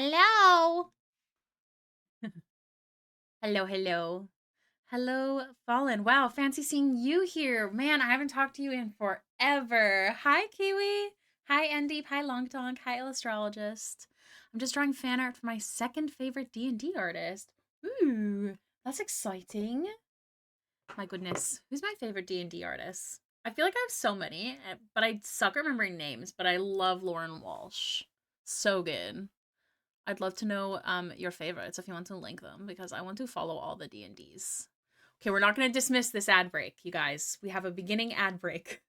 Hello. Hello, hello. Hello, Fallen. Wow, fancy seeing you here. Man, I haven't talked to you in forever. Hi, Kiwi. Hi, Endeep. Hi, Long Donk. Hi, Illustrologist. I'm just drawing fan art for my second favorite D&D artist. Ooh, that's exciting. My goodness. Who's my favorite D&D artist? I feel like I have so many, but I suck at remembering names, but I love Lauren Walsh. So good. I'd love to know your favorites if you want to link them because I want to follow all the D&Ds. Okay, we're not going to dismiss this ad break, you guys. We have a beginning ad break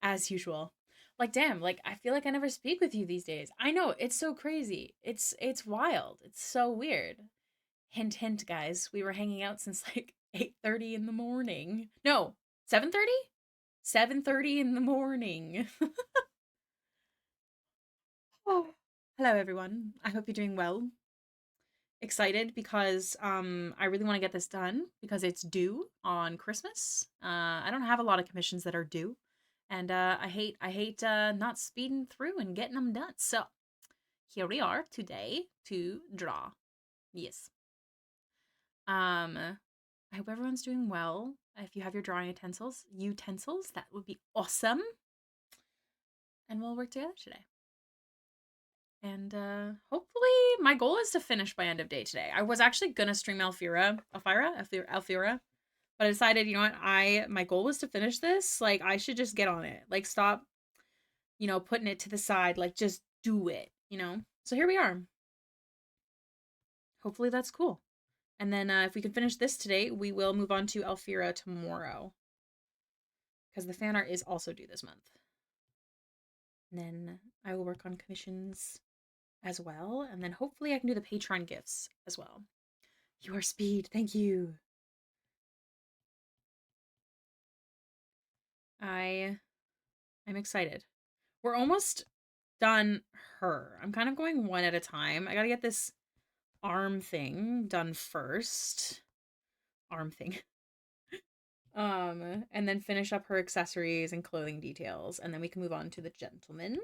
as usual. Like damn, like I feel like I never speak with you these days. I know, it's so crazy. It's wild. It's so weird. Hint hint, guys. We were hanging out since like 8:30 in the morning. No, 7:30? 7:30 in the morning. Oh. Hello everyone. I hope you're doing well. Excited because I really want to get this done because it's due on Christmas. I don't have a lot of commissions that are due, and I hate not speeding through and getting them done. So here we are today to draw. Yes. I hope everyone's doing well. If you have your drawing utensils, that would be awesome. And we'll work together today. And hopefully my goal is to finish by end of day today. I was actually gonna stream Alfira, but I decided, you know what, my goal was to finish this. Like I should just get on it. Like stop, putting it to the side. Like just do it. So here we are. Hopefully that's cool. And then if we can finish this today, we will move on to Alfira tomorrow. Because the fan art is also due this month. And then I will work on commissions as well. And then hopefully I can do the Patreon gifts as well. Your speed, thank you. I'm excited. We're almost done her. I'm kind of going one at a time. I gotta get this arm thing done first. Arm thing. And then finish up her accessories and clothing details, and then we can move on to the gentleman.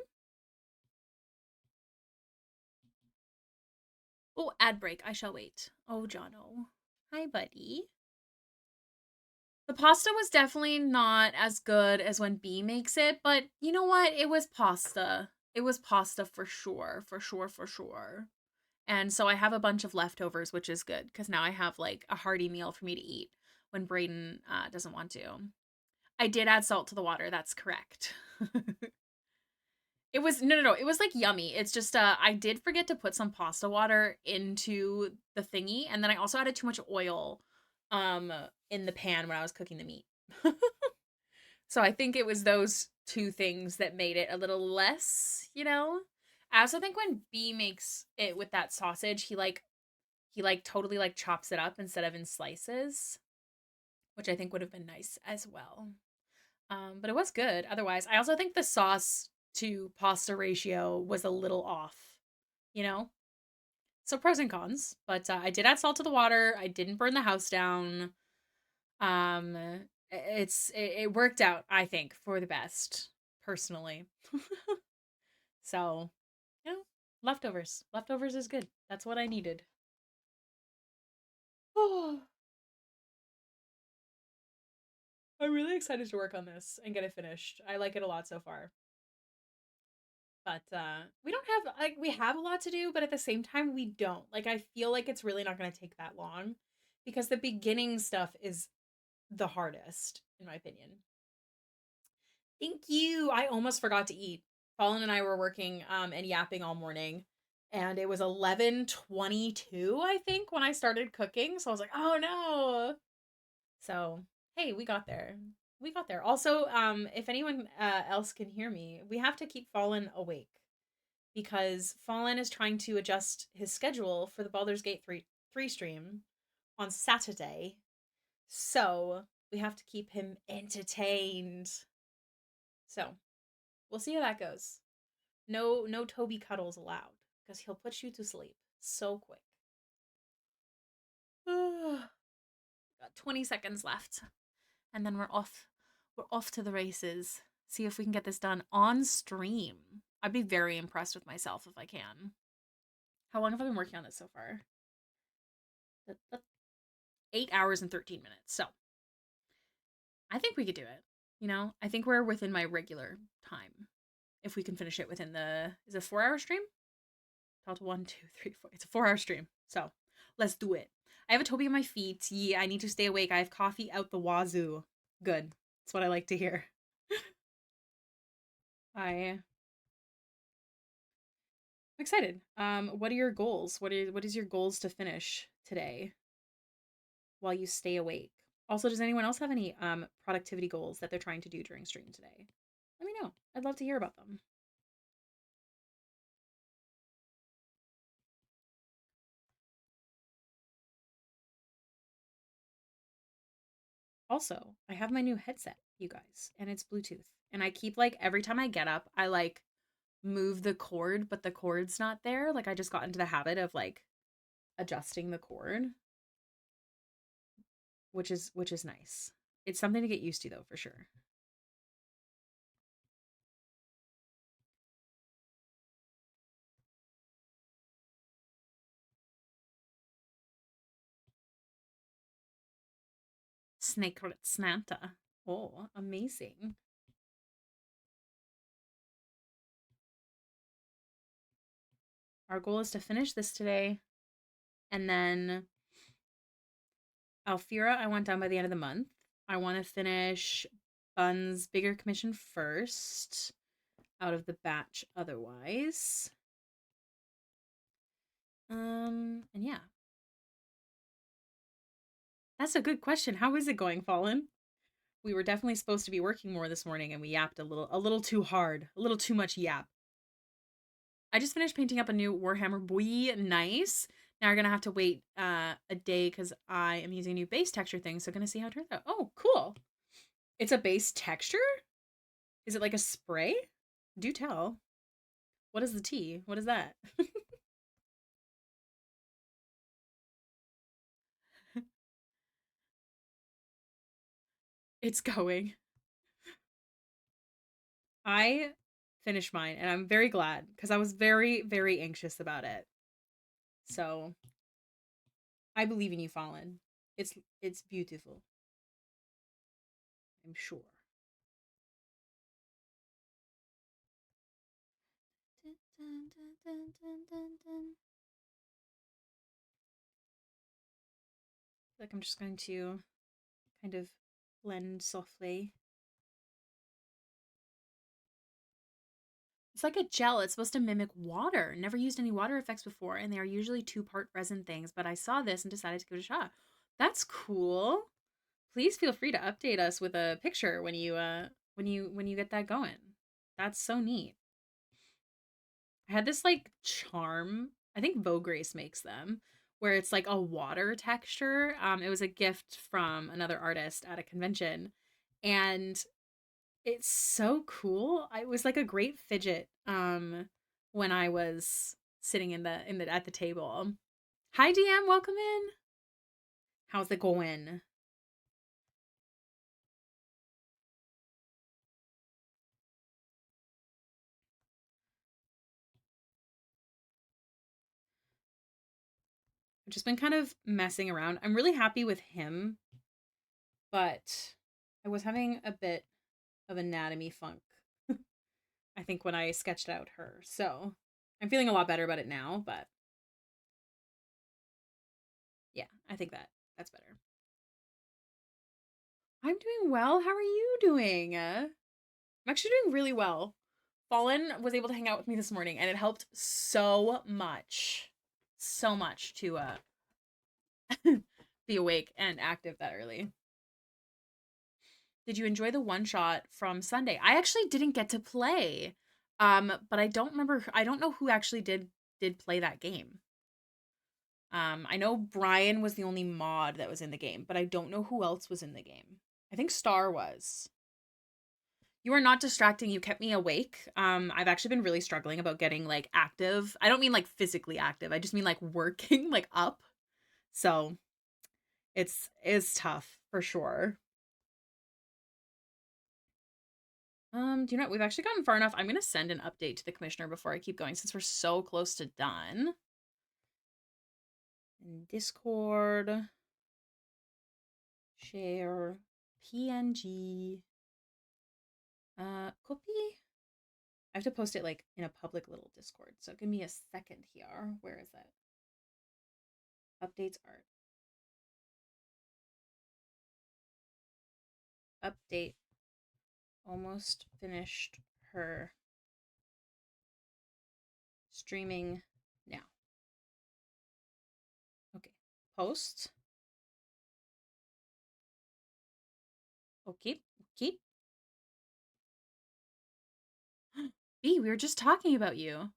Oh, ad break. I shall wait. Oh, Jono. Hi, buddy. The pasta was definitely not as good as when B makes it, but you know what? It was pasta. It was pasta for sure, for sure, for sure. And so I have a bunch of leftovers, which is good because now I have like a hearty meal for me to eat when Braden doesn't want to. I did add salt to the water. That's correct. It was no. It was like yummy. It's just I did forget to put some pasta water into the thingy, and then I also added too much oil um in the pan when I was cooking the meat. So I think it was those two things that made it a little less. I also think when B makes it with that sausage, he totally like chops it up instead of in slices, which I think would have been nice as well. But it was good. Otherwise, I also think the sauce to pasta ratio was a little off, you know? So pros and cons, but I did add salt to the water. I didn't burn the house down. Um it worked out, I think, for the best, personally. So, you know, leftovers. Leftovers is good. That's what I needed. Oh, I'm really excited to work on this and get it finished. I like it a lot so far. But we don't have like we have a lot to do, but at the same time we don't. Like I feel like it's really not going to take that long because the beginning stuff is the hardest in my opinion. Thank you. I almost forgot to eat. Colin and I were working and yapping all morning and it was 11:22 I think when I started cooking. So I was like, "Oh no." So, hey, we got there. We got there. Also, if anyone else can hear me, we have to keep Fallen awake because Fallen is trying to adjust his schedule for the Baldur's Gate 3 stream on Saturday. So, we have to keep him entertained. So, we'll see how that goes. No Toby cuddles allowed because he'll put you to sleep so quick. Got 20 seconds left and then we're off. We're off to the races. See if we can get this done on stream. I'd be very impressed with myself if I can. How long have I been working on this so far? 8 hours and 13 minutes. So I think we could do it. You know, I think we're within my regular time. If we can finish it within the, is it a 4 hour stream? Total 1, 2, 3, 4. It's a 4 hour stream. So let's do it. I have a Toby on my feet. Yeah, I need to stay awake. I have coffee out the wazoo. Good. That's what I like to hear. I'm excited. What are your goals? What is your goals to finish today while you stay awake? Also, does anyone else have any productivity goals that they're trying to do during stream today? Let me know. I'd love to hear about them. Also, I have my new headset, you guys, and it's Bluetooth. And I keep like every time I get up, I like move the cord, but the cord's not there. Like I just got into the habit of like adjusting the cord, which is nice. It's something to get used to though, for sure. Snake Snanta. Oh, amazing. Our goal is to finish this today. And then Alfira, I want done by the end of the month. I want to finish Bun's bigger commission first out of the batch otherwise. And yeah. That's a good question. How is it going, Fallen? We were definitely supposed to be working more this morning and we yapped a little too hard. A little too much yap. I just finished painting up a new Warhammer boy. Nice. Now we're gonna have to wait a day because I am using a new base texture thing, so gonna see how it turns out. Oh, cool. It's a base texture? Is it like a spray? Do tell. What is the tea? What is that? It's going. I finished mine and I'm very glad because I was very, very anxious about it. So I believe in you, Fallen. It's beautiful. I'm sure. Dun, dun, dun, dun, dun, dun, dun. Like I'm just going to kind of blend softly. It's like a gel. It's supposed to mimic water. Never used any water effects before, and they are usually two-part resin things, but I saw this and decided to give it a shot. That's cool. Please feel free to update us with a picture when you get that going. That's so neat. I had this like charm. I think Vogue Grace makes them, where it's like a water texture. It was a gift from another artist at a convention, and it's so cool. I was like a great fidget when I was sitting in the at the table. Hi DM, welcome in. How's it going? I've just been kind of messing around. I'm really happy with him, but I was having a bit of anatomy funk, I think, when I sketched out her. So I'm feeling a lot better about it now, but yeah, I think that's better. I'm doing well. How are you doing? I'm actually doing really well. Fallen was able to hang out with me this morning and it helped so much. So much to be awake and active that early. Did you enjoy the one shot from Sunday? I actually didn't get to play. But I don't remember, I don't know who actually did play that game. I know Brian was the only mod that was in the game, but I don't know who else was in the game. I think Star was. You are not distracting. You kept me awake. I've actually been really struggling about getting like active. I don't mean like physically active. I just mean like working like up. So it's tough for sure. Do you know what? We've actually gotten far enough. I'm gonna send an update to the commissioner before I keep going since we're so close to done. in Discord. Share. PNG. Copy. I have to post it like in a public little Discord. So give me a second here. Where is it? Updates art. Update. Almost finished her streaming now. Okay. Post. Okay. Okay. B, we were just talking about you.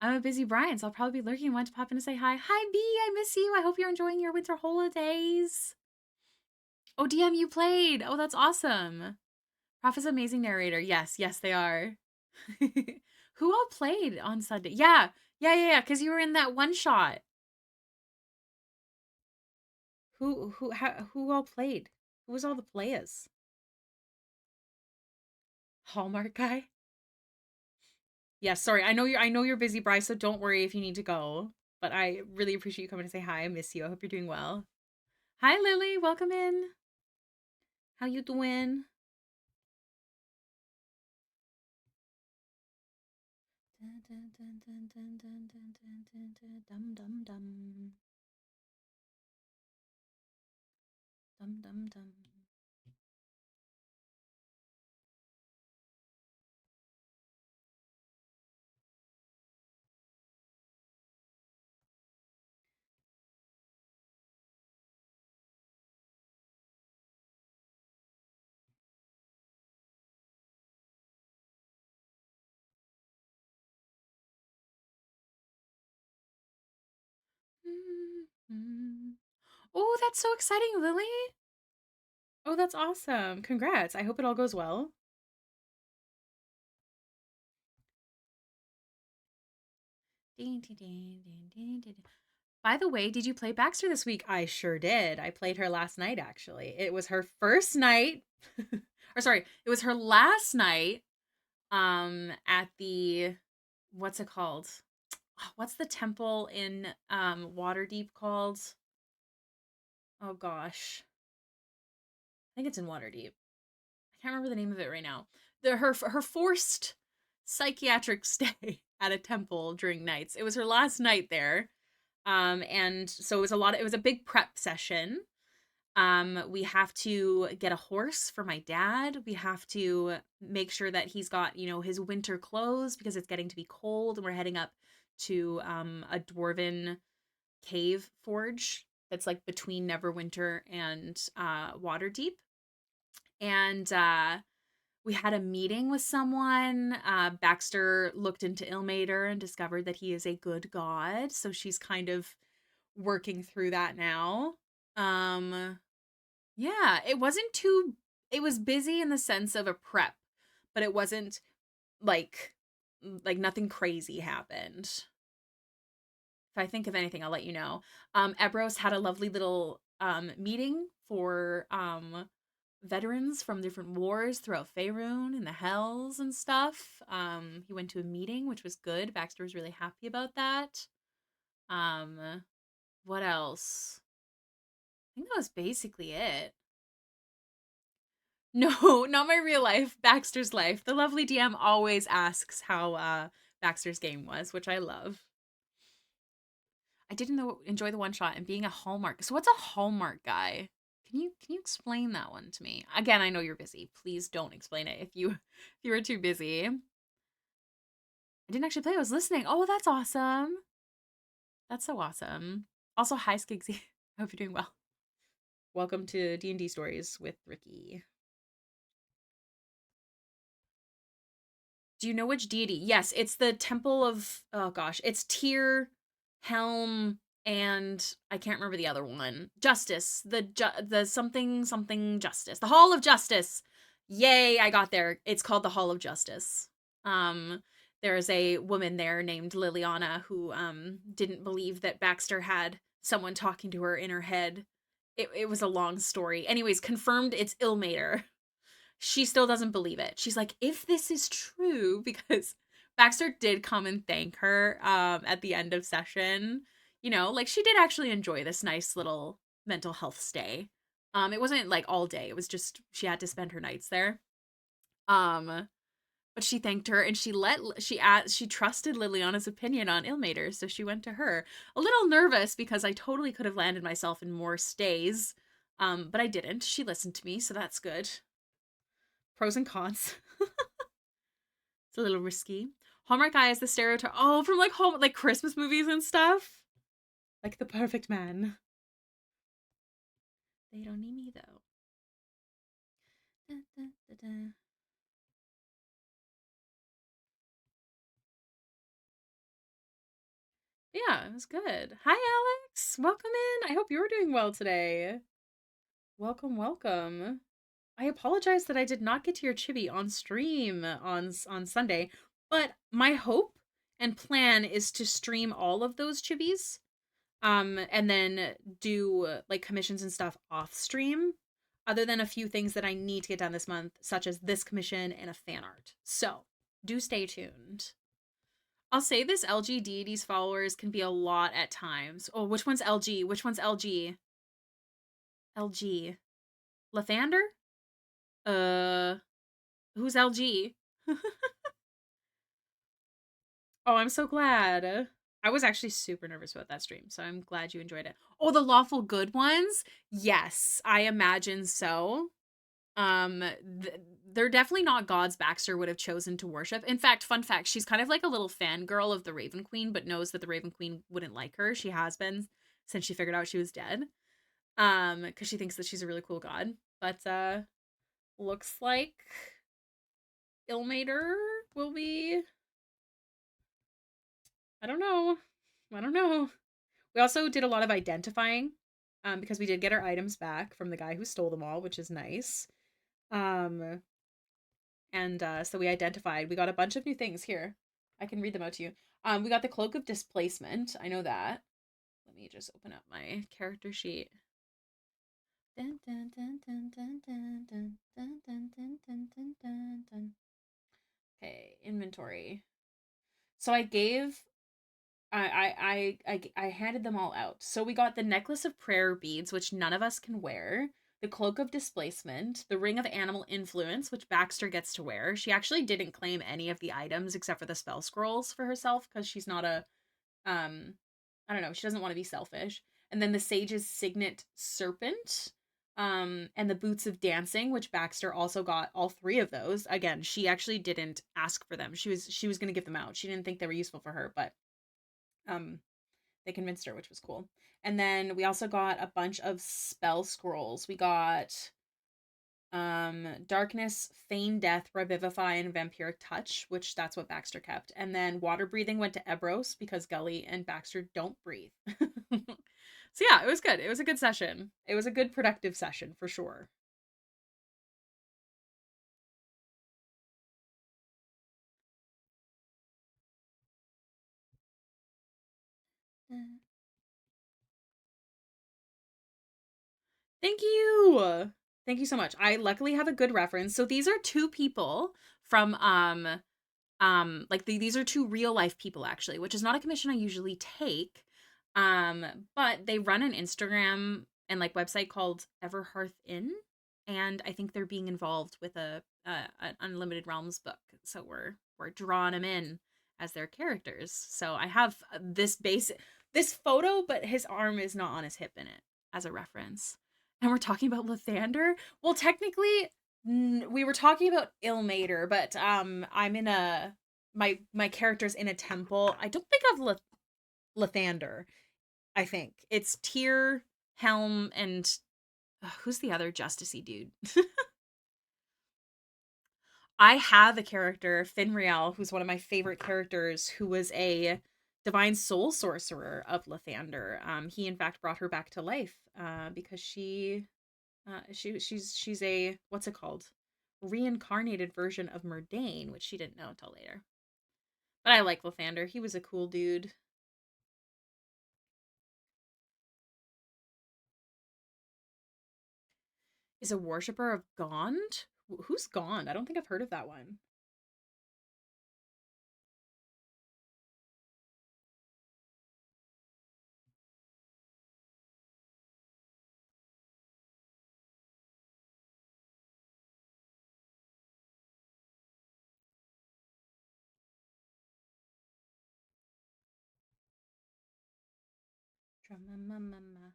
I'm a busy Brian, so I'll probably be lurking and want to pop in and say hi. Hi, B, I miss you. I hope you're enjoying your winter holidays. Oh, DM, you played. Oh, that's awesome. Prof is amazing narrator. Yes, yes, they are. Who all played on Sunday? Yeah, because you were in that one shot. Who all played? Who was all the players? Hallmark guy? Yeah, sorry. I know you're busy, Bryce, so don't worry if you need to go. But I really appreciate you coming to say hi. I miss you. I hope you're doing well. Hi, Lily. Welcome in. How you doing? Dum dum dum. Dum dum dum. Oh, that's so exciting, Lily. Oh, that's awesome. Congrats. I hope it all goes well. By the way, did you play Baxter this week? I sure did. I played her last night, actually. It was her first night. Or sorry, it was her last night at the what's it called? What's the temple in Waterdeep called? Oh gosh. I think it's in Waterdeep. I can't remember the name of it right now. Her forced psychiatric stay at a temple during nights. It was her last night there. And so it was a big prep session. We have to get a horse for my dad. We have to make sure that he's got, his winter clothes because it's getting to be cold and we're heading up to a dwarven cave forge that's like between Neverwinter and Waterdeep. And we had a meeting with someone. Baxter looked into Ilmater and discovered that he is a good god. So she's kind of working through that now. Yeah, it was busy in the sense of a prep, but it wasn't like nothing crazy happened. If I think of anything, I'll let you know. Ebros had a lovely little meeting for veterans from different wars throughout Faerun and the Hells and stuff. He went to a meeting, which was good. Baxter was really happy about that. What else? I think that was basically it. No, not my real life, Baxter's life. The lovely DM always asks how Baxter's game was, which I love. I didn't enjoy the one shot and being a Hallmark. So what's a Hallmark guy? Can you explain that one to me? Again, I know you're busy. Please don't explain it if you were too busy. I didn't actually play. I was listening. Oh, that's awesome. That's so awesome. Also, hi Skigsy. I hope you're doing well. Welcome to D&D Stories with Ricky. Do you know which deity? Yes, it's the temple of, oh gosh, it's Tyr, Helm, and I can't remember the other one. Justice, the something justice. The Hall of Justice. Yay, I got there. It's called the Hall of Justice. There's a woman there named Liliana who didn't believe that Baxter had someone talking to her in her head. It was a long story. Anyways, confirmed it's Ilmater. She still doesn't believe it. She's like, if this is true, because Baxter did come and thank her at the end of session. You know, like she did actually enjoy this nice little mental health stay. It wasn't like all day. It was just she had to spend her nights there. Um, but she thanked her and she trusted Liliana's opinion on Ilmater, so she went to her. A little nervous because I totally could have landed myself in more stays. But I didn't. She listened to me, so that's good. Pros and cons. It's a little risky. Hallmark guy is the stereotype. Oh, from like home like Christmas movies and stuff. Like the perfect man. They don't need me though. Da, da, da, da. Yeah, it was good. Hi, Alex. Welcome in. I hope you're doing well today. Welcome, welcome. I apologize that I did not get to your chibi on stream on Sunday, but my hope and plan is to stream all of those chibis, and then do like commissions and stuff off stream. Other than a few things that I need to get done this month, such as this commission and a fan art. So do stay tuned. I'll say this: LG deities followers can be a lot at times. Oh, which one's LG? Which one's LG? LG. Lathander? Uh, who's LG? Oh, I'm so glad. I was actually super nervous about that stream, so I'm glad you enjoyed it. Oh, the lawful good ones? Yes, I imagine so. They're definitely not gods Baxter would have chosen to worship. In fact, fun fact, she's kind of like a little fangirl of the Raven Queen, but knows that the Raven Queen wouldn't like her. She has been since she figured out she was dead. Because she thinks that she's a really cool god. But looks like Ilmater will be, I don't know. I don't know. We also did a lot of identifying, because we did get our items back from the guy who stole them all, which is nice. Um, and so we identified. We got a bunch of new things here. I can read them out to you. We got the Cloak of Displacement. I know that. Let me just open up my character sheet. Dun, dun, dun, dun, dun, dun, dun, dun, dun, dun, dun, dun, dun, dun. Okay, inventory. So I gave I handed them all out. So we got the necklace of prayer beads, which none of us can wear, the cloak of displacement, the ring of animal influence, which Baxter gets to wear. She actually didn't claim any of the items except for the spell scrolls for herself because she's not a um I don't know, she doesn't want to be selfish. And then the sage's signet serpent, and the boots of dancing, which Baxter also got all three of those. Again, she actually didn't ask for them. She was going to give them out. She didn't think they were useful for her, but um they convinced her, which was cool. And then we also got a bunch of spell scrolls. We got darkness, feign death, revivify, and vampiric touch, which that's what Baxter kept. And then water breathing went to Ebros because Gully and Baxter don't breathe. So yeah, it was good. It was a good session. It was a good productive session for sure. Thank you. Thank you so much. I luckily have a good reference. So these are two people from like these are two real life people actually, which is not a commission I usually take. um but they run an Instagram and like website called Everhearth Inn, and I think they're being involved with an Unlimited Realms book, so we're drawing them in as their characters. So I have this photo, but his arm is not on his hip in it as a reference. And we're talking about Lathander. Well, technically we were talking about Ilmater, but I'm in a my character's in a temple. I don't think of Lathander. I think it's Tyr, Helm, and who's the other justicey dude? I have a character, Finreal, who's one of my favorite characters, who was a divine soul sorcerer of Lathander. He in fact brought her back to life, because she's a, what's it called, reincarnated version of Murdain, which she didn't know until later. But I like Lathander. He was a cool dude. Is a worshiper of Gond? Who's Gond? I don't think I've heard of that one. Drama.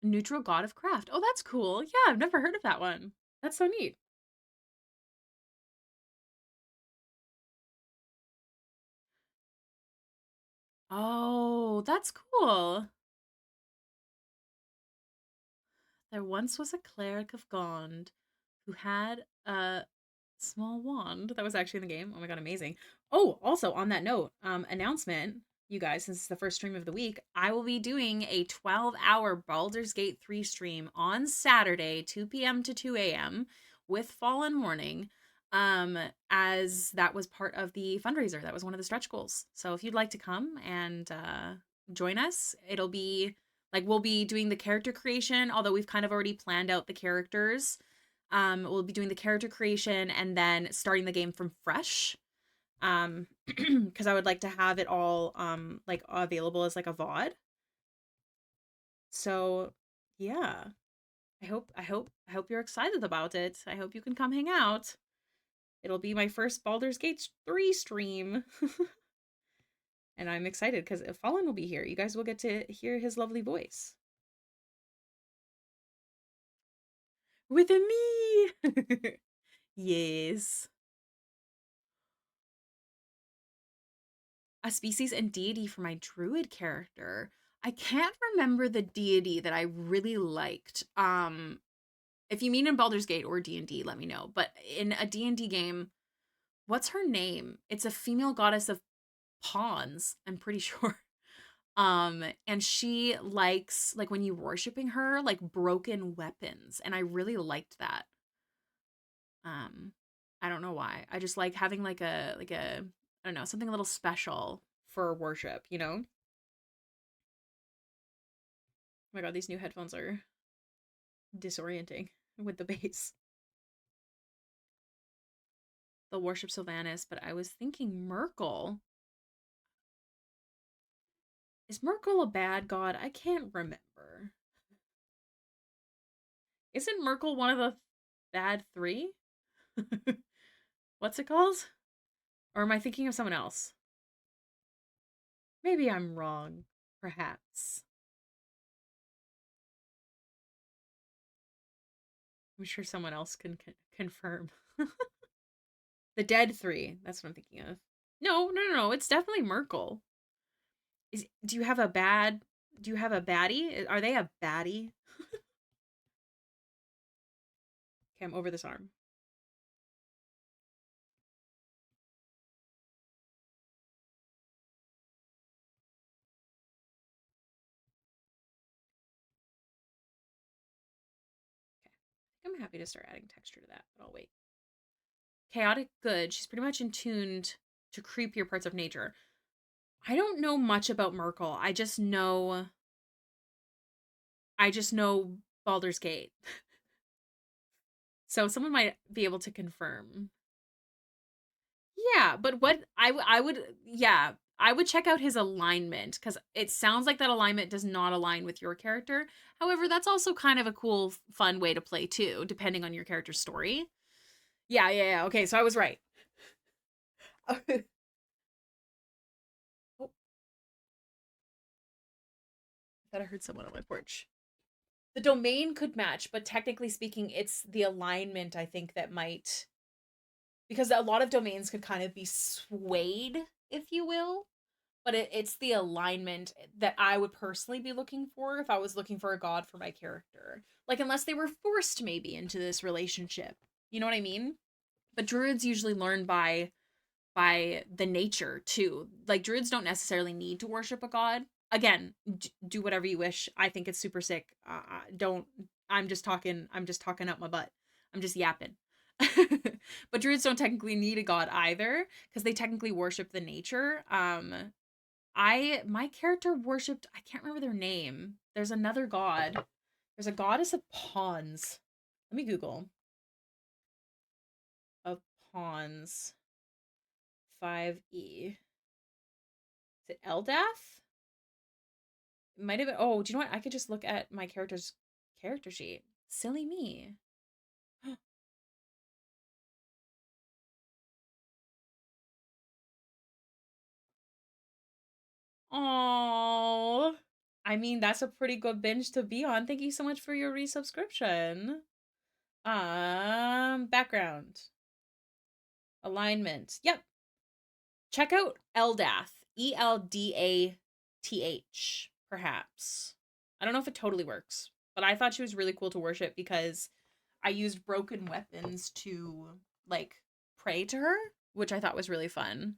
Neutral god of craft. Oh, that's cool. Yeah, I've never heard of that one. That's so neat. Oh, that's cool. There once was a cleric of Gond who had a small wand that was actually in the game. Oh my god, amazing. Oh, also on that note, announcement, you guys, since it's the first stream of the week, I will be doing a 12-hour Baldur's Gate 3 stream on Saturday, 2 p.m. to 2 a.m. with Fallen Morning. As that was part of the fundraiser. That was one of the stretch goals. So if you'd like to come and join us, it'll be like we'll be doing the character creation, although we've kind of already planned out the characters. We'll be doing the character creation and then starting the game from fresh. Because I would like to have it all like available as like a VOD. So yeah, I hope you're excited about it. I hope you can come hang out. It'll be my first Baldur's Gate 3 stream. And I'm excited because Fallen will be here. You guys will get to hear his lovely voice. With me! Yes. A species and deity for my druid character. I can't remember the deity that I really liked. If you mean in Baldur's Gate or D&D, let me know. But in a D&D game, what's her name? It's a female goddess of pawns, I'm pretty sure. And she likes like when you worshiping her, like broken weapons, and I really liked that. Um, I don't know why. I just like having like a I don't know, something a little special for worship, you know? Oh my god, these new headphones are disorienting with the bass. The worship Sylvanas, but I was thinking Merkel. Is Merkel a bad god? I can't remember. Isn't Merkel one of the bad three? What's it called? Or am I thinking of someone else? Maybe I'm wrong. Perhaps. I'm sure someone else can confirm. The dead three. That's what I'm thinking of. No. It's definitely Merkel. Do you have a bad? Do you have a baddie? Are they a baddie? Okay, I'm over this arm. Okay, I'm happy to start adding texture to that, but I'll wait. Chaotic good. She's pretty much in tuned to creepier parts of nature. I don't know much about Merkel. I just know Baldur's Gate. So someone might be able to confirm. Yeah, but what I would yeah, I would check out his alignment cuz it sounds like that alignment does not align with your character. However, that's also kind of a cool fun way to play too, depending on your character's story. Yeah. Okay, so I was right. Oh, I thought I heard someone on my porch. The domain could match, but technically speaking, it's the alignment I think that might because a lot of domains could kind of be swayed, if you will. But it's the alignment that I would personally be looking for if I was looking for a god for my character. Like unless they were forced maybe into this relationship. You know what I mean? But druids usually learn by the nature too. Like druids don't necessarily need to worship a god. Again, do whatever you wish. I think it's super sick. Don't I'm just talking up my butt. I'm just yapping. But druids don't technically need a god either because they technically worship the nature. My character worshipped, I can't remember their name. There's another god. There's a goddess of pawns. Let me Google. Of pawns. 5E. Is it Eldath? It might have been. Oh, do you know what? I could just look at my character's character sheet. Silly me. Oh, I mean, that's a pretty good binge to be on. Thank you so much for your resubscription. Background. Alignment. Yep. Check out Eldath. Eldath, perhaps. I don't know if it totally works, but I thought she was really cool to worship because I used broken weapons to, like, pray to her, which I thought was really fun.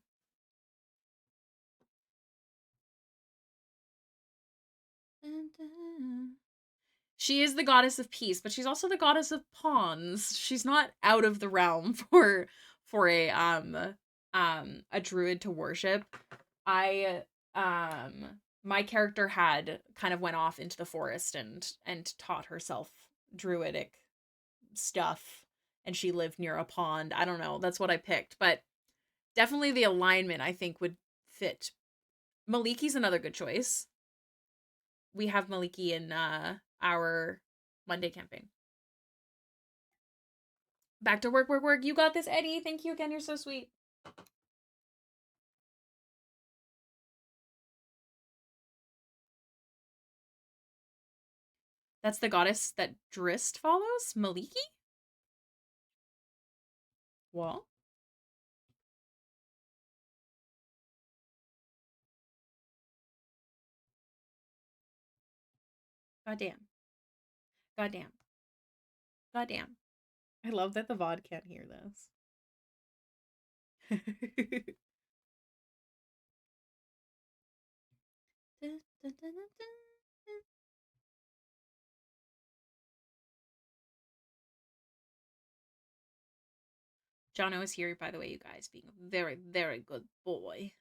She is the goddess of peace, but she's also the goddess of pawns. She's not out of the realm for a druid to worship. I my character had kind of went off into the forest and taught herself druidic stuff, and she lived near a pond. I don't know. That's what I picked, but definitely the alignment I think would fit. Maliki's another good choice. We have Maliki in our Monday campaign. Back to work, work, work. You got this, Eddie. Thank you again. You're so sweet. That's the goddess that Drist follows? Maliki? Well, goddamn. Goddamn. Goddamn. I love that the VOD can't hear this. Jono is here, by the way, you guys, being a very, very good boy.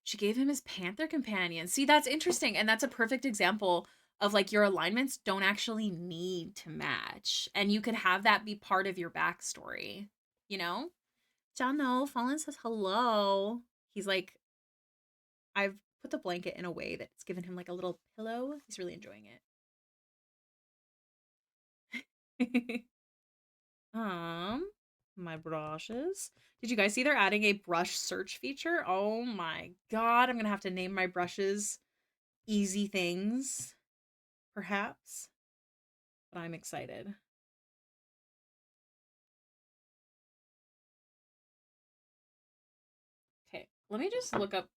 She gave him his panther companion. See, that's interesting. And that's a perfect example of like your alignments don't actually need to match. And you can have that be part of your backstory, you know? Jono, Fallen says hello. He's like, I've put the blanket in a way that's given him like a little pillow. He's really enjoying it. My brushes. Did you guys see they're adding a brush search feature? Oh my god, I'm gonna have to name my brushes easy things, perhaps. But I'm excited. Okay, let me just look up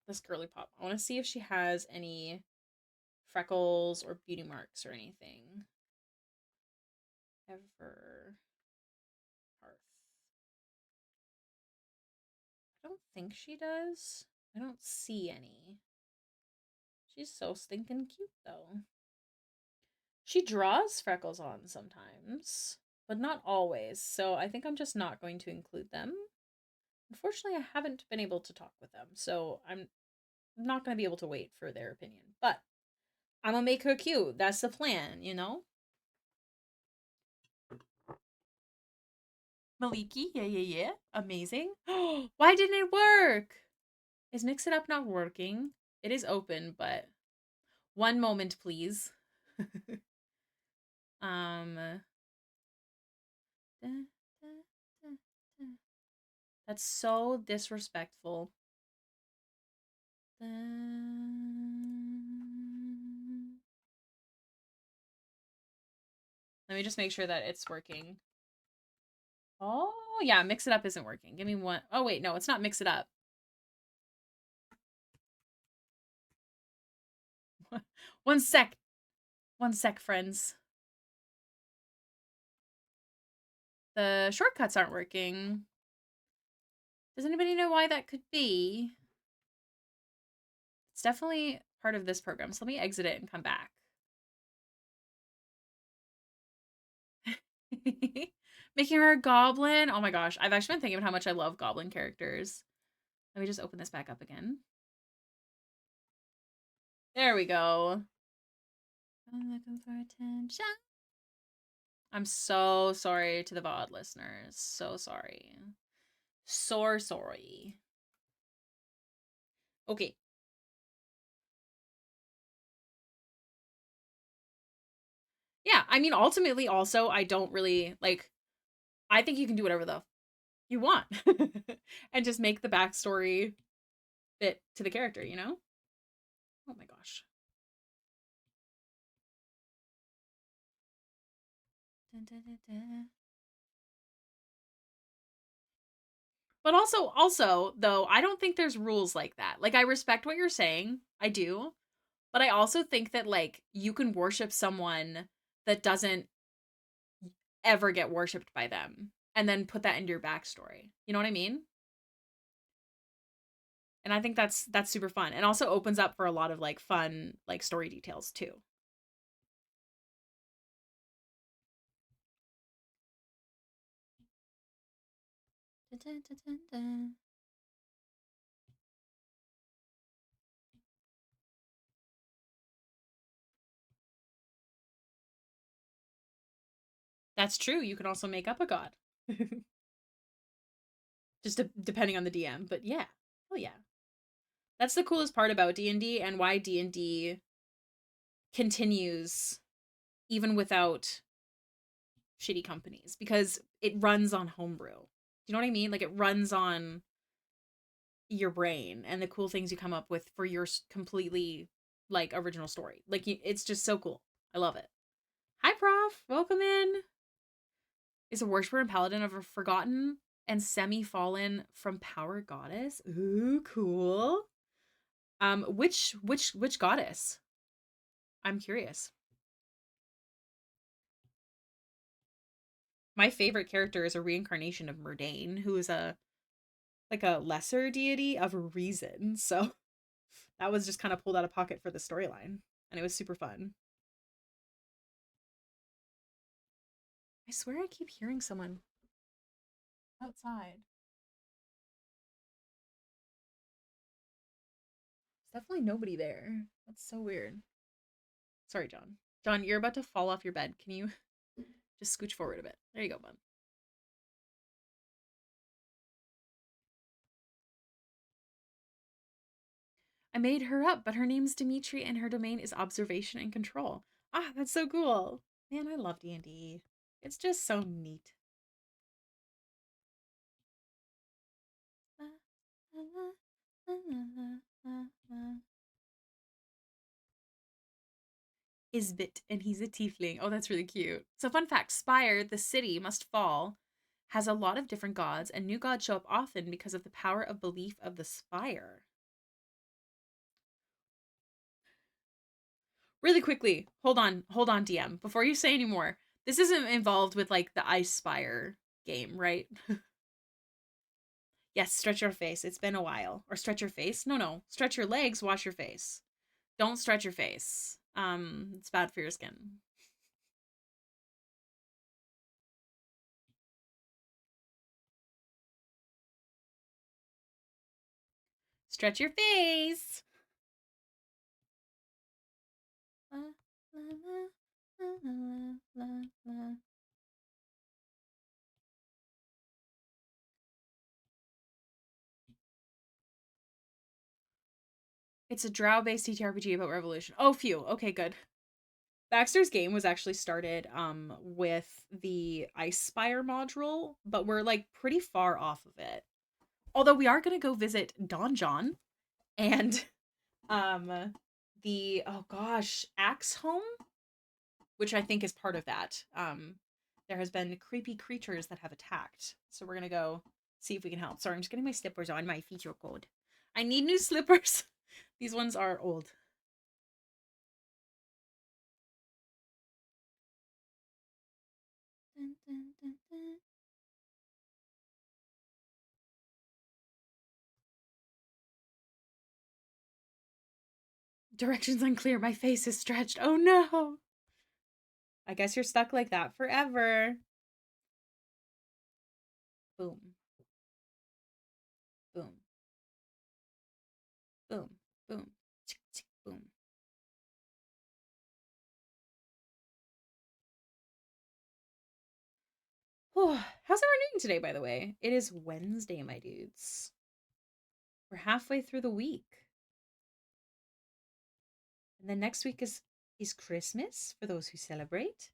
this girly pop. I want to see if she has any freckles or beauty marks or anything. Ever Hearth. I don't think she does. I don't see any. She's so stinking cute though. She draws freckles on sometimes, but not always. So I think I'm just not going to include them. Unfortunately, I haven't been able to talk with them, so I'm not going to be able to wait for their opinion. But I'm going to make her cute. That's the plan, you know? Maliki, yeah. Amazing. Why didn't it work? Is Mix It Up not working? It is open, but one moment, please. um, that's so disrespectful. Let me just make sure that it's working. Oh, yeah, Mix It Up isn't working. Give me one. Oh, wait, no, it's not Mix It Up. One sec. One sec, friends. The shortcuts aren't working. Does anybody know why that could be? It's definitely part of this program, so let me exit it and come back. Making her a goblin? Oh my gosh, I've actually been thinking about how much I love goblin characters. Let me just open this back up again. There we go. I'm looking for attention. I'm so sorry to the VOD listeners. So sorry. So sorry. Okay. Yeah, I mean, ultimately, also, I don't really like. I think you can do whatever the you want, and just make the backstory fit to the character. You know? Oh my gosh. Dun, dun, dun, dun. But also though, I don't think there's rules like that. Like I respect what you're saying. I do. But I also think that like you can worship someone that doesn't ever get worshipped by them and then put that into your backstory. You know what I mean? And I think that's super fun. And also opens up for a lot of like fun like story details too. Dun, dun, dun, dun, dun. That's true. You can also make up a god. Just depending on the DM, but yeah. Oh yeah. That's the coolest part about D&D and why D&D continues even without shitty companies because it runs on homebrew. Do you know what I mean? Like it runs on your brain and the cool things you come up with for your completely like original story. Like it's just so cool. I love it. Hi, Prof. Welcome in. Is a worshiper and paladin of a forgotten and semi-fallen from power goddess. Ooh, cool. Which goddess? I'm curious. My favorite character is a reincarnation of Murdain, who is a like a lesser deity of reason. So that was just kind of pulled out of pocket for the storyline, and it was super fun. I swear I keep hearing someone outside. There's definitely nobody there. That's so weird. Sorry, John. John, you're about to fall off your bed. Can you just scooch forward a bit? There you go, bud. I made her up, but her name's Dimitri and her domain is observation and control. Ah, that's so cool. Man, I love D&D. It's just so neat. Isbit, and he's a tiefling. Oh, that's really cute. So, fun fact Spire, the city, must fall, has a lot of different gods, and new gods show up often because of the power of belief of the Spire. Really quickly, hold on, DM. Before you say any more, this isn't involved with like the Ice Spire game, right? Yes, stretch your face. It's been a while. Or stretch your face? No. Stretch your legs, wash your face. Don't stretch your face. It's bad for your skin. Stretch your face. It's a drow-based TTRPG about revolution. Oh, phew. Okay, good. Baxter's game was actually started with the Ice Spire module, but we're like pretty far off of it. Although we are gonna go visit Don John and um the oh gosh, Axe Home, which I think is part of that. There has been creepy creatures that have attacked. So we're gonna go see if we can help. Sorry, I'm just getting my slippers on. My feet are cold. I need new slippers. These ones are old. Dun, dun, dun, dun. Directions unclear. My face is stretched. Oh no. I guess you're stuck like that forever. Boom. Boom. Boom. Boom. Tick, tick, boom. Oh, how's everyone doing today, by the way? It is Wednesday, my dudes. We're halfway through the week. And then next week is Christmas for those who celebrate.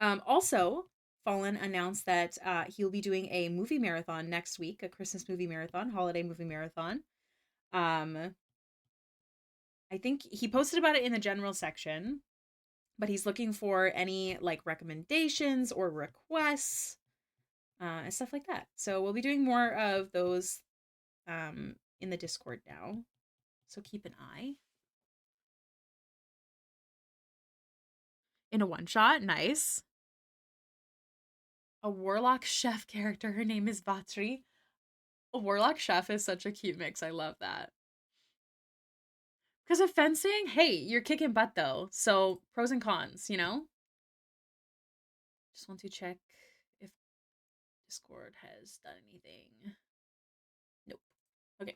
Also, Fallen announced that he'll be doing a movie marathon next week, a Christmas movie marathon, holiday movie marathon. Um, I think he posted about it in the general section, but he's looking for any like recommendations or requests and stuff like that. So we'll be doing more of those in the Discord now. So keep an eye. In a one shot, nice. A warlock chef character. Her name is Vatri. A warlock chef is such a cute mix. I love that. Because of fencing, hey, you're kicking butt though. So pros and cons, you know? Just want to check if Discord has done anything. Nope. Okay.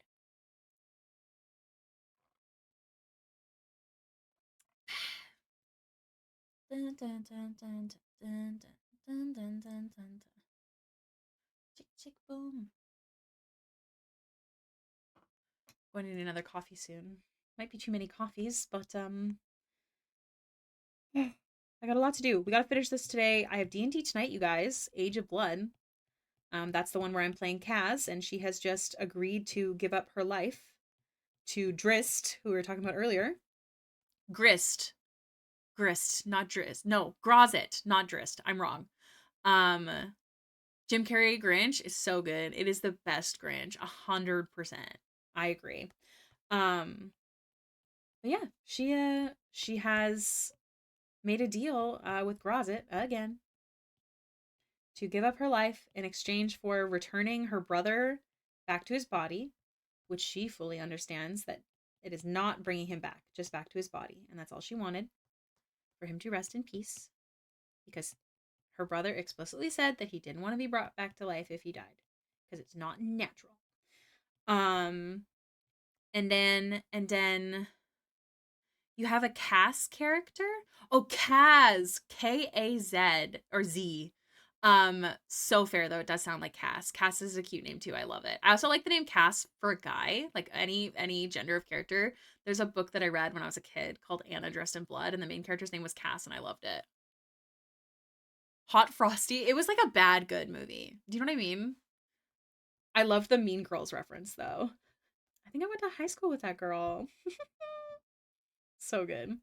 Dun, dun, dun, dun, dun, dun, dun, dun, dun, dun. Chick, chick, boom. Going to need another coffee soon. Might be too many coffees, but I got a lot to do. We got to finish this today. I have D&D tonight, you guys. Age of Blood. That's the one where I'm playing Kaz, and she has just agreed to give up her life to Drist, who we were talking about earlier. Grist. Grist, not Drist. No, Grozit, not Drist. I'm wrong. Jim Carrey Grinch is so good. It is the best Grinch, 100%. I agree. But yeah, she has made a deal with Grozit again to give up her life in exchange for returning her brother back to his body, which she fully understands that it is not bringing him back, just back to his body, and that's all she wanted, for him to rest in peace, because her brother explicitly said that he didn't want to be brought back to life if he died, because it's not natural. Um, and then you have a Cass character. Oh, Kaz, Kaz or Z. So fair though. It does sound like Cass. Cass is a cute name too. I love it. I also like the name Cass for a guy, like any gender of character. There's a book that I read when I was a kid called Anna Dressed in Blood, and the main character's name was Cass, and I loved it. Hot Frosty. It was like a bad good movie. Do you know what I mean? I love the Mean Girls reference though. I think I went to high school with that girl. So good.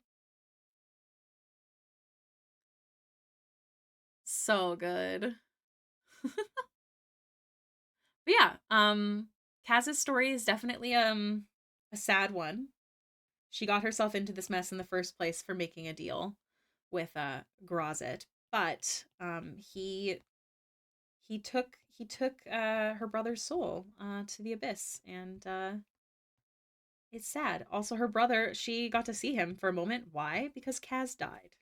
So good. But yeah, Kaz's story is definitely a sad one. She got herself into this mess in the first place for making a deal with Grozit, but he took her brother's soul to the abyss, and it's sad. Also, her brother, she got to see him for a moment. Why? Because Kaz died.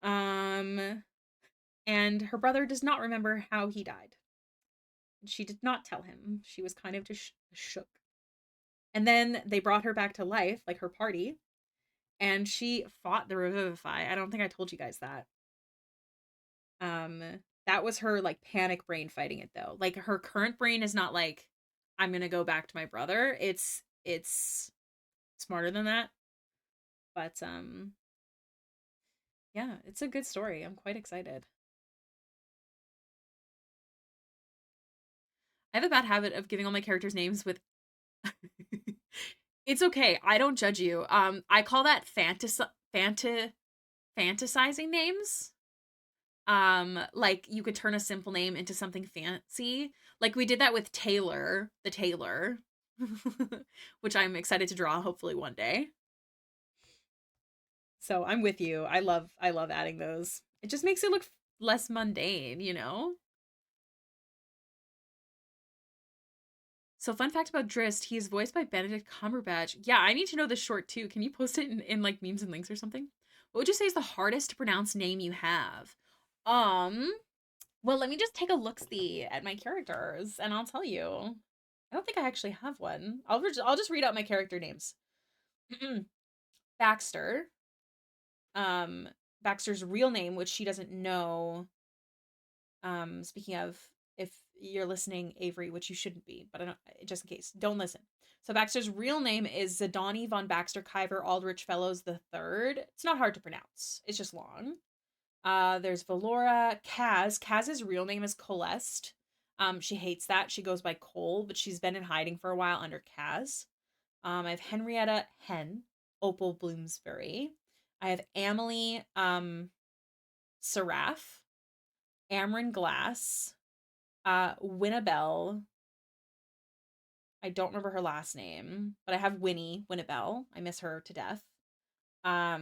Um, and her brother does not remember how he died. She did not tell him. She was kind of just shook. And then they brought her back to life, like her party, and she fought the Revivify. I don't think I told you guys that. Um, that was her like panic brain fighting it though. Like her current brain is not like I'm gonna go back to my brother. It's smarter than that. But yeah, it's a good story. I'm quite excited. I have a bad habit of giving all my characters names with It's okay. I don't judge you. I call that fantasizing names. Like you could turn a simple name into something fancy. Like we did that with Taylor, the Taylor, which I'm excited to draw hopefully one day. So I'm with you. I love adding those. It just makes it look less mundane, you know? So fun fact about Drist, he is voiced by Benedict Cumberbatch. Yeah, I need to know this short too. Can you post it in like memes and links or something? What would you say is the hardest to pronounce name you have? Um, well, let me just take a look-see at my characters and I'll tell you. I don't think I actually have one. I'll just read out my character names. Baxter. Baxter's real name, which she doesn't know. Speaking of, if you're listening, Avery, which you shouldn't be, but I don't, just in case, don't listen. So Baxter's real name is Zidani von Baxter Kyver Aldrich Fellows the Third. It's not hard to pronounce. It's just long. There's Valora Kaz. Kaz's real name is Coleste. She hates that. She goes by Cole, but she's been in hiding for a while under Kaz. I have Henrietta Hen, Opal Bloomsbury. I have Amelie Seraph, Amron Glass, Winnabelle. I don't remember her last name, but I have Winnabelle. I miss her to death. I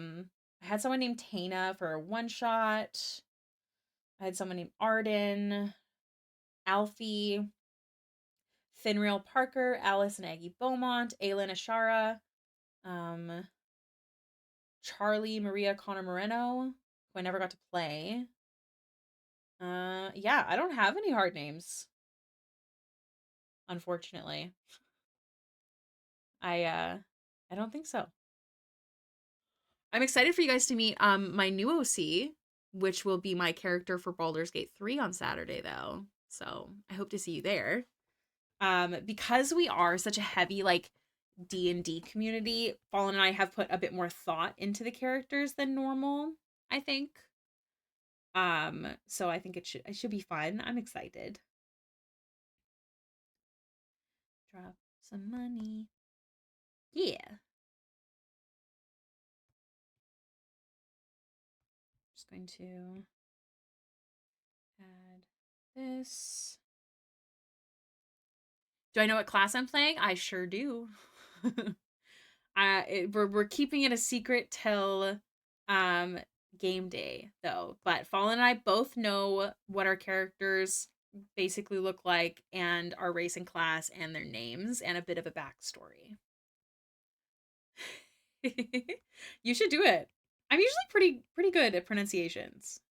had someone named Tana for a one shot. I had someone named Arden, Alfie, Finreal Parker, Alice and Aggie Beaumont, Aylin Ashara, Charlie Maria Connor Moreno, who I never got to play. Yeah, I don't have any hard names, unfortunately. I don't think so. I'm excited for you guys to meet my new OC, which will be my character for Baldur's Gate 3 on Saturday though. So, I hope to see you there. Because we are such a heavy like D&D community, Fallen and I have put a bit more thought into the characters than normal, I think. So I think it should be fun. I'm excited. Drop some money. Yeah. Just going to add this. Do I know what class I'm playing? I sure do. We're keeping it a secret till game day though. But Fallen and I both know what our characters basically look like and our race and class and their names and a bit of a backstory. You should do it. I'm usually pretty good at pronunciations.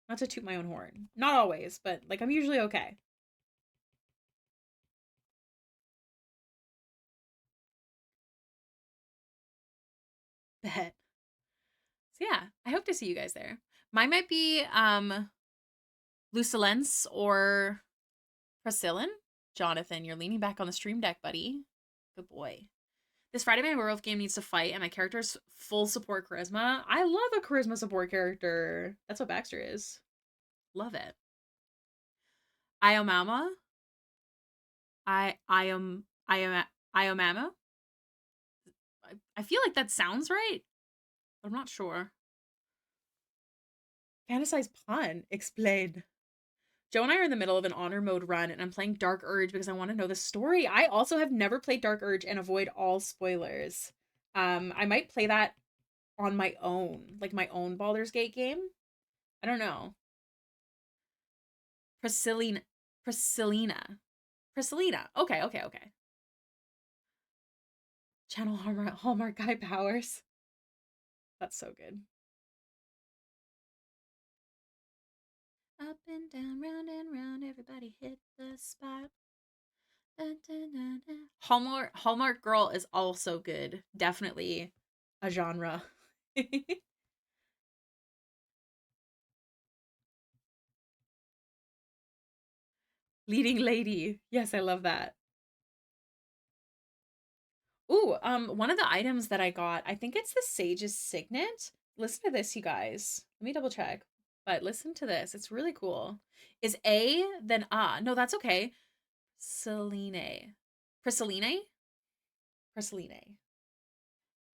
Not to toot my own horn. Not always, but like I'm usually okay. Bet. So yeah, I hope to see you guys there. Mine might be Lucilence or Priscillin. Jonathan, you're leaning back on the stream deck, buddy. Good boy. This Friday my werewolf game needs to fight and my character's full support charisma. I love a charisma support character. That's what Baxter is. Love it. Iomama. Iomama. I feel like that sounds right. I'm not sure. Fantasize pun. Explain. Joe and I are in the middle of an honor mode run, and I'm playing Dark Urge because I want to know the story. I also have never played Dark Urge and avoid all spoilers. I might play that on my own, like my own Baldur's Gate game. I don't know. Priscillina. Priscillina. Priscillina. Okay. Channel Hallmark Guy Powers. That's so good. Up and down, round and round, everybody hit the spot. Hallmark Girl is also good. Definitely a genre. Leading lady. Yes, I love that. Ooh, one of the items that I got, I think it's the Sage's Signet. Listen to this, you guys. Let me double check. But listen to this. It's really cool. Is A, then ah. No, that's okay. Selene. Priscilline? Priscilline.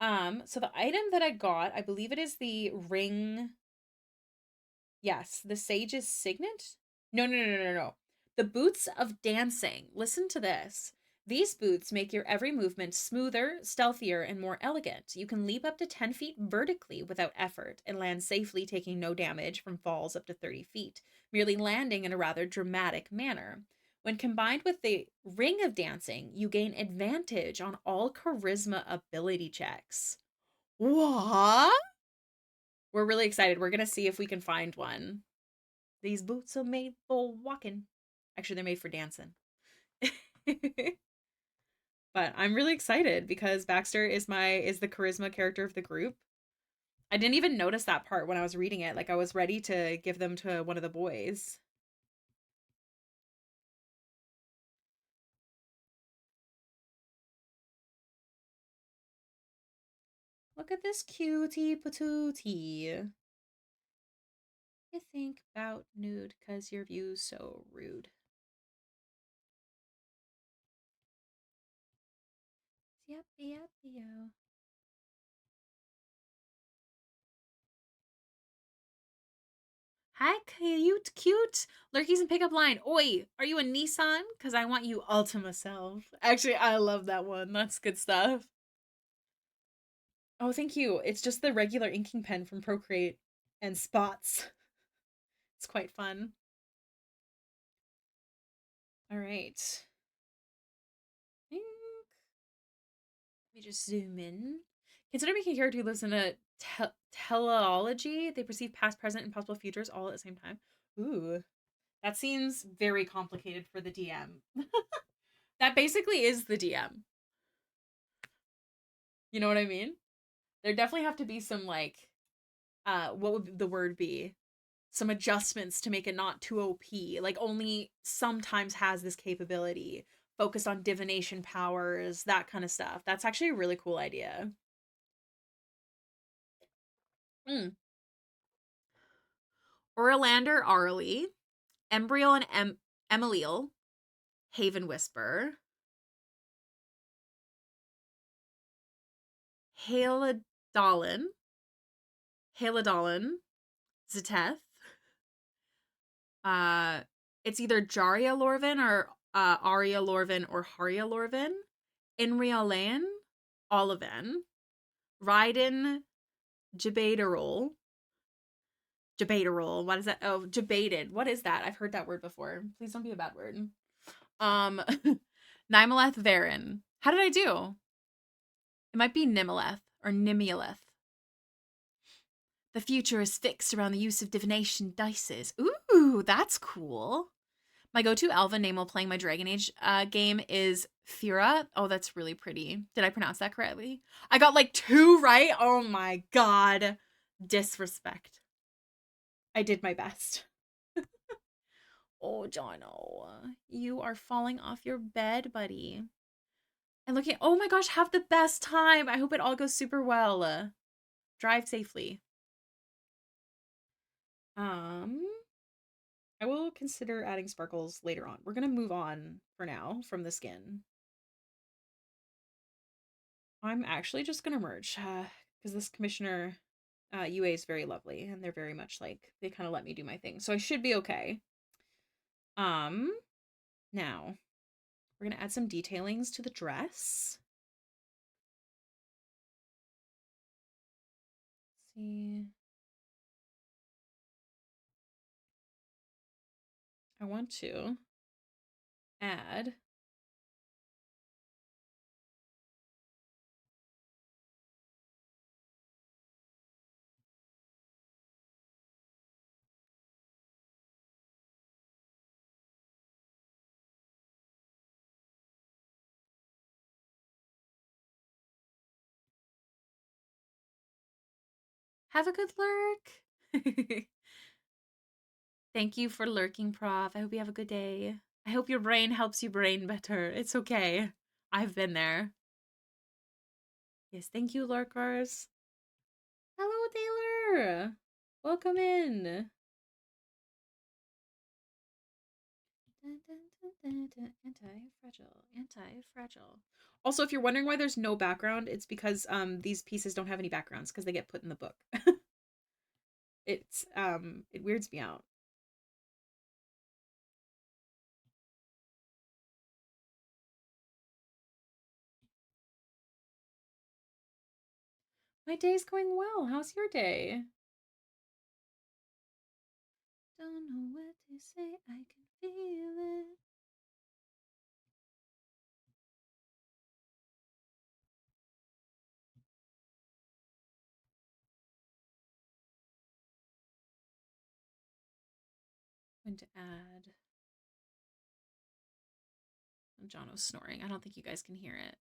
So the item that I got, I believe it is the ring. Yes, the Sage's Signet? No. The Boots of Dancing. Listen to this. These boots make your every movement smoother, stealthier, and more elegant. You can leap up to 10 feet vertically without effort and land safely, taking no damage from falls up to 30 feet, merely landing in a rather dramatic manner. When combined with the Ring of Dancing, you gain advantage on all charisma ability checks. What? We're really excited. We're going to see if we can find one. These boots are made for walking. Actually, they're made for dancing. But I'm really excited because Baxter is the charisma character of the group. I didn't even notice that part when I was reading it. Like I was ready to give them to one of the boys. Look at this cutie patootie. You think about nude cause your view's so rude. Yep, yep, yo. Hi, cute. Lurkies and pickup line. Oi, are you a Nissan? Cause I want you all to myself. Actually, I love that one. That's good stuff. Oh, thank you. It's just the regular inking pen from Procreate and spots. It's quite fun. All right. Let me just zoom in. Consider making a character who lives in a teleology. They perceive past, present, and possible futures all at the same time. Ooh, that seems very complicated for the DM. That basically is the DM. You know what I mean? There definitely have to be some like, what would the word be? Some adjustments to make it not too OP. Like only sometimes has this capability. Focused on divination powers, that kind of stuff. That's actually a really cool idea. Mm. Orlander Arlie, Embryo and Emilil, Haven Whisper, Haladolin, Haladolin, Zeteth. Uh, it's either Jaria Lorvin or Aria Lorvin or Haria Lorvin. Inrialain, Oliven, Ryden, Jabaderol. Jabaderol. What is that? Oh, Jabated. What is that? I've heard that word before. Please don't be a bad word. Nimeleth Varen. How did I do? It might be Nimeleth or Nimieleth. The future is fixed around the use of divination dices. Ooh, that's cool. My go-to elven name while playing my Dragon Age game is Fira. Oh, that's really pretty. Did I pronounce that correctly? I got like 2 right. Oh my god. Disrespect. I did my best. Oh, Jono, you are falling off your bed, buddy. And looking, oh my gosh, have the best time. I hope it all goes super well. Drive safely. I will consider adding sparkles later on. We're gonna move on for now from the skin. I'm actually just gonna merge because this commissioner UA is very lovely and they're very much like they kind of let me do my thing, so I should be okay. Now we're gonna add some detailings to the dress. Let's see. I want to add have a good lurk. Thank you for lurking, Prof. I hope you have a good day. I hope your brain helps you brain better. It's okay. I've been there. Yes, thank you, lurkers. Hello, Taylor. Welcome in. Anti-fragile, anti-fragile. Also, if you're wondering why there's no background, it's because these pieces don't have any backgrounds because they get put in the book. It's it weirds me out. My day's going well. How's your day? Don't know what to say. I can feel it. I'm going to add. Jono's snoring. I don't think you guys can hear it.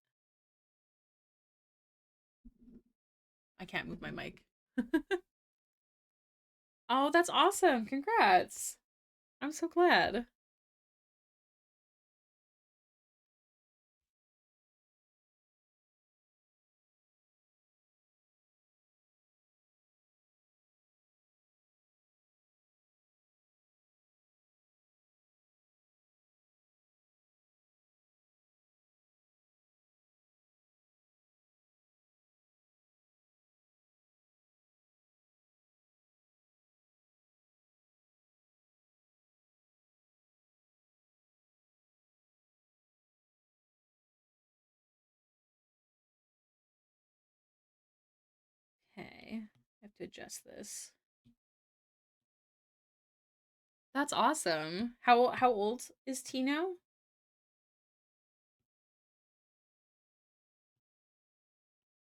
I can't move my mic. Oh, that's awesome. Congrats. I'm so glad. to adjust this. That's awesome. How old is T now?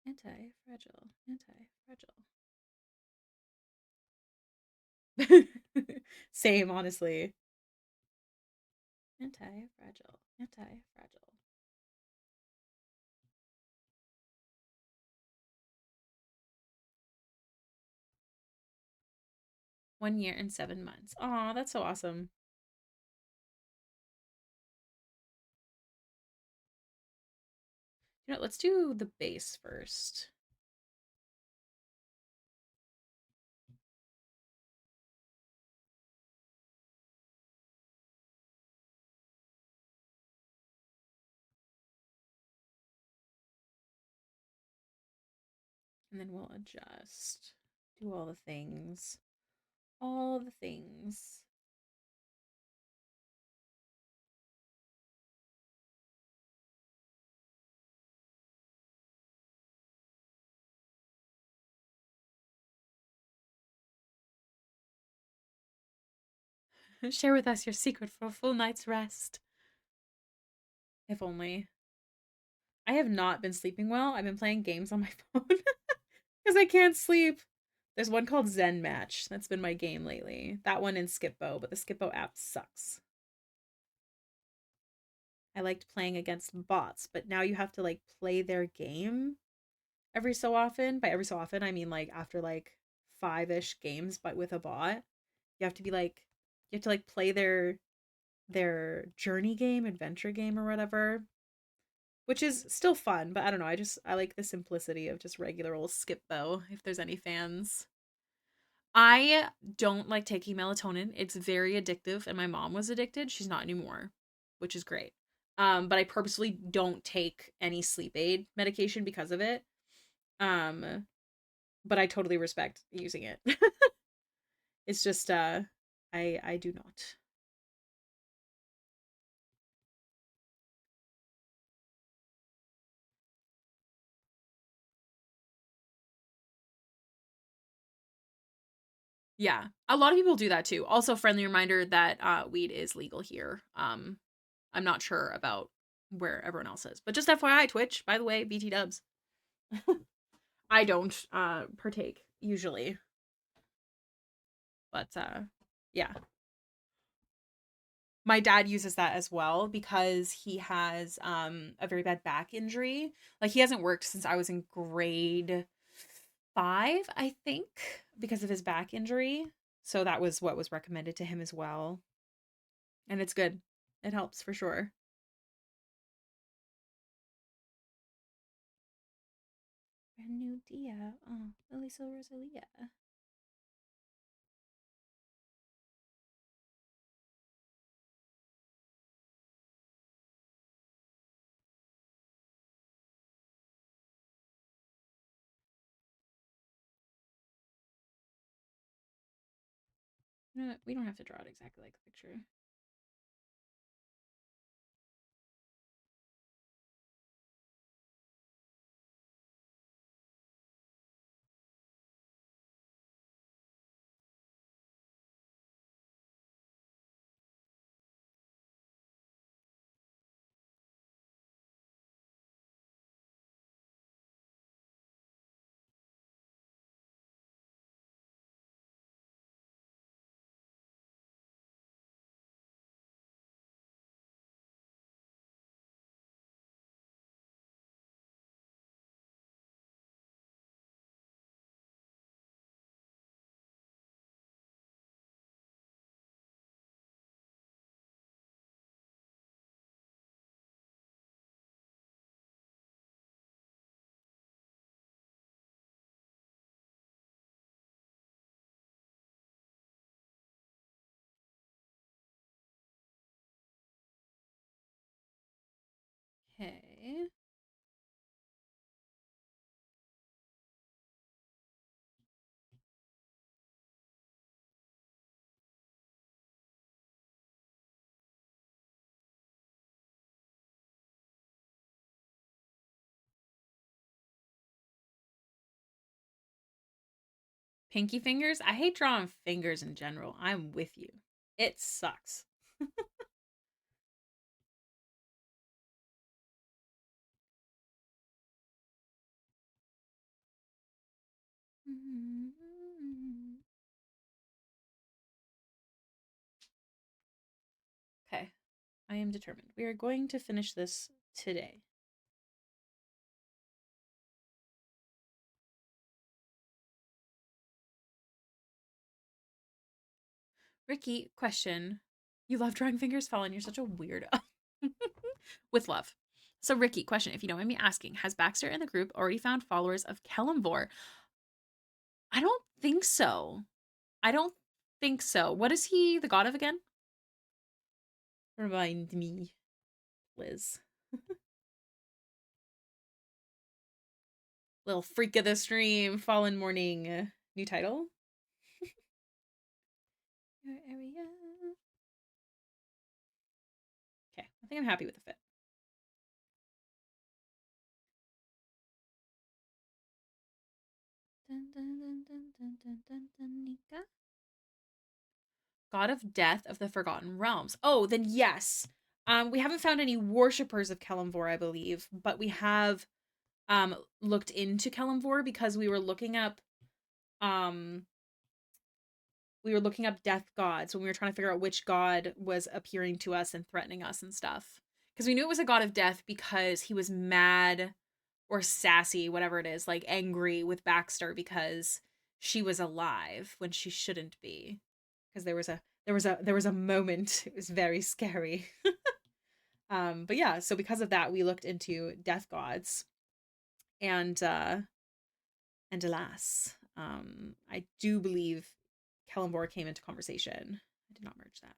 Anti-fragile. Anti-fragile. Same, honestly. Anti-fragile. Anti-fragile. 1 year and 7 months. Aw, that's so awesome. You know, let's do the base first. And then we'll adjust. Do all the things. All the things. Share with us your secret for a full night's rest. If only. I have not been sleeping well. I've been playing games on my phone because I can't sleep. There's one called Zen Match. That's been my game lately. That one and Skippo, but the Skippo app sucks. I liked playing against bots, but now you have to like play their game every so often. By every so often, I mean like after like 5-ish games, but with a bot. You have to be like you have to like play their journey game, adventure game or whatever, which is still fun, but I don't know. I like the simplicity of just regular old Skippo if there's any fans. I don't like taking melatonin. It's very addictive, and my mom was addicted. She's not anymore, which is great. But I purposely don't take any sleep aid medication because of it. Um, but I totally respect using it. It's just I do not. Yeah. A lot of people do that too. Also, friendly reminder that weed is legal here. I'm not sure about where everyone else is. But just FYI, Twitch, by the way, BT dubs. I don't partake usually. But yeah. My dad uses that as well because he has a very bad back injury. Like he hasn't worked since I was in grade 5, I think, because of his back injury. So that was what was recommended to him as well. And it's good. It helps for sure. Brand new Dia. Oh, Elisa Rosalia. No, we don't have to draw it exactly like the picture. Pinky fingers? I hate drawing fingers in general. I'm with you. It sucks. Okay. I am determined. We are going to finish this today. Ricky, question. You love drawing fingers falling. You're such a weirdo. With love. So, Ricky, question. If you don't mind me asking, has Baxter and the group already found followers of Kellamvor? I don't think so. I don't think so. What is he the god of again? Remind me, Liz. Little freak of the stream, Fallen Morning. New title? Your area. Okay, I think I'm happy with the fit. God of Death of the Forgotten Realms. Oh, then yes. We haven't found any worshippers of Kellamvor, I believe, but we have looked into Kellamvor because um we were looking up death gods when we were trying to figure out which god was appearing to us and threatening us and stuff. Because we knew it was a god of death because he was mad or sassy, whatever it is, like angry with Baxter because she was alive when she shouldn't be. Because there was a moment. It was very scary. But yeah, so because of that, we looked into death gods, and alas, I do believe Kellenborg came into conversation. I did not merge that.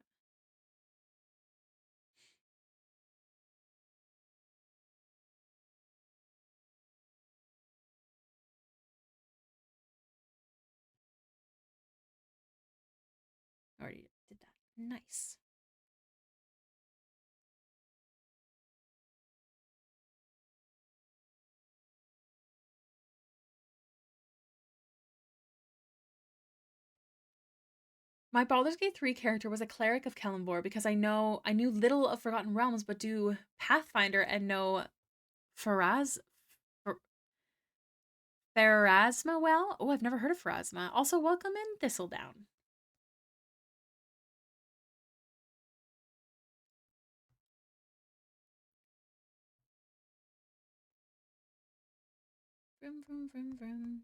Already did that. Nice. My Baldur's Gate 3 character was a cleric of Kellenborg because I knew little of Forgotten Realms, but do Pathfinder and know Faraz Pharasma well. Oh, I've never heard of Pharasma. Also, welcome in Thistledown. Vroom, vroom, vroom, vroom.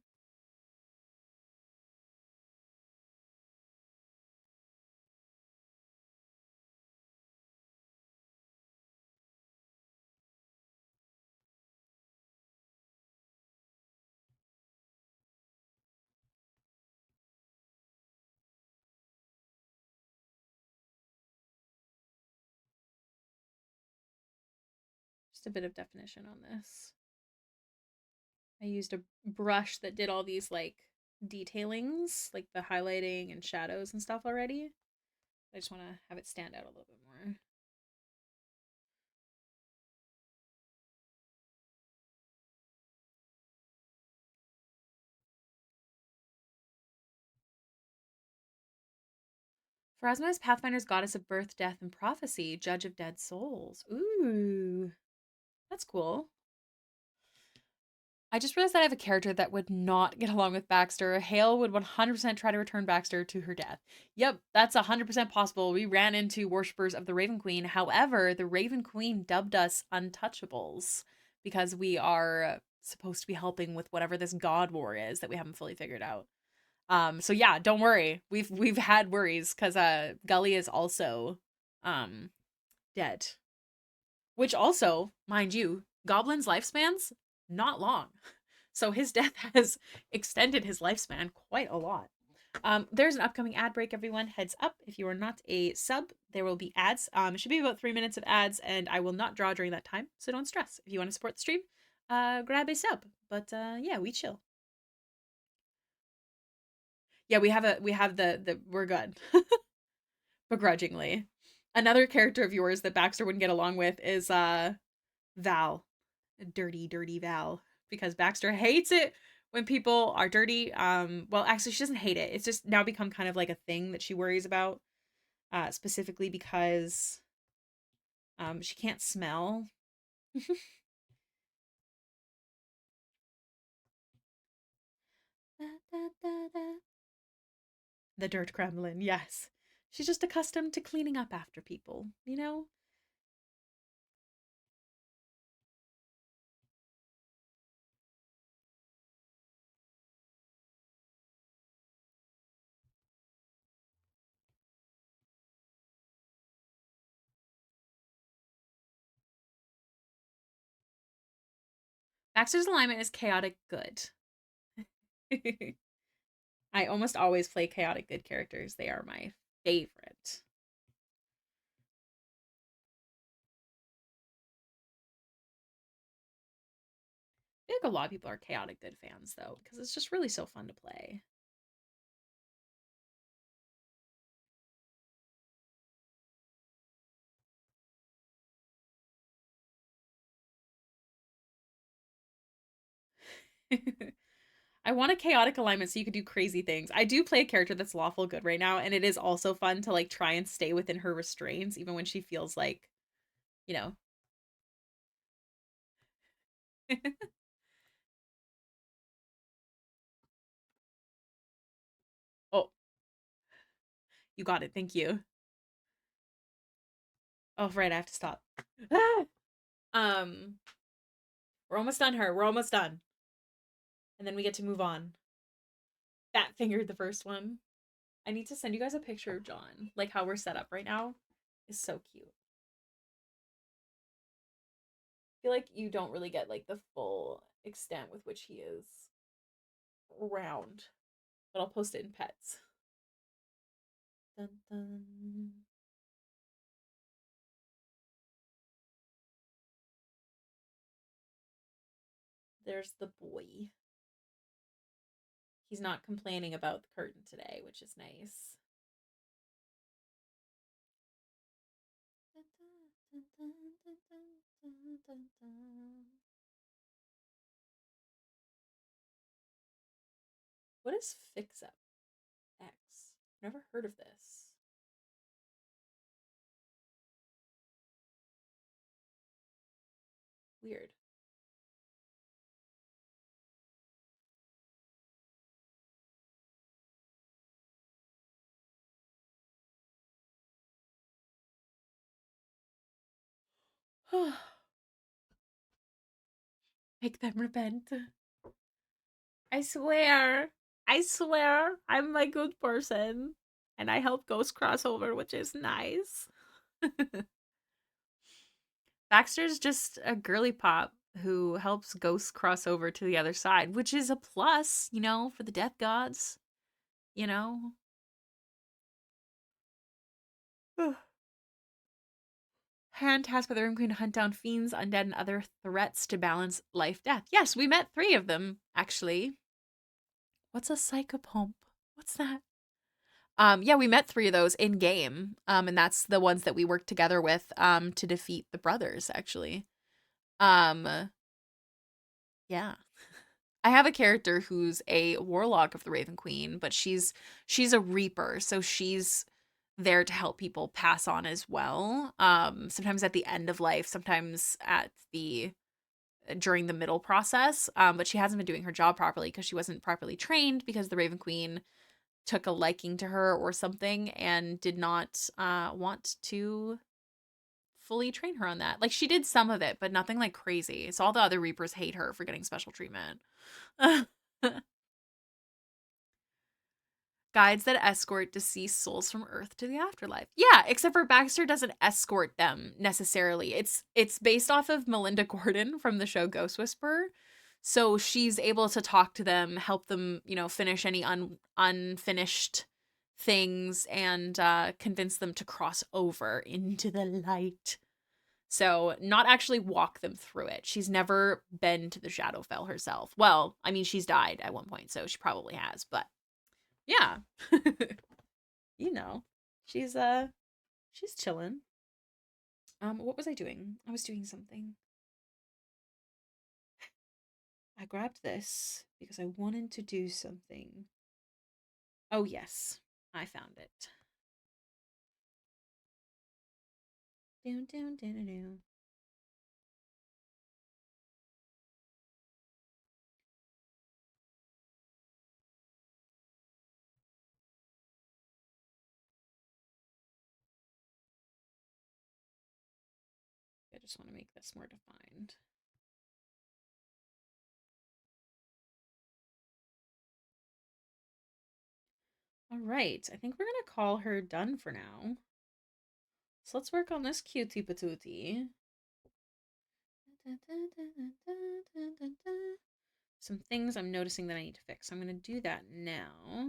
Just a bit of definition on this. I used a brush that did all these like detailings, like the highlighting and shadows and stuff already. I just want to have it stand out a little bit more. Pharasma is Pathfinder's goddess of birth, death, and prophecy, judge of dead souls. Ooh, that's cool. I just realized that I have a character that would not get along with Baxter. Hale would 100% try to return Baxter to her death. Yep, that's 100% possible. We ran into worshippers of the Raven Queen. However, the Raven Queen dubbed us untouchables because we are supposed to be helping with whatever this god war is that we haven't fully figured out. So yeah, don't worry. We've had worries because Gully is also dead. Which also, mind you, goblins' lifespans not long. So his death has extended his lifespan quite a lot. There's an upcoming ad break, everyone. Heads up, if you are not a sub, there will be ads. It should be about 3 minutes of ads, and I will not draw during that time, so don't stress. If you want to support the stream, grab a sub. But yeah, we chill. Yeah, we have the we're good. Begrudgingly. Another character of yours that Baxter wouldn't get along with is Val. Dirty, dirty Val. Because Baxter hates it when people are dirty. Well, actually, she doesn't hate it. It's just now become kind of like a thing that she worries about, specifically because she can't smell. The dirt gremlin, yes. She's just accustomed to cleaning up after people, you know? Baxter's alignment is chaotic good. I almost always play chaotic good characters. They are my favorite. I feel like a lot of people are chaotic good fans though, because it's just really so fun to play. I want a chaotic alignment so you could do crazy things. I do play a character that's lawful good right now, and it is also fun to like try and stay within her restraints, even when she feels like, you know. Oh, you got it. Thank you. Oh, right, I have to stop. Ah! Um, we're almost done her. We're almost done. And then we get to move on. Fat fingered the first one. I need to send you guys a picture of John. Like how we're set up right now is so cute. I feel like you don't really get like the full extent with which he is round. But I'll post it in pets. Dun, dun. There's the boy. He's not complaining about the curtain today, which is nice. What is Fix Up X? Never heard of this. Weird. Make them repent. I swear. I swear. I'm a good person. And I help Ghost crossover, which is nice. Baxter's just a girly pop who helps Ghost cross over to the other side, which is a plus, you know, for the death gods. You know? Hand tasked by the Rim Queen to hunt down fiends, undead, and other threats to balance life death. Yes, we met 3 of them, actually. What's a psychopomp? What's that? Yeah, we met 3 of those in game. And that's the ones that we worked together with to defeat the brothers, actually. Um, yeah. I have a character who's a warlock of the Raven Queen, but she's a reaper, so she's there to help people pass on as well. Sometimes at the end of life, sometimes at the during the middle process. But she hasn't been doing her job properly because she wasn't properly trained because the Raven Queen took a liking to her or something and did not want to fully train her on that. Like she did some of it, but nothing like crazy. So all the other Reapers hate her for getting special treatment. Guides that escort deceased souls from Earth to the afterlife. Yeah, except for Baxter doesn't escort them necessarily. It's based off of Melinda Gordon from the show Ghost Whisperer. So she's able to talk to them, help them, you know, finish any unfinished things and convince them to cross over into the light. So, not actually walk them through it. She's never been to the Shadowfell herself. Well, I mean, she's died at one point, so she probably has, but yeah. You know. She's she's chilling. What was I doing? I was doing something. I grabbed this because I wanted to do something. Oh, yes. I found it. Doon, doon, doon, doon. I just want to make this more defined. All right, I think we're going to call her done for now. So let's work on this cutie patootie. Some things I'm noticing that I need to fix. I'm going to do that now.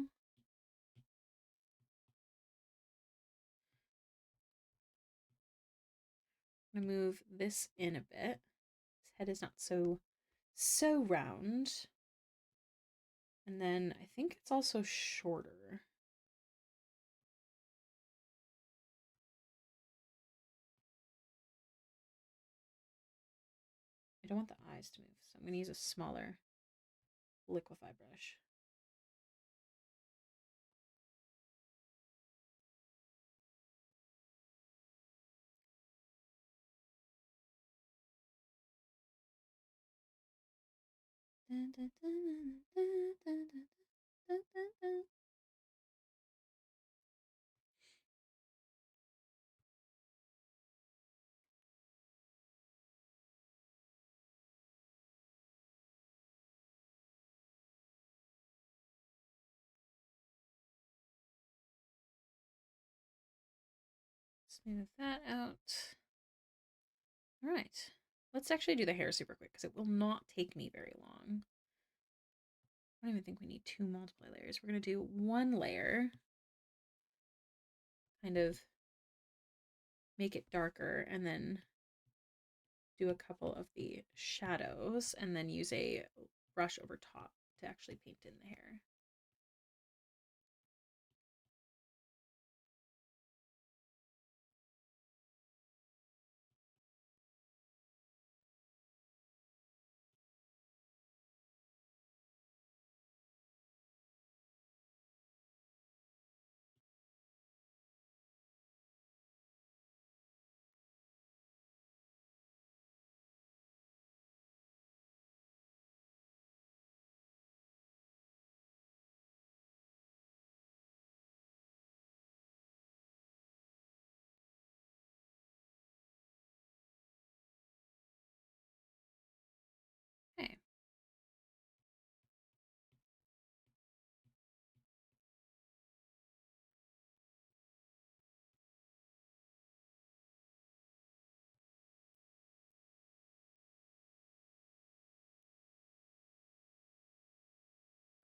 I'm going to move this in a bit. His head is not so round. And then I think it's also shorter. I don't want the eyes to move, so I'm going to use a smaller liquify brush. Smooth that out. All right. Let's actually do the hair super quick because it will not take me very long. I don't even think we need 2 multiply layers. We're going to do 1 layer. Kind of make it darker and then do a couple of the shadows and then use a brush over top to actually paint in the hair. Okay.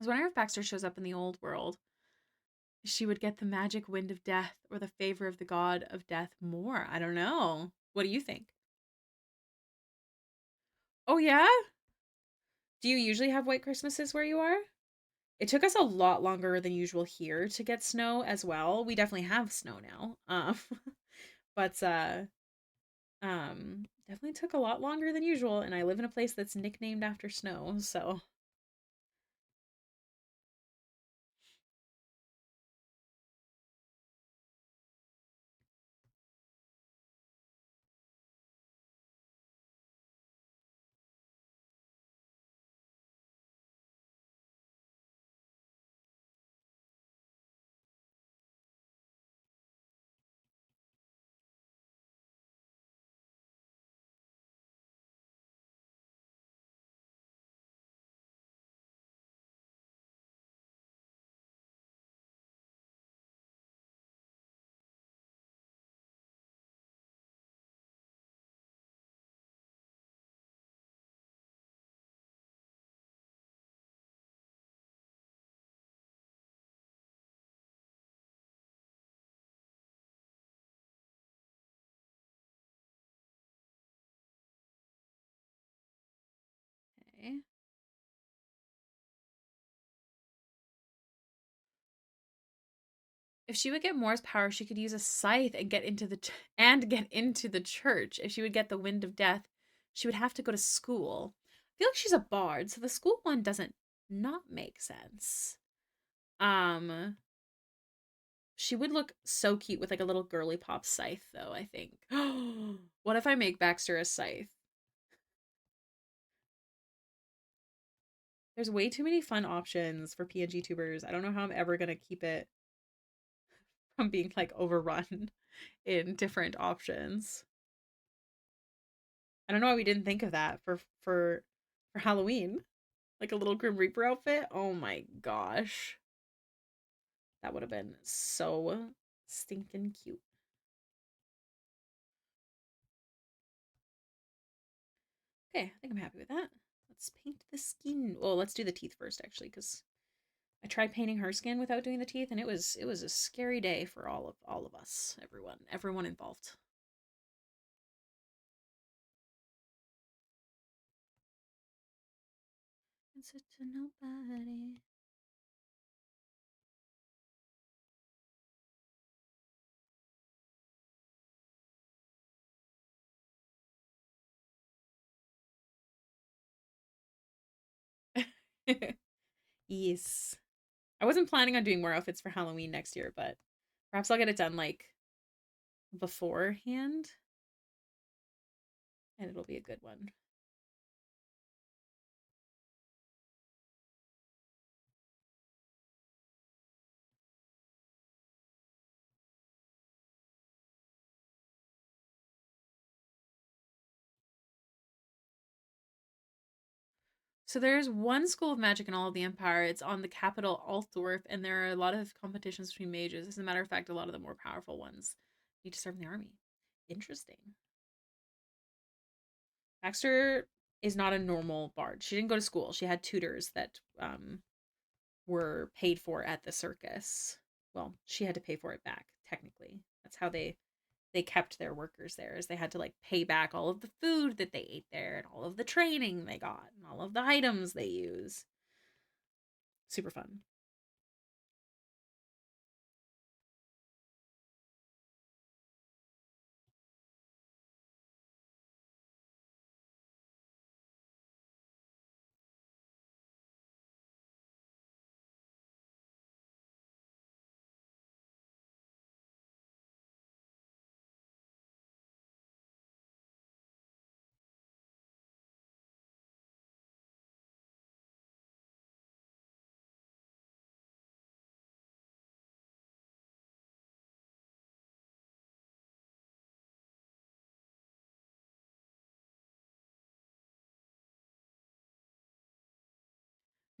I was wondering if Baxter shows up in the old world, she would get the magic wind of death or the favor of the god of death more. I don't know. What do you think? Oh, yeah? Do you usually have white Christmases where you are? It took us a lot longer than usual here to get snow as well. We definitely have snow now. But definitely took a lot longer than usual, and I live in a place that's nicknamed after snow, so okay. If she would get Moore's power, she could use a scythe and get into the church. If she would get the wind of death, she would have to go to school. feel like she's a bard, so the school one doesn't not make sense. Um, she would look so cute with like a little girly pop scythe, though, I think. What if I make Baxter a scythe? There's way too many fun options for PNG tubers. I don't know how I'm ever gonna keep it from being like overrun in different options. I don't know why we didn't think of that for Halloween. Like a little Grim Reaper outfit. Oh my gosh. That would have been so stinking cute. Okay, I think I'm happy with that. Let's paint the skin. Well, let's do the teeth first, actually, because I tried painting her skin without doing the teeth, and it was a scary day for all of us, everyone involved. It's it to nobody. Yes. I wasn't planning on doing more outfits for Halloween next year, but perhaps I'll get it done like beforehand, and it'll be a good one. So there's one school of magic in all of the Empire. It's on the capital Altdorf, and there are a lot of competitions between mages. As a matter of fact, a lot of the more powerful ones need to serve in the army. Interesting. Baxter is not a normal bard. She didn't go to school. She had tutors that were paid for at the circus. Well, she had to pay for it back, technically. That's how they kept their workers there, is they had to like pay back all of the food that they ate there and all of the training they got and all of the items they use. Super fun.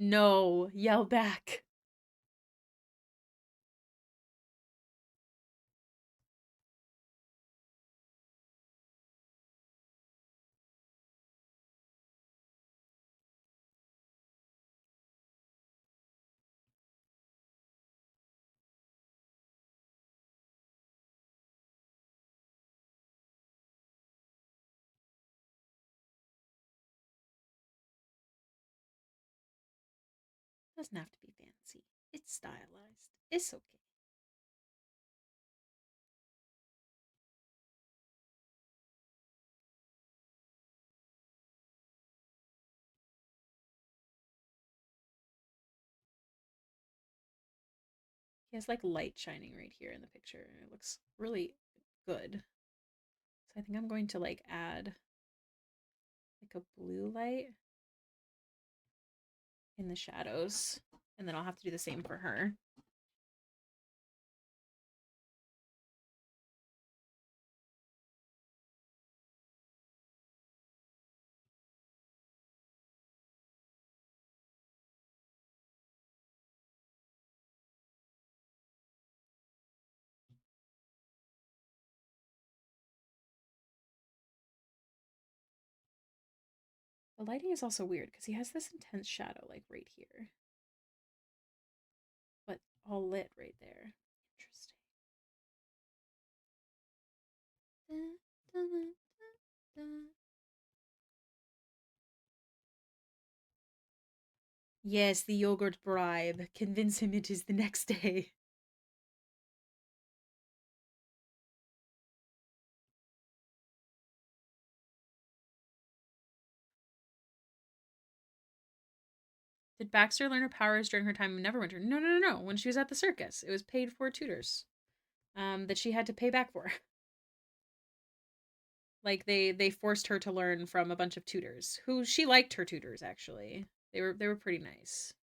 No, yell back. Doesn't have to be fancy. It's stylized. It's okay. He has like light shining right here in the picture. It looks really good. So I think I'm going to like add like a blue light in the shadows. And then I'll have to do the same for her. The lighting is also weird because he has this intense shadow like right here, but all lit right there. Interesting. Yes, the yogurt bribe. Convince him it is the next day. Did Baxter learn her powers during her time in Neverwinter? No, no, no, no. When she was at the circus, it was paid for tutors, that she had to pay back for. Like they forced her to learn from a bunch of tutors who she liked her tutors actually. They were pretty nice.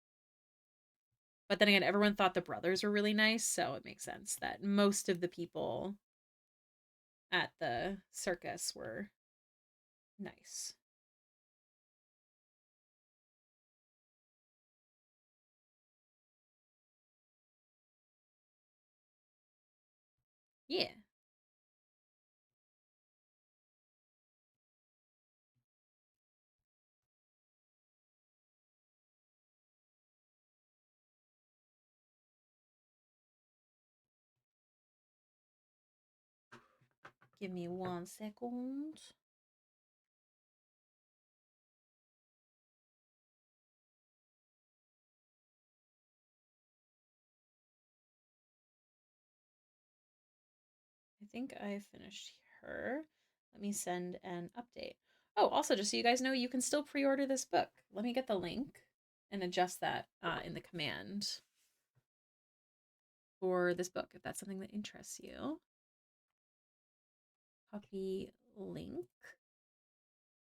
But then again, everyone thought the brothers were really nice, so it makes sense that most of the people at the circus were nice. Yeah. Give me 1 second. I think I finished her. Let me send an update. Oh, also, just so you guys know, you can still pre-order this book. Let me get the link and adjust that in the command for this book, if that's something that interests you. Copy link.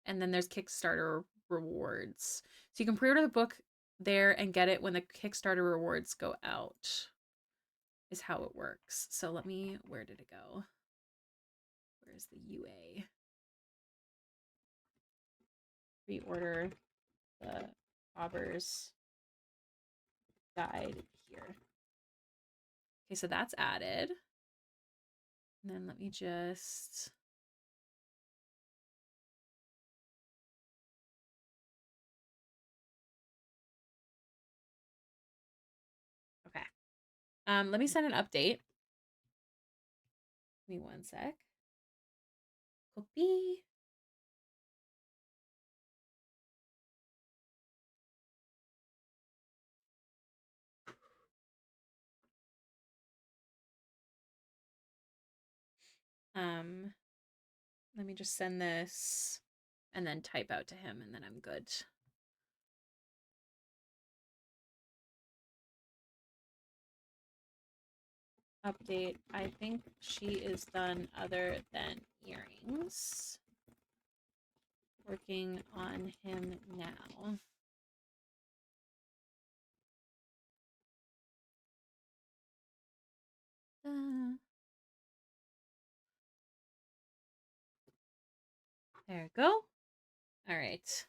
And then there's Kickstarter rewards. So you can pre-order the book there and get it when the Kickstarter rewards go out, is how it works. So let me, where did it go? Where's the UA? Pre-order the Auber's Guide here. Okay, so that's added. And then let me just... Okay. Let me send an update. Give me 1 sec. Copy. Let me just send this and then type out to him, and then I'm good. Update. I think she is done other than earrings. Working on him now. There we go. All right.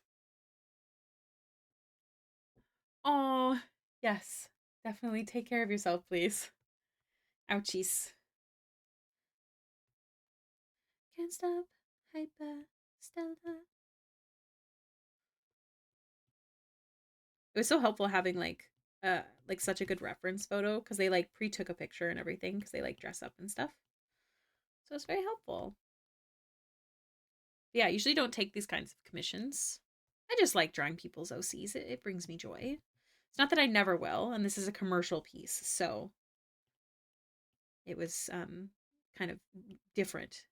Oh, yes. Definitely take care of yourself, please. Ouchies. Can't stop. Hyper. Stella. It was so helpful having like such a good reference photo because they like pre-took a picture and everything because they like dress up and stuff. So it's very helpful. Yeah, I usually don't take these kinds of commissions. I just like drawing people's OCs. It brings me joy. It's not that I never will, and this is a commercial piece, so it was kind of different.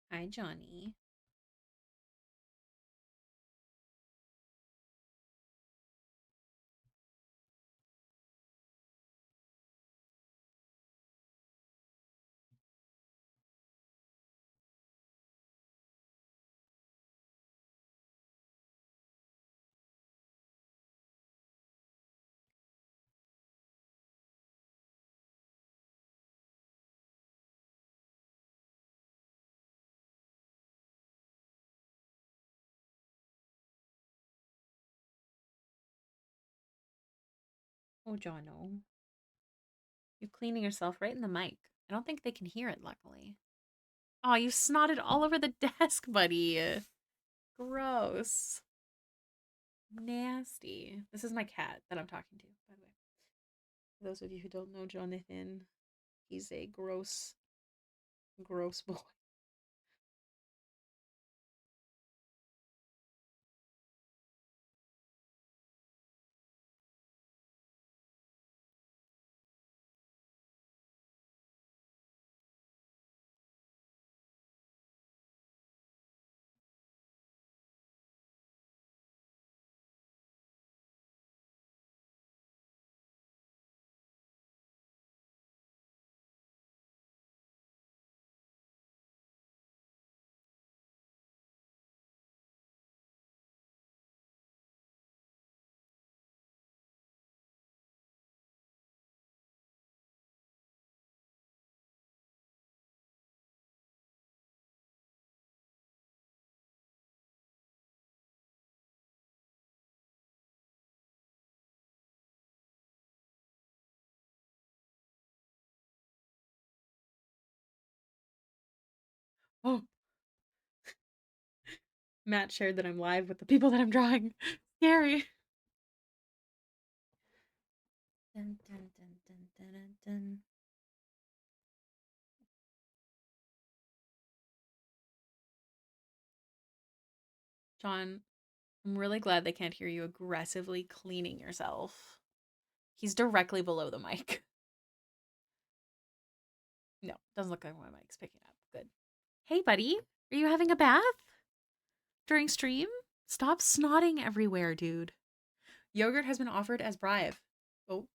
Hi, Johnny. Oh, Jono. You're cleaning yourself right in the mic. I don't think they can hear it, luckily. Oh, you snotted all over the desk, buddy. Gross. Nasty. This is my cat that I'm talking to, by the way. For those of you who don't know Jonathan, he's a gross, gross boy. Oh, Matt shared that I'm live with the people that I'm drawing. Scary. Dun, dun, dun, dun, dun, dun, dun. John, I'm really glad they can't hear you aggressively cleaning yourself. He's directly below the mic. No, doesn't look like my mic's picking up. Good. Hey, buddy, are you having a bath during stream? Stop snotting everywhere, dude. Yogurt has been offered as bribe. Oh,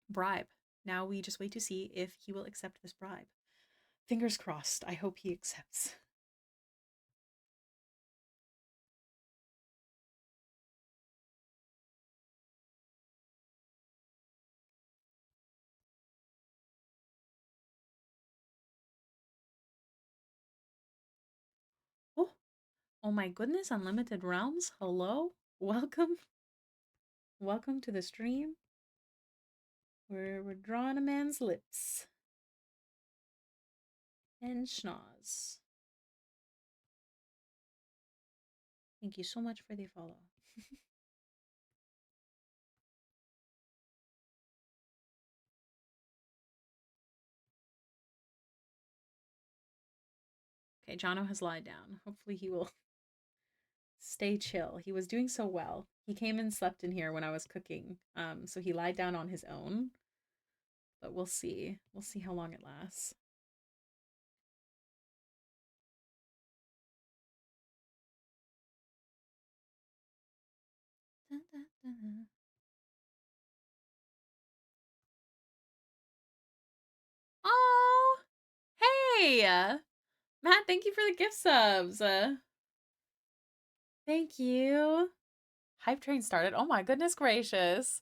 bribe. Now we just wait to see if he will accept this bribe. Fingers crossed. I hope he accepts. Oh, oh my goodness, Unlimited Realms. Hello. Welcome. Welcome to the stream where we're drawing a man's lips and schnoz. Thank you so much for the follow. Okay, Jono has lied down. Hopefully he will stay chill. He was doing so well. He came and slept in here when I was cooking. So he lied down on his own. But we'll see. We'll see how long it lasts. Dun, dun, dun. Oh, hey, Matt. Thank you for the gift subs. Thank you. Hype train started. Oh my goodness gracious.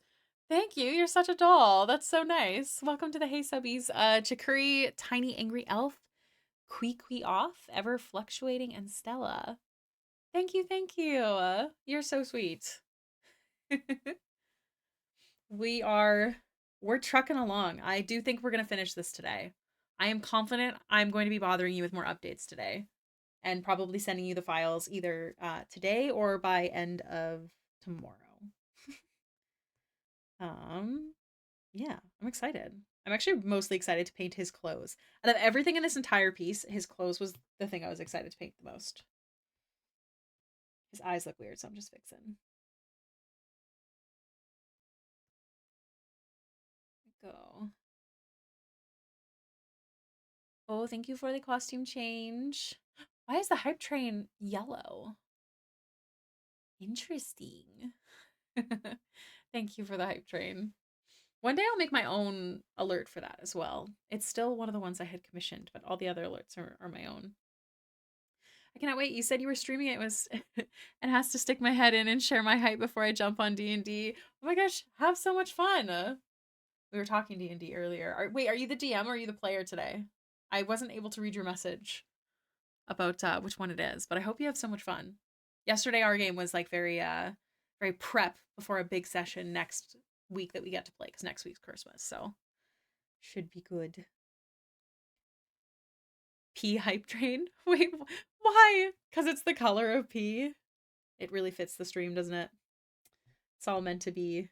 Thank you. You're such a doll. That's so nice. Welcome to the Hey Subbies. Chakuri, Tiny Angry Elf, Quee Off, Ever Fluctuating, and Stella. Thank you, thank you. You're so sweet. We're trucking along. I do think we're gonna finish this today. I am confident I'm going to be bothering you with more updates today. And probably sending you the files either today or by end of tomorrow. Yeah, I'm excited. I'm actually mostly excited to paint his clothes. Out of everything in this entire piece, his clothes was the thing I was excited to paint the most. His eyes look weird, so I'm just fixing. Go. Oh, thank you for the costume change. Why is the hype train yellow? Interesting. Thank you for the hype train. One day I'll make my own alert for that as well. It's still one of the ones I had commissioned, but all the other alerts are my own. I cannot wait. You said you were streaming it was and has to stick my head in and share my hype before I jump on D&D. Oh my gosh, have so much fun. We were talking D&D earlier. Wait, are you the DM or are you the player today? I wasn't able to read your message about which one it is, but I hope you have so much fun. Yesterday our game was like very prep before a big session next week that we get to play because next week's Christmas, so should be good. Pea hype train. Wait, why? Because it's the color of pea. It really fits the stream, doesn't it? It's all meant to be.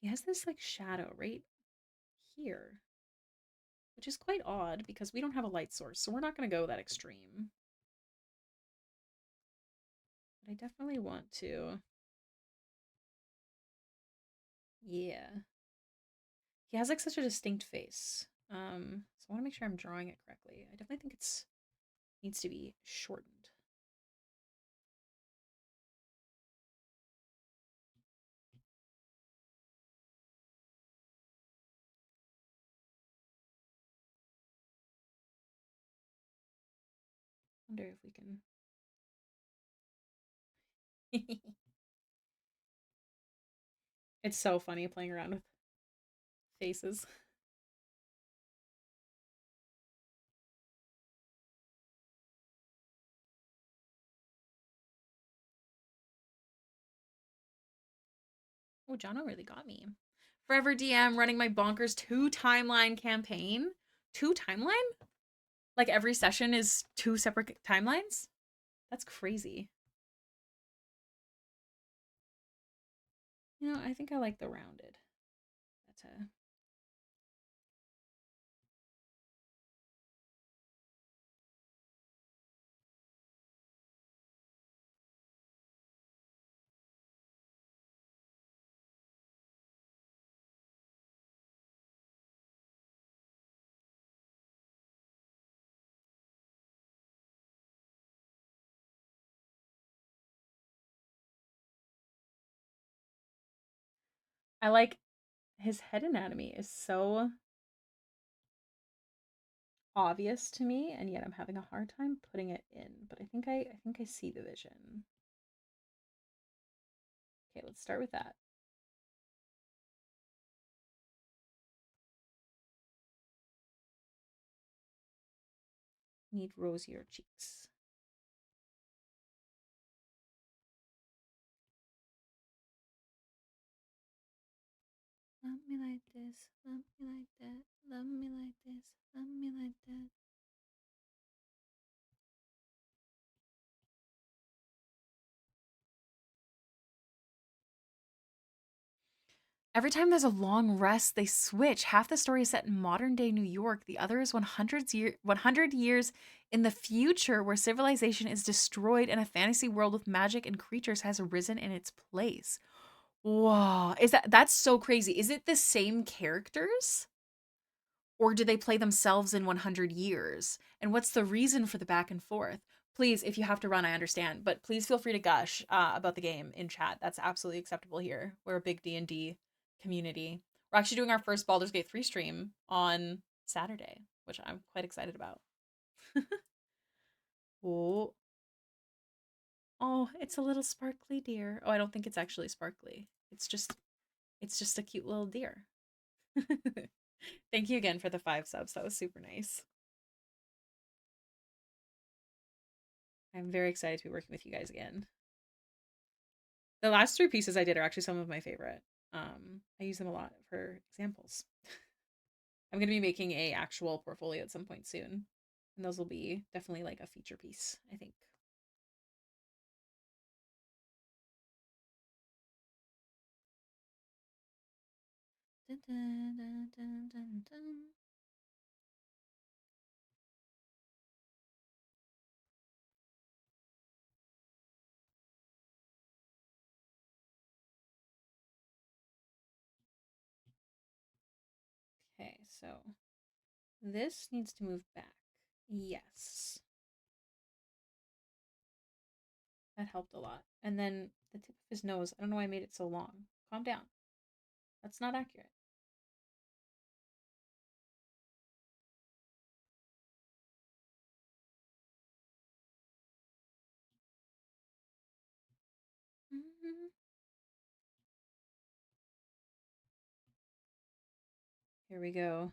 He has this like shadow right here, which is quite odd because we don't have a light source, so we're not going to go that extreme. But I definitely want to. Yeah. He has like such a distinct face. So I want to make sure I'm drawing it correctly. I definitely think it's needs to be shortened. Wonder if we can. It's so funny playing around with faces. Oh, Jono really got me. Forever DM running my bonkers 2 timeline campaign. 2 timeline? Like every session is 2 separate timelines? That's crazy. You know, I think I like the rounded. That's a. I like his head anatomy is so obvious to me, and yet I'm having a hard time putting it in. But I think I see the vision. Okay, let's start with that. Need rosier cheeks. Love me like this, love me like that, love me like this, love me like that. Every time there's a long rest, they switch. Half the story is set in modern day New York, the other is 100 years in the future, where civilization is destroyed and a fantasy world with magic and creatures has arisen in its place. Whoa, that's so crazy. Is it the same characters? Or do they play themselves in 100 years? And what's the reason for the back and forth? Please, if you have to run, I understand, but please feel free to gush about the game in chat. That's absolutely acceptable here. We're a big D&D community. We're actually doing our first Baldur's Gate 3 stream on Saturday, which I'm quite excited about. Oh. Oh, it's a little sparkly deer. Oh, I don't think it's actually sparkly. It's just a cute little deer. Thank you again for the 5 subs. That was super nice. I'm very excited to be working with you guys again. The last 3 pieces I did are actually some of my favorite. I use them a lot for examples. I'm going to be making a actual portfolio at some point soon, and those will be definitely like a feature piece, I think. Dun, dun, dun, dun, dun, dun. Okay, so this needs to move back. Yes. That helped a lot. And then the tip of his nose, I don't know why I made it so long. Calm down. That's not accurate. Mm-hmm. Here we go.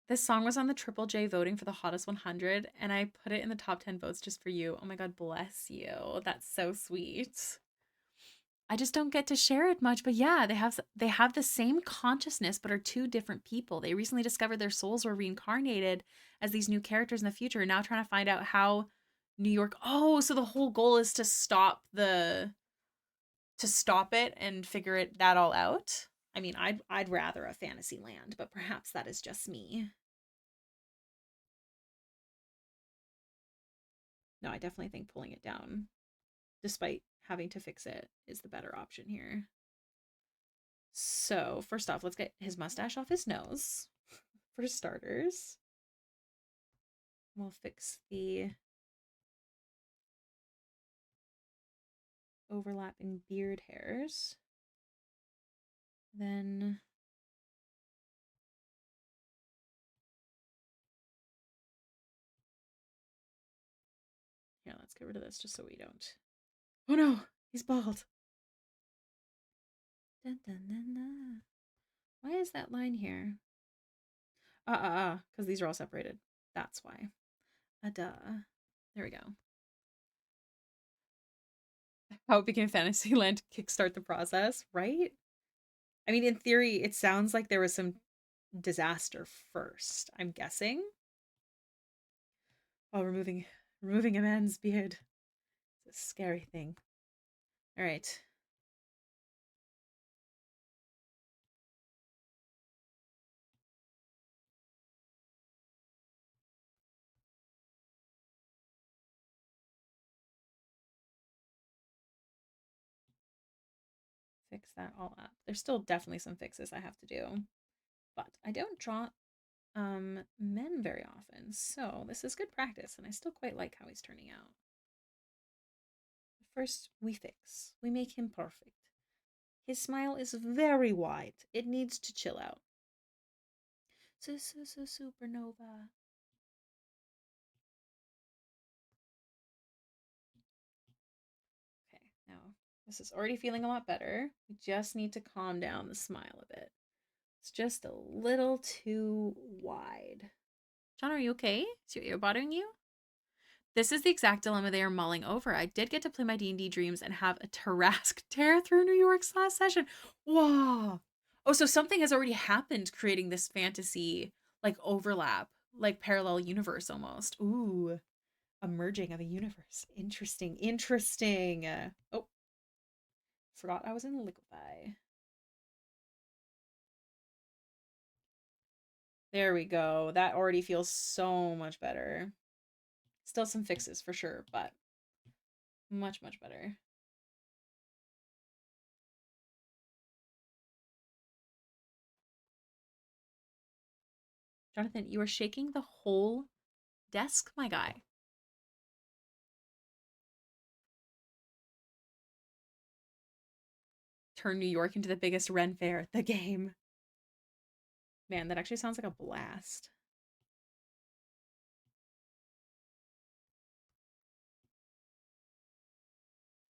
This song was on the Triple J voting for the hottest 100, and I put it in the top 10 votes just for you. Oh my god, bless you. That's so sweet. I just don't get to share it much, but yeah, they have the same consciousness but are two different people. They recently discovered their souls were reincarnated as these new characters in the future, now trying to find out how New York. Oh, so the whole goal is to stop it and figure it that all out. I mean, I'd rather a fantasy land, but perhaps that is just me. No, I definitely think pulling it down, despite having to fix it, is the better option here. So, first off, let's get his mustache off his nose, for starters. We'll fix the overlapping beard hairs. Then yeah, let's get rid of this just so we don't. Oh no, he's bald. Dun, dun, dun, dun. Why is that line here? Because these are all separated. That's why. Duh. There we go. How it became Fantasyland to kickstart the process, right? I mean, in theory, it sounds like there was some disaster first, I'm guessing. Oh, removing a man's beard. It's a scary thing. All right. Fix that all up. There's still definitely some fixes I have to do, but I don't draw men very often, so this is good practice, and I still quite like how he's turning out. First, we fix. We make him perfect. His smile is very wide. It needs to chill out. Supernova. Okay, now this is already feeling a lot better. We just need to calm down the smile a bit. It's just a little too wide. John, are you okay? Is your ear bothering you? This is the exact dilemma they are mulling over. I did get to play my D&D dreams and have a Tarrasque tear through New York's last session. Wow. Oh, so something has already happened creating this fantasy, like, overlap, like parallel universe almost. Ooh, a merging of a universe. Interesting, interesting. Oh, forgot I was in Liquify. There we go. That already feels so much better. Still some fixes for sure, but much, much better. Jonathan, you are shaking the whole desk, my guy. Turn New York into the biggest Ren fair, the game. Man, that actually sounds like a blast.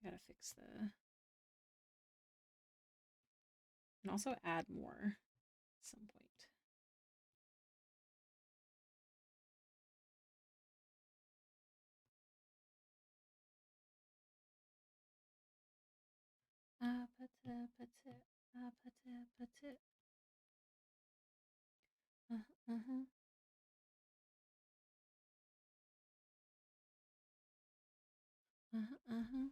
Gotta fix the... And also add more at some point. Uh-huh. Uh-huh.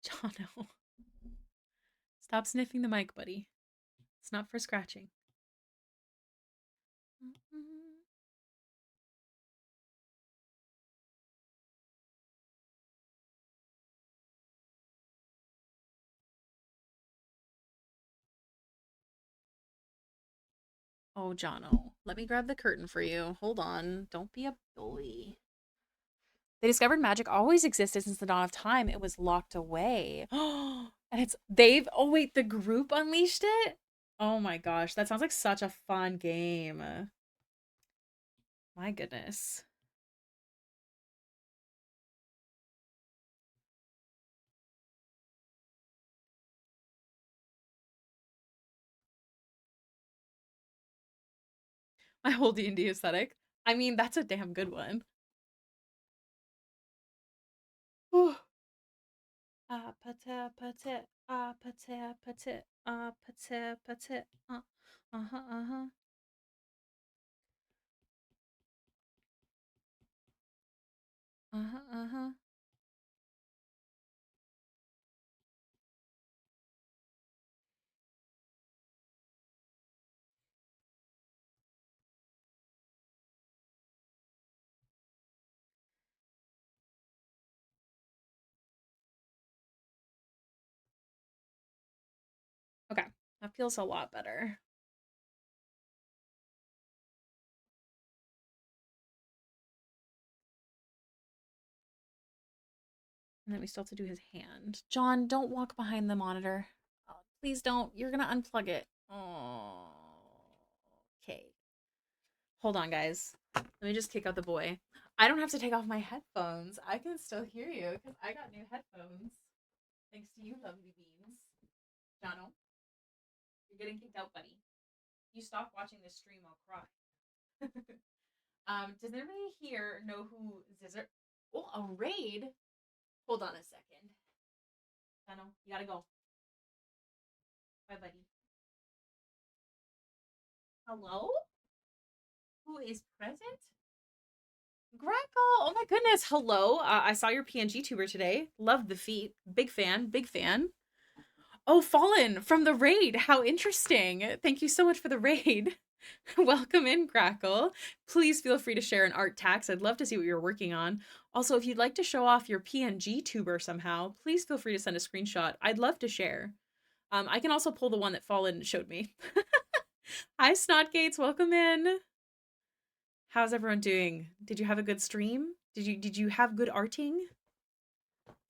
Jono. Stop sniffing the mic, buddy. It's not for scratching. Oh, Jono. Let me grab the curtain for you. Hold on. Don't be a bully. They discovered magic always existed since the dawn of time. It was locked away. And oh wait, the group unleashed it? Oh my gosh, that sounds like such a fun game. My goodness. My whole D&D aesthetic. I mean, that's a damn good one. Pata pata pata pata pata pata uh-huh uh-huh. Uh-huh uh-huh. Okay. That feels a lot better. And then we still have to do his hand. John, don't walk behind the monitor. Oh, please don't. You're gonna unplug it. Oh. Okay. Hold on, guys. Let me just kick out the boy. I don't have to take off my headphones. I can still hear you because I got new headphones. Thanks to you, lovely beans. Jono, you're getting kicked out, buddy. You stop watching this stream, I'll cry. Does anybody here know who Zizzer? Oh, a raid? Hold on a second. Jono, you gotta go. Bye, buddy. Hello? Who is present? Grackle! Oh my goodness, hello. I saw your PNG tuber today. Loved the feet. Big fan, big fan. Oh, Fallen from the raid. How interesting. Thank you so much for the raid. Welcome in, Grackle. Please feel free to share an art tax. I'd love to see what you're working on. Also, if you'd like to show off your PNG tuber somehow, please feel free to send a screenshot. I'd love to share. I can also pull the one that Fallen showed me. Hi, Snotgates. Welcome in. How's everyone doing? Did you have a good stream? Did you have good arting?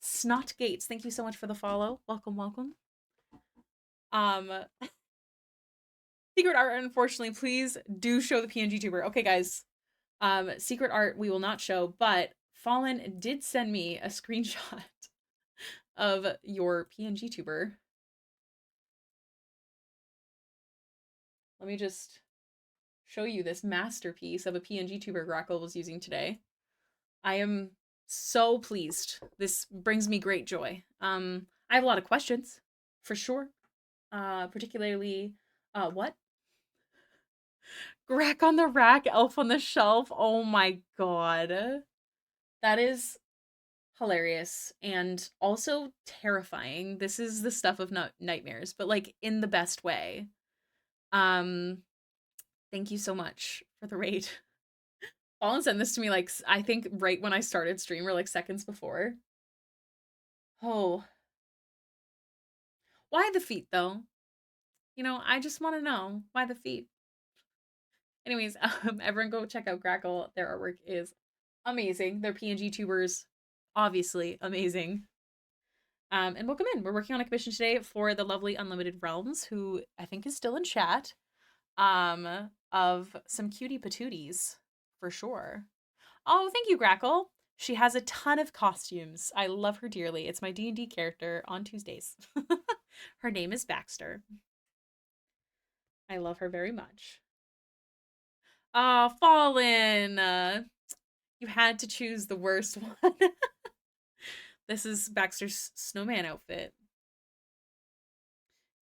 Snotgates, thank you so much for the follow. Welcome, welcome. Um Secret art, unfortunately, please do show the PNG tuber. Okay, guys. Secret art we will not show, but Fallen did send me a screenshot of your PNG tuber. Let me just show you this masterpiece of a PNG tuber Grackle was using today. I am so pleased. This brings me great joy. I have a lot of questions, for sure. Particularly, what? Grack on the rack, elf on the shelf. Oh my god. That is hilarious and also terrifying. This is the stuff of nightmares, but like in the best way. Um, Thank you so much for the raid. Colin sent this to me like I think right when I started stream or like seconds before. Oh, why the feet though? You know, I just want to know why the feet. Anyways, everyone go check out Grackle. Their artwork is amazing. Their PNG tubers, obviously amazing. And welcome in. We're working on a commission today for the lovely Unlimited Realms, who I think is still in chat. Of some cutie patooties, for sure. Oh, thank you, Grackle. She has a ton of costumes. I love her dearly. It's my D&D character on Tuesdays. Her name is Baxter. I love her very much. Oh, Fallen! You had to choose the worst one. This is Baxter's snowman outfit.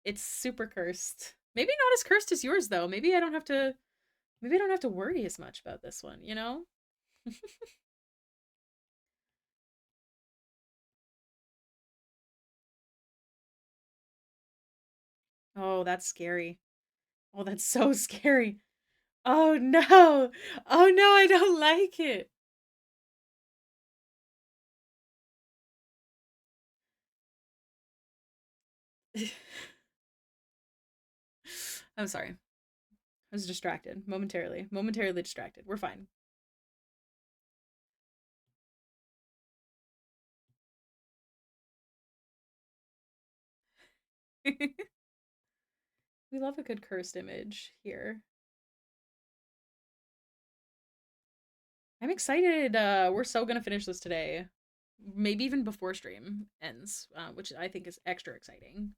It's super cursed. Maybe not as cursed as yours, though. Maybe I don't have to worry as much about this one, you know? Oh, that's scary. Oh, that's so scary. Oh no. Oh no, I don't like it. I'm sorry. I was distracted momentarily. Momentarily distracted. We're fine. We love a good cursed image here. I'm excited. We're so gonna finish this today. Maybe even before stream ends, which I think is extra exciting.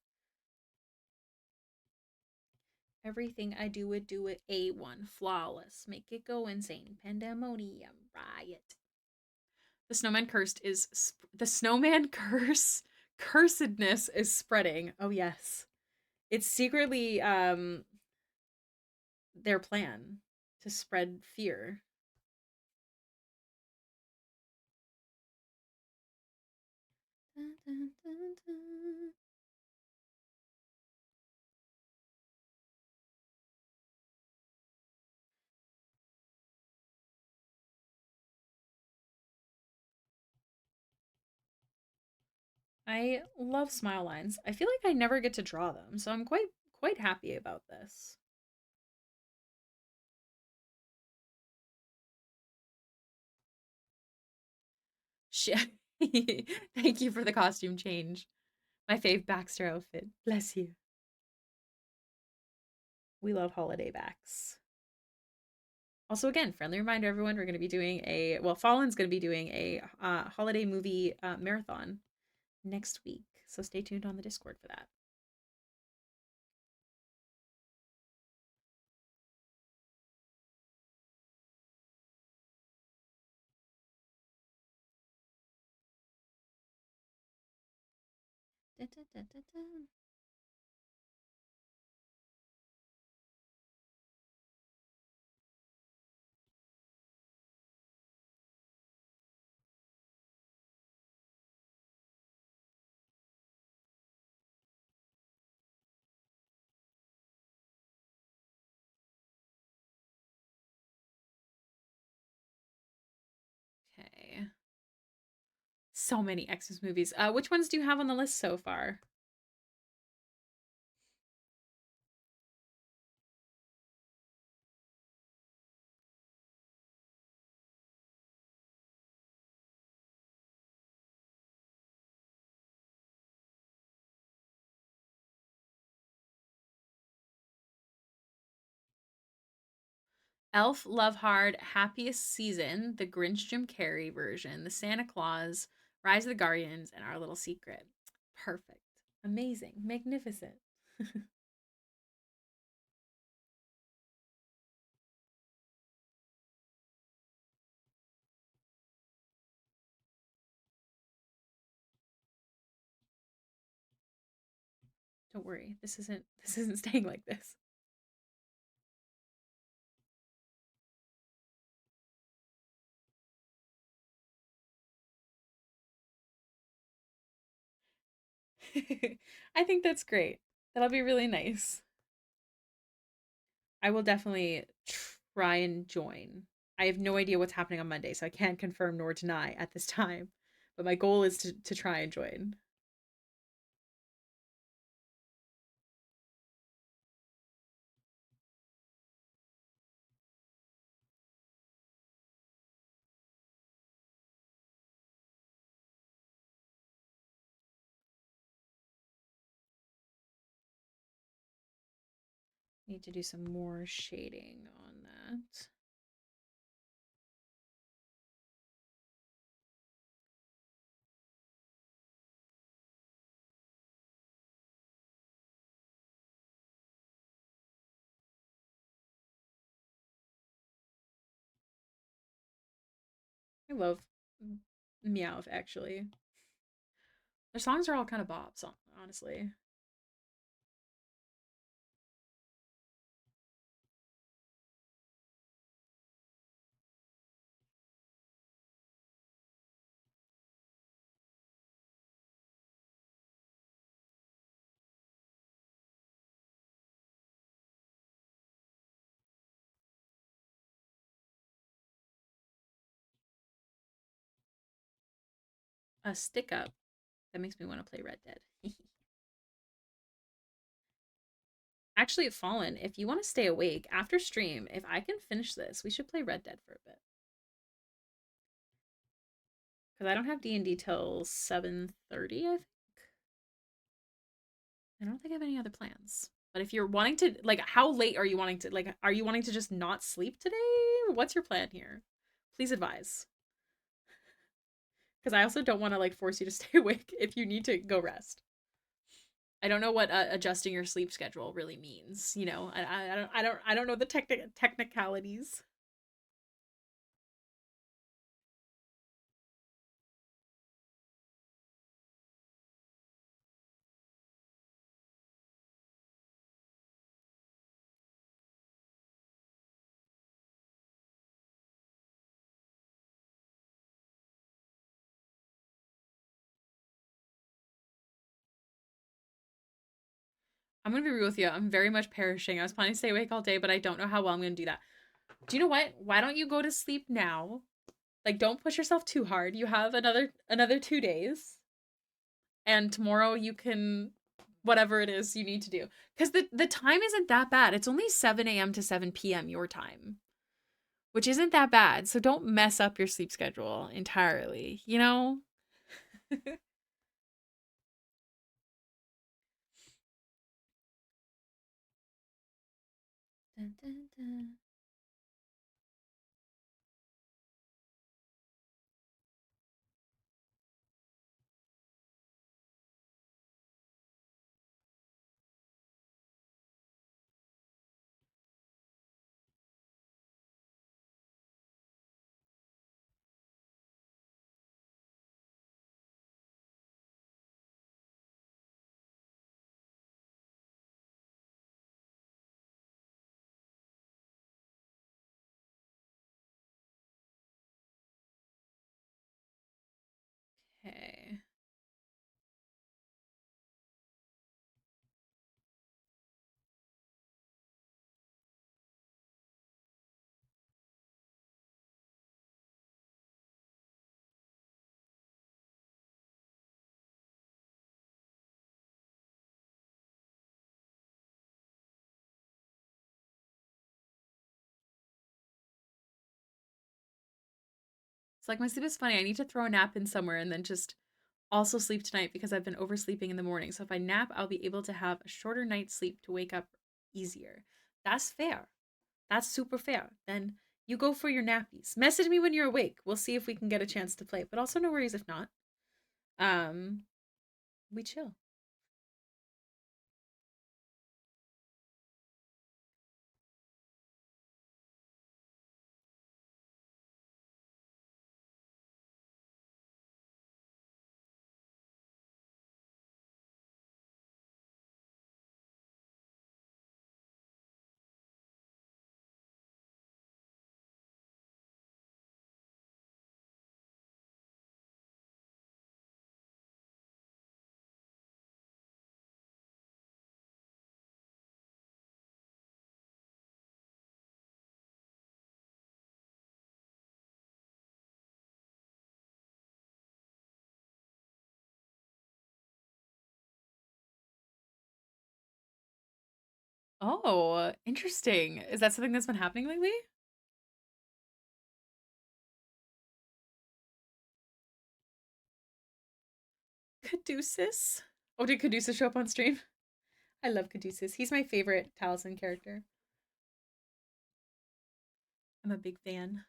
Everything I do would do it A1, flawless. Make it go insane. Pandemonium, riot. The snowman cursed is the snowman curse cursedness is spreading. Oh yes. It's secretly their plan to spread fear. Dun, dun, dun, dun. I love smile lines. I feel like I never get to draw them, so I'm quite happy about this. Shit. Thank you for the costume change. My fave Baxter outfit. Bless you. We love holiday backs. Also, again, friendly reminder, everyone, we're going to be doing Fallen's going to be doing a holiday movie marathon next week. So stay tuned on the Discord for that. Da, da, da, da, da. Okay. So many Xmas movies. Which ones do you have on the list so far? Elf, Love Hard, Happiest Season, the Grinch Jim Carrey version, the Santa Claus, Rise of the Guardians, and Our Little Secret. Perfect. Amazing. Magnificent. Don't worry. This isn't staying like this. I think that's great. That'll be really nice. I will definitely try and join. I have no idea what's happening on Monday, so I can't confirm nor deny at this time. But my goal is to try and join. Need to do some more shading on that. I love Meowth, actually. Their songs are all kind of bops, honestly. A stick up. That makes me want to play Red Dead. Actually, Fallen, if you want to stay awake after stream, if I can finish this, we should play Red Dead for a bit. Because I don't have D&D till 7:30, I think. I don't think I have any other plans. But if you're wanting to, like, how late are you wanting to, like, are you wanting to just not sleep today? What's your plan here? Please advise. Because I also don't want to, like, force you to stay awake if you need to go rest. I don't know what adjusting your sleep schedule really means. You know, I don't know the technicalities. I'm gonna be real with you. I'm very much perishing. I was planning to stay awake all day, but I don't know how well I'm gonna do that. Do you know what? Why don't you go to sleep now? Like, don't push yourself too hard. You have another 2 days, and tomorrow you can whatever it is you need to do. Because the time isn't that bad. It's only 7 a.m. to 7 p.m. your time, which isn't that bad. So don't mess up your sleep schedule entirely, you know? Dun, dun, dun. Okay. It's like my sleep is funny. I need to throw a nap in somewhere and then just also sleep tonight because I've been oversleeping in the morning. So if I nap, I'll be able to have a shorter night's sleep to wake up easier. That's fair. That's super fair. Then you go for your nappies. Message me when you're awake. We'll see if we can get a chance to play. But also no worries if not. Um, we chill. Oh, interesting. Is that something that's been happening lately? Caduceus? Oh, did Caduceus show up on stream? I love Caduceus. He's my favorite Taliesin character. I'm a big fan.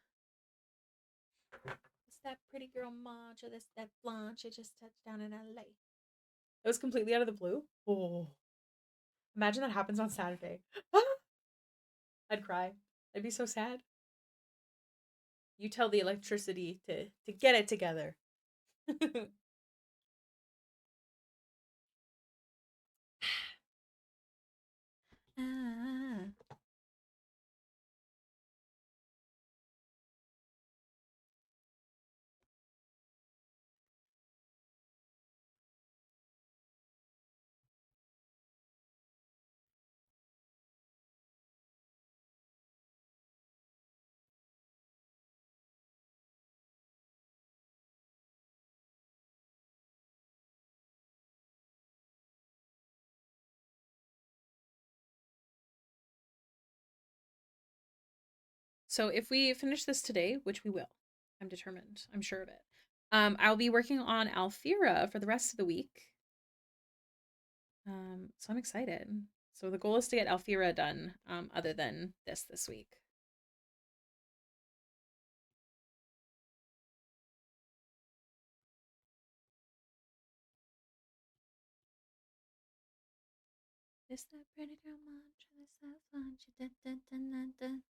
It's that pretty girl Marge or this that Blanche. I just touched down in LA. It was completely out of the blue. Oh, imagine that happens on Saturday. I'd cry. I'd be so sad. You tell the electricity to get it together. Ah. So if we finish this today, which we will, I'm determined. I'm sure of it. I'll be working on Alfira for the rest of the week. So I'm excited. So the goal is to get Alfira done, other than this week. Kiss that pretty girl munch, and it's that fun. Dun, dun, dun, dun, dun.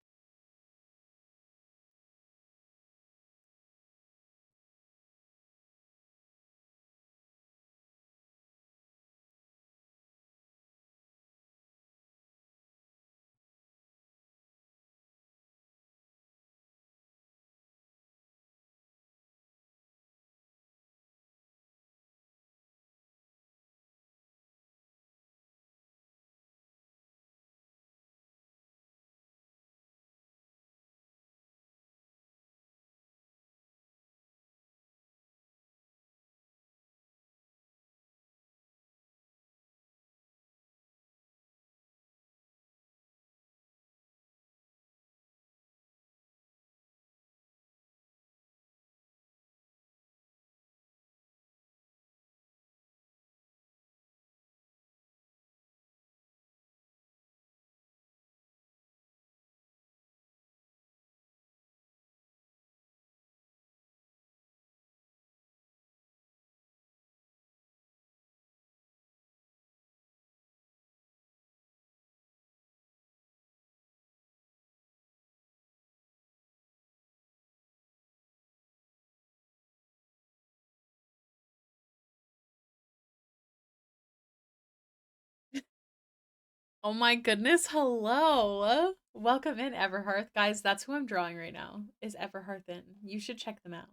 Oh my goodness, hello. Welcome in, Everhearth. Guys, that's who I'm drawing right now, is Everhearth in. You should check them out.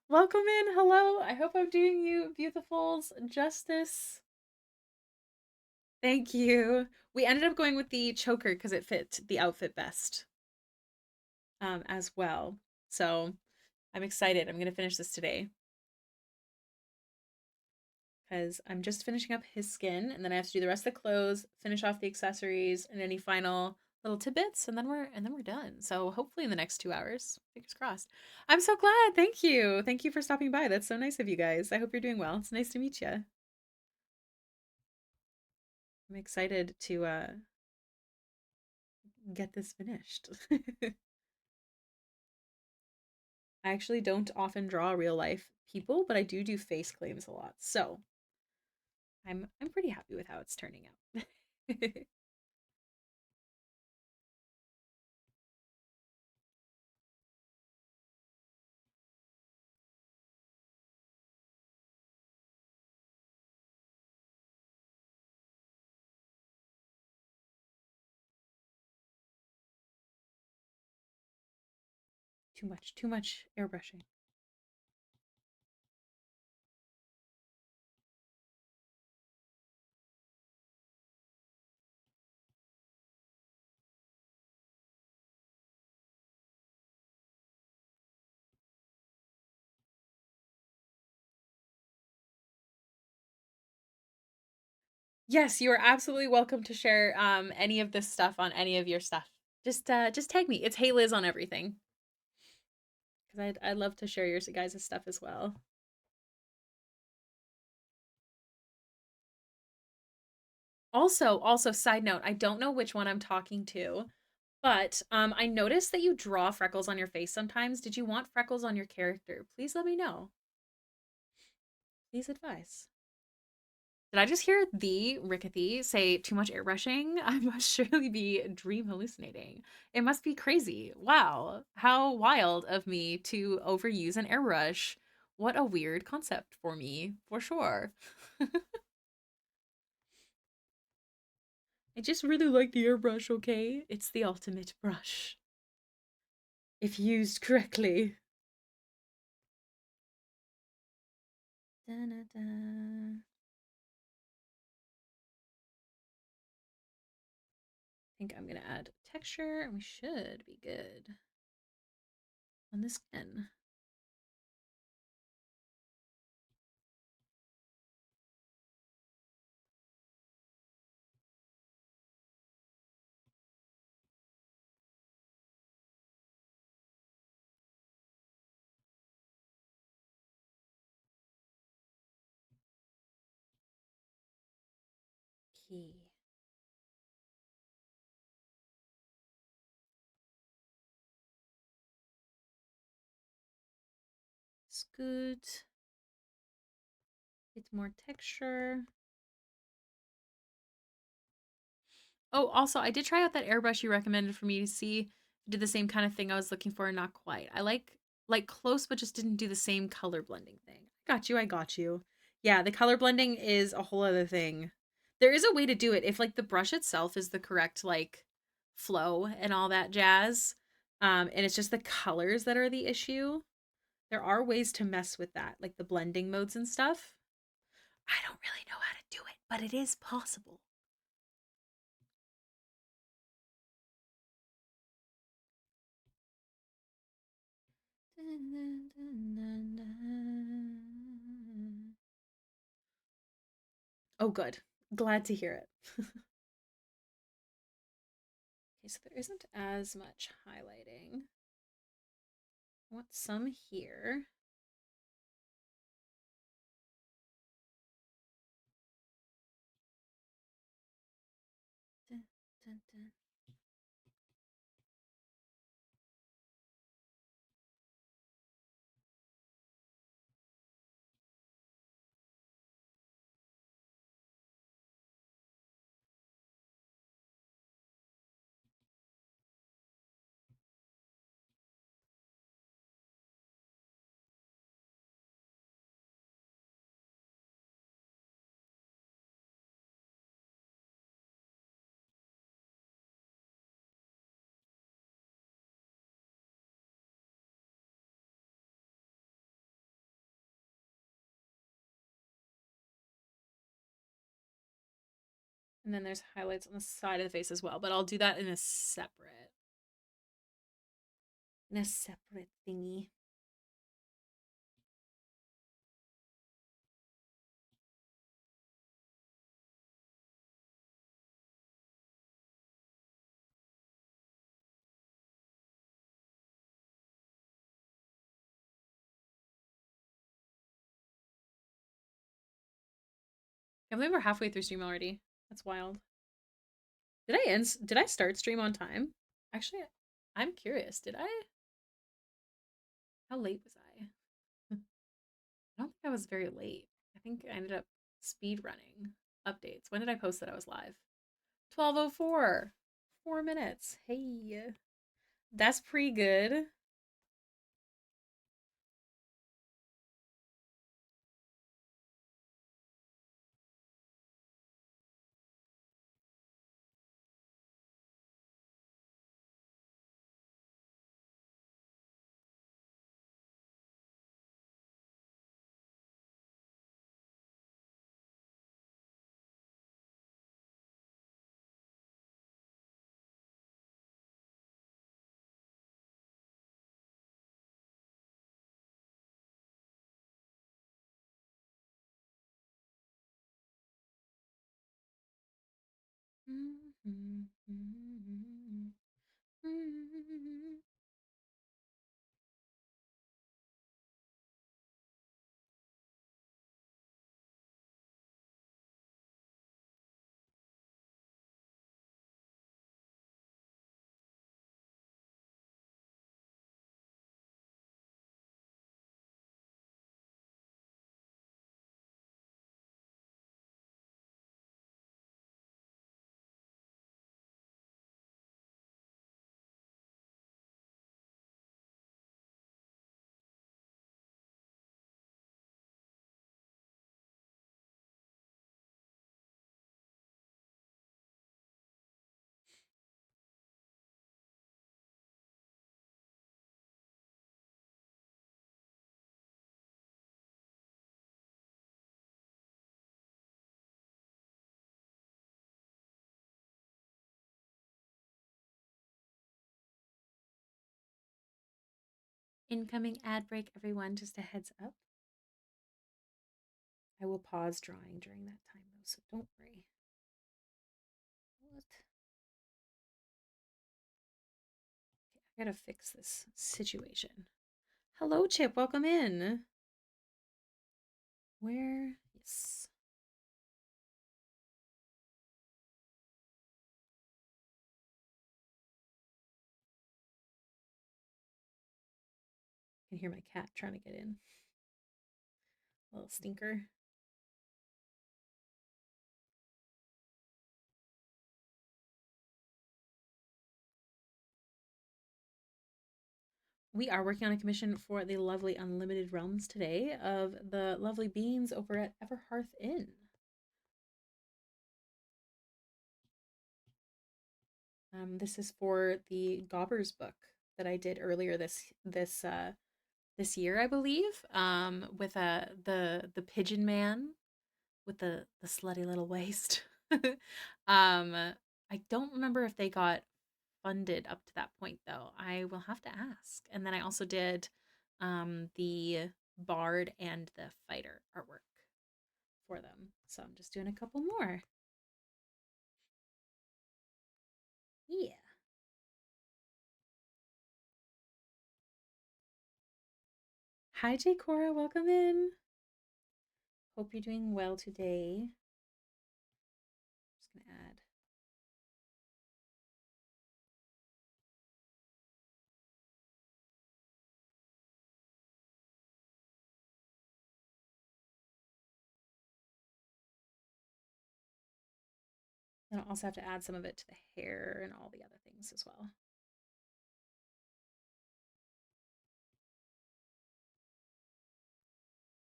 Welcome in, hello. I hope I'm doing you beautifuls justice. Thank you. We ended up going with the choker because it fit the outfit best as well. So I'm excited. I'm going to finish this today because I'm just finishing up his skin and then I have to do the rest of the clothes, finish off the accessories and any final little tidbits and then we're done. So hopefully in the next 2 hours, fingers crossed. I'm so glad. Thank you. Thank you for stopping by. That's so nice of you guys. I hope you're doing well. It's nice to meet you. I'm excited to get this finished. I actually don't often draw real life people, but I do face claims a lot. So I'm pretty happy with how it's turning out. Too much airbrushing. Yes, you are absolutely welcome to share any of this stuff on any of your stuff. Just tag me. It's Hailiiz on everything. Because I'd love to share your guys' stuff as well. Also, side note, I don't know which one I'm talking to, but I noticed that you draw freckles on your face sometimes. Did you want freckles on your character? Please let me know. Please advise. Did I just hear the Rickety say too much airbrushing? I must surely be dream hallucinating. It must be crazy. Wow. How wild of me to overuse an airbrush. What a weird concept for me, for sure. I just really like the airbrush, okay? It's the ultimate brush. If used correctly. Da-da-da. I think I'm gonna add texture and we should be good on the skin. Key. Scoot. Get more texture. Oh, also, I did try out that airbrush you recommended for me to see. Did the same kind of thing I was looking for, not quite. I like close, but just didn't do the same color blending thing. Got you. I got you. Yeah, the color blending is a whole other thing. There is a way to do it if like the brush itself is the correct like flow and all that jazz. And it's just the colors that are the issue. There are ways to mess with that, like the blending modes and stuff. I don't really know how to do it, but it is possible. Oh, good. Glad to hear it. Okay, so there isn't as much highlighting. I want some here. Dun, dun, dun. And then there's highlights on the side of the face as well, but I'll do that in a separate thingy. I believe we're halfway through stream already. That's wild. Did I start stream on time? Actually, I'm curious. Did I? How late was I? I don't think I was very late. I think I ended up speed running updates. When did I post that I was live? 12:04. 4 minutes. Hey. That's pretty good. Incoming ad break, everyone. Just a heads up. I will pause drawing during that time, though, so don't worry. What? Okay, I gotta fix this situation. Hello, Chip. Welcome in. Where? Yes. I can hear my cat trying to get in. Little stinker. We are working on a commission for the lovely Unlimited Realms today of the lovely beans over at Everhearth Inn. This is for the Gobbers book that I did earlier this year, I believe. With the pigeon man with the slutty little waist. I don't remember if they got funded up to that point though. I will have to ask. And then I also did the bard and the fighter artwork for them. So I'm just doing a couple more. Yeah. Hi J Cora, welcome in. Hope you're doing well today. Just gonna add. And I'll also have to add some of it to the hair and all the other things as well.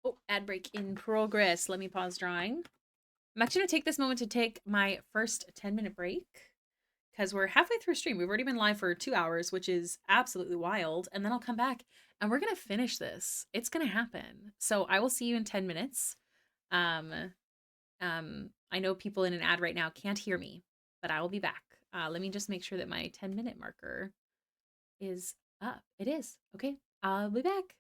Oh, ad break in progress. Let me pause drawing. I'm actually going to take this moment to take my first 10-minute break because we're halfway through stream. We've already been live for 2 hours, which is absolutely wild. And then I'll come back and we're going to finish this. It's going to happen. So I will see you in 10 minutes. Um, I know people in an ad right now can't hear me, but I will be back. Let me just make sure that my 10-minute marker is up. It is. Okay. I'll be back.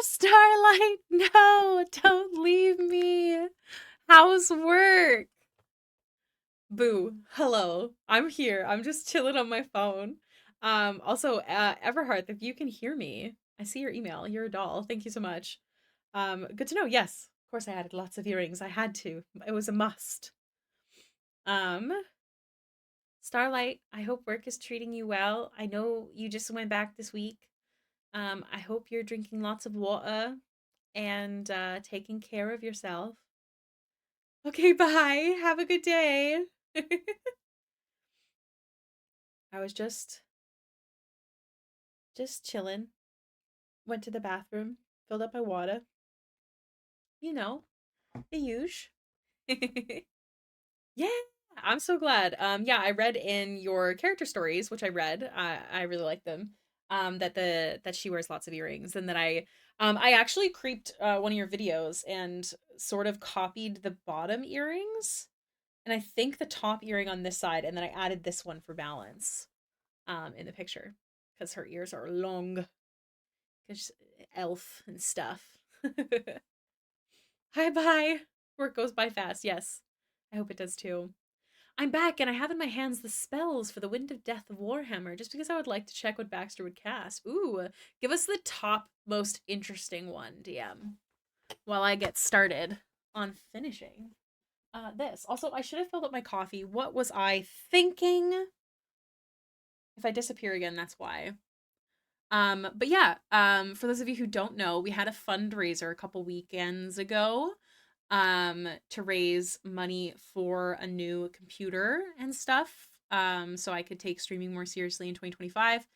Starlight, no, don't leave me. How's work? Boo. Hello. I'm here. I'm just chilling on my phone. Also, Everhart, if you can hear me, I see your email. You're a doll. Thank you so much. Good to know. Yes. Of course I added lots of earrings. I had to. It was a must. Um, Starlight, I hope work is treating you well. I know you just went back this week. I hope you're drinking lots of water and taking care of yourself. Okay, bye. Have a good day. I was just chilling. Went to the bathroom, filled up my water. You know, the huge. Yeah, I'm so glad. Yeah, I read in your character stories, which I read. I really like them. That she wears lots of earrings, and that I actually creeped one of your videos and sort of copied the bottom earrings, and I think the top earring on this side, and then I added this one for balance, in the picture, because her ears are long, because elf and stuff. Hi, bye. Work goes by fast. Yes, I hope it does too. I'm back and I have in my hands the spells for the Wind of Death of Warhammer, just because I would like to check what Baxter would cast. Ooh, give us the top most interesting one, DM, while I get started on finishing this. Also, I should have filled up my coffee. What was I thinking? If I disappear again, that's why. But yeah, for those of you who don't know, we had a fundraiser a couple weekends ago to raise money for a new computer and stuff. So I could take streaming more seriously in 2025.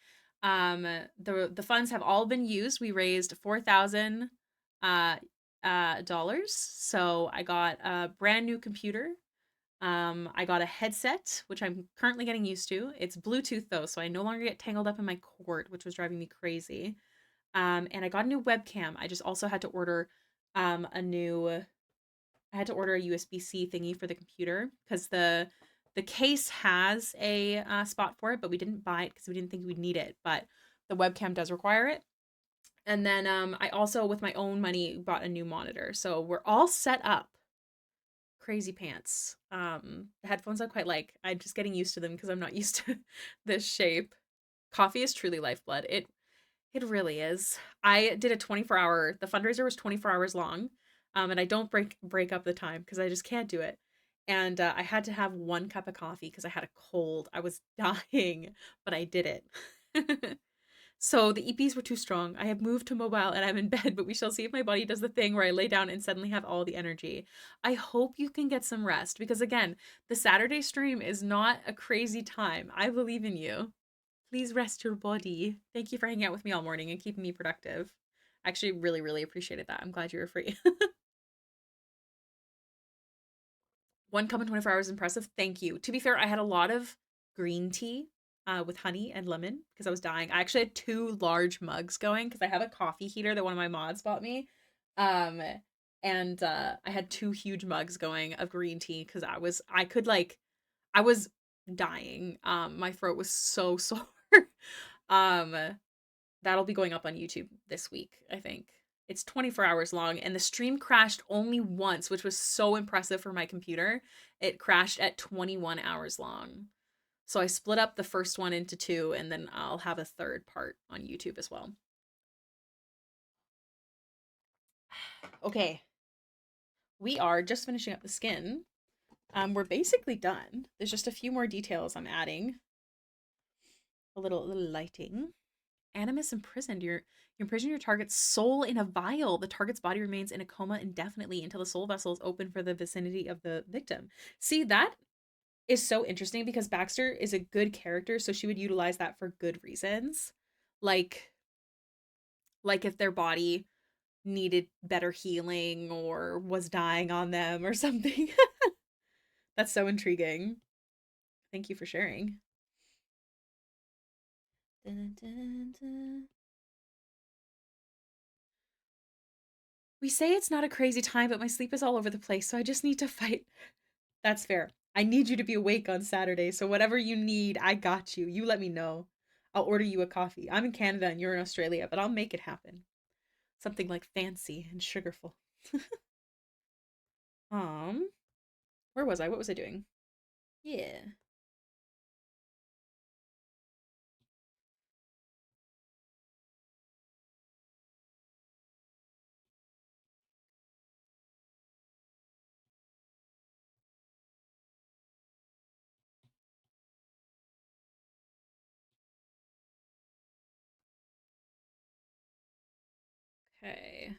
The funds have all been used. We raised $4,000 dollars. So I got a brand new computer. I got a headset, which I'm currently getting used to. It's Bluetooth though, so I no longer get tangled up in my cord, which was driving me crazy. And I got a new webcam. I just also had to order a new I had to order a USB-C thingy for the computer because the case has a spot for it, but we didn't buy it because we didn't think we'd need it. But the webcam does require it. And then I also, with my own money, bought a new monitor. So we're all set up. Crazy pants. The headphones I quite like. I'm just getting used to them because I'm not used to this shape. Coffee is truly lifeblood. It really is. I did a 24-hour. The fundraiser was 24 hours long, and I don't break up the time because I just can't do it. And I had to have 1 cup of coffee because I had a cold. I was dying, but I did it. So the EPs were too strong. I have moved to mobile and I'm in bed, but we shall see if my body does the thing where I lay down and suddenly have all the energy. I hope you can get some rest because, again, the Saturday stream is not a crazy time. I believe in you. Please rest your body. Thank you for hanging out with me all morning and keeping me productive. I actually really, really appreciated that. I'm glad you were free. 1 cup in 24 hours is impressive. Thank you. To be fair, I had a lot of green tea with honey and lemon because I was dying. I actually had 2 large mugs going because I have a coffee heater that one of my mods bought me. Um, and I had 2 huge mugs going of green tea because I was dying. My throat was so sore. um, that'll be going up on YouTube this week, I think. It's 24 hours long, and the stream crashed only once, which was so impressive for my computer. It crashed at 21 hours long. So I split up the first one into 2, and then I'll have a third part on YouTube as well. Okay, we are just finishing up the skin. We're basically done. There's just a few more details I'm adding. A little lighting. Animus imprisoned. You imprison your target's soul in a vial. The target's body remains in a coma indefinitely until the soul vessel is open for the vicinity of the victim. See, that is so interesting because Baxter is a good character, so she would utilize that for good reasons. Like if their body needed better healing or was dying on them or something. That's so intriguing. Thank you for sharing. Dun, dun, dun. We say it's not a crazy time, but my sleep is all over the place, so I just need to fight. That's fair. I need you to be awake on Saturday, so whatever you need, I got you. You let me know. I'll order you a coffee. I'm in Canada and you're in Australia, but I'll make it happen. Something like fancy and sugarful. Um, where was I? What was I doing? Yeah. Okay.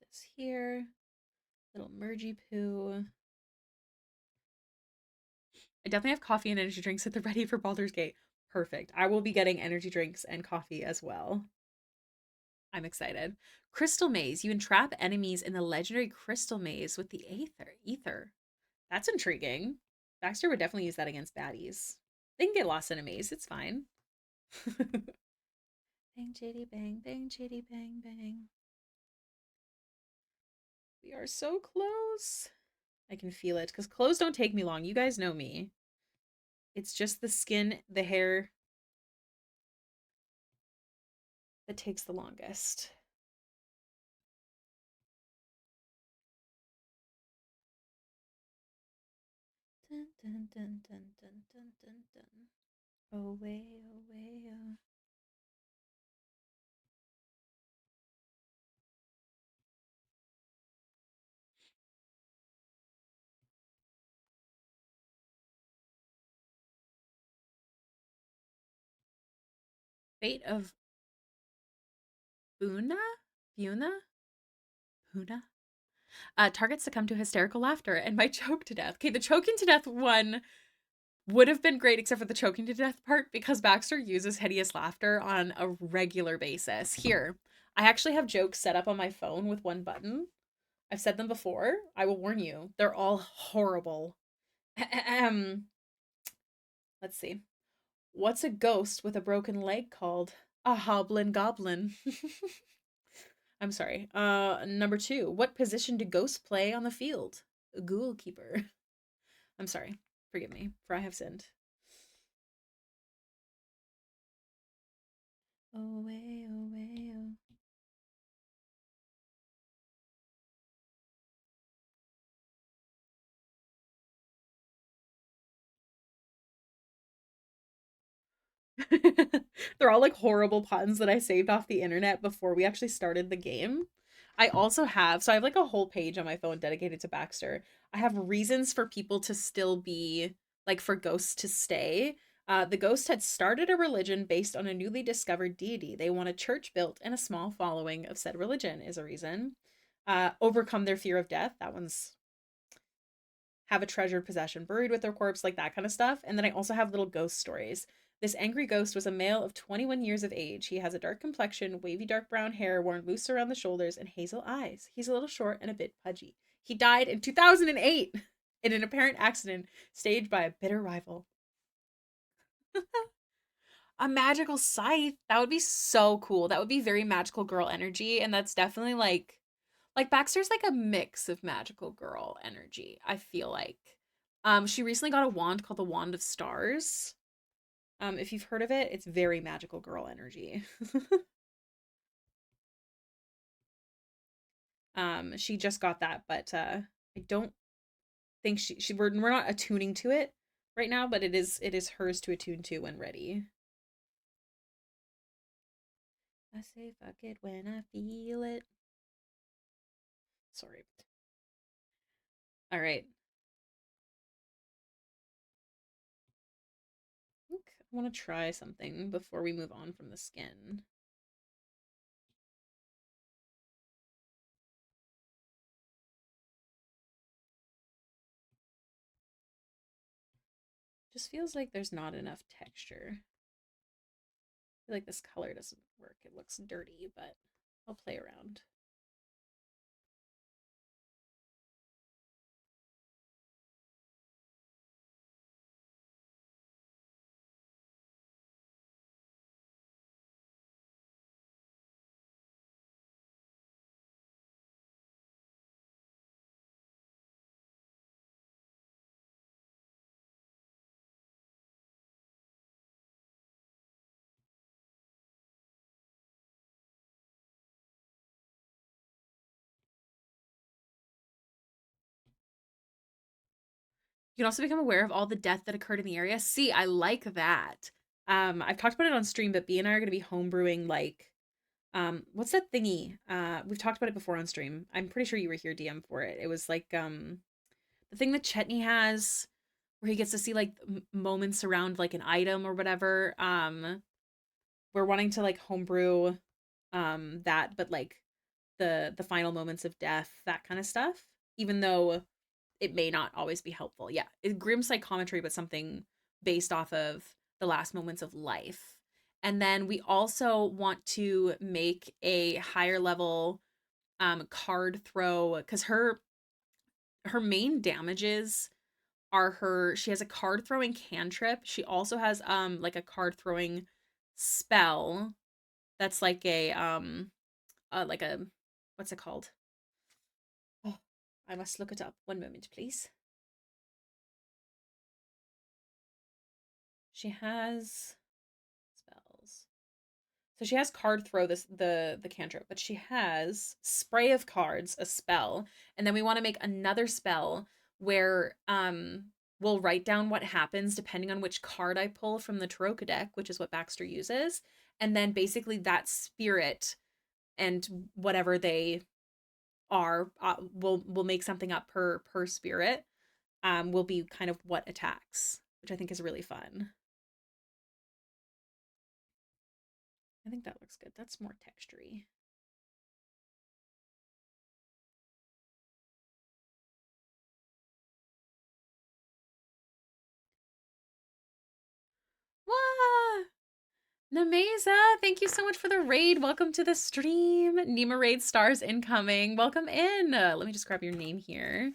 This here. Little mergy poo. I definitely have coffee and energy drinks at the ready for Baldur's Gate. Perfect. I will be getting energy drinks and coffee as well. I'm excited. Crystal Maze. You entrap enemies in the legendary Crystal Maze with the Ether. That's intriguing. Baxter would definitely use that against baddies. They can get lost in a maze. It's fine. Bang, chitty, bang, bang, chitty, bang, bang. We are so close. I can feel it because clothes don't take me long. You guys know me. It's just the skin, the hair that takes the longest. Dun, dun, dun, dun, dun, dun, dun, dun. Away, away, Fate of Buna? Buna? Buna? Targets succumb to hysterical laughter and might choke to death. Okay, the choking to death one would have been great except for the choking to death part because Baxter uses hideous laughter on a regular basis. Here, I actually have jokes set up on my phone with one button. I've said them before. I will warn you, they're all horrible. Let's see. What's a ghost with a broken leg called? A hoblin goblin. I'm sorry. Number two. What position do ghosts play on the field? A ghoul keeper. I'm sorry. Forgive me, for I have sinned. Away, away, oh. They're all like horrible puns that I saved off the internet before we actually started the game. I also have, so I have like a whole page on my phone dedicated to Baxter. I have reasons for people to still be, like, for ghosts to stay. The ghost had started a religion based on a newly discovered deity. They want a church built and a small following of said religion is a reason. Overcome their fear of death. That one's have a treasured possession buried with their corpse, like that kind of stuff. And then I also have little ghost stories. This angry ghost was a male of 21 years of age. He has a dark complexion, wavy dark brown hair worn loose around the shoulders, and hazel eyes. He's a little short and a bit pudgy. He died in 2008 in an apparent accident staged by a bitter rival. A magical scythe. That would be so cool. That would be very magical girl energy. And that's definitely like Baxter's like a mix of magical girl energy, I feel like. She recently got a wand called the Wand of Stars. If you've heard of it, it's very magical girl energy. She just got that, but I don't think we're not attuning to it right now, but it is hers to attune to when ready. I say fuck it when I feel it. Sorry. All right. I think I want to try something before we move on from the skin. Just feels like there's not enough texture. I feel like this color doesn't work. It looks dirty, but I'll play around. You can also become aware of all the death that occurred in the area. See, I like that. I've talked about it on stream, but B and I are going to be homebrewing like, what's that thingy? We've talked about it before on stream. I'm pretty sure you were here DM for it. It was like, the thing that Chetney has where he gets to see like moments around like an item or whatever. We're wanting to like homebrew, that, but like the final moments of death, that kind of stuff, even though it may not always be helpful. Yeah, it's grim psychometry, but something based off of the last moments of life. And then we also want to make a higher level card throw, because her main damages are she has a card throwing cantrip. She also has like a card throwing spell that's like a what's it called? Oh, I must look it up. One moment, please. She has spells. So she has card throw, the cantrip, but she has spray of cards, a spell, and then we want to make another spell where we'll write down what happens depending on which card I pull from the Taroka deck, which is what Baxter uses, and then basically that spirit and whatever they are, we'll make something up per spirit, will be kind of what attacks, which I think is really fun. I think that looks good. That's more textury. Wah! Nameza, thank you so much for the raid. Welcome to the stream. Nima raid stars incoming. Welcome in. Let me just grab your name here.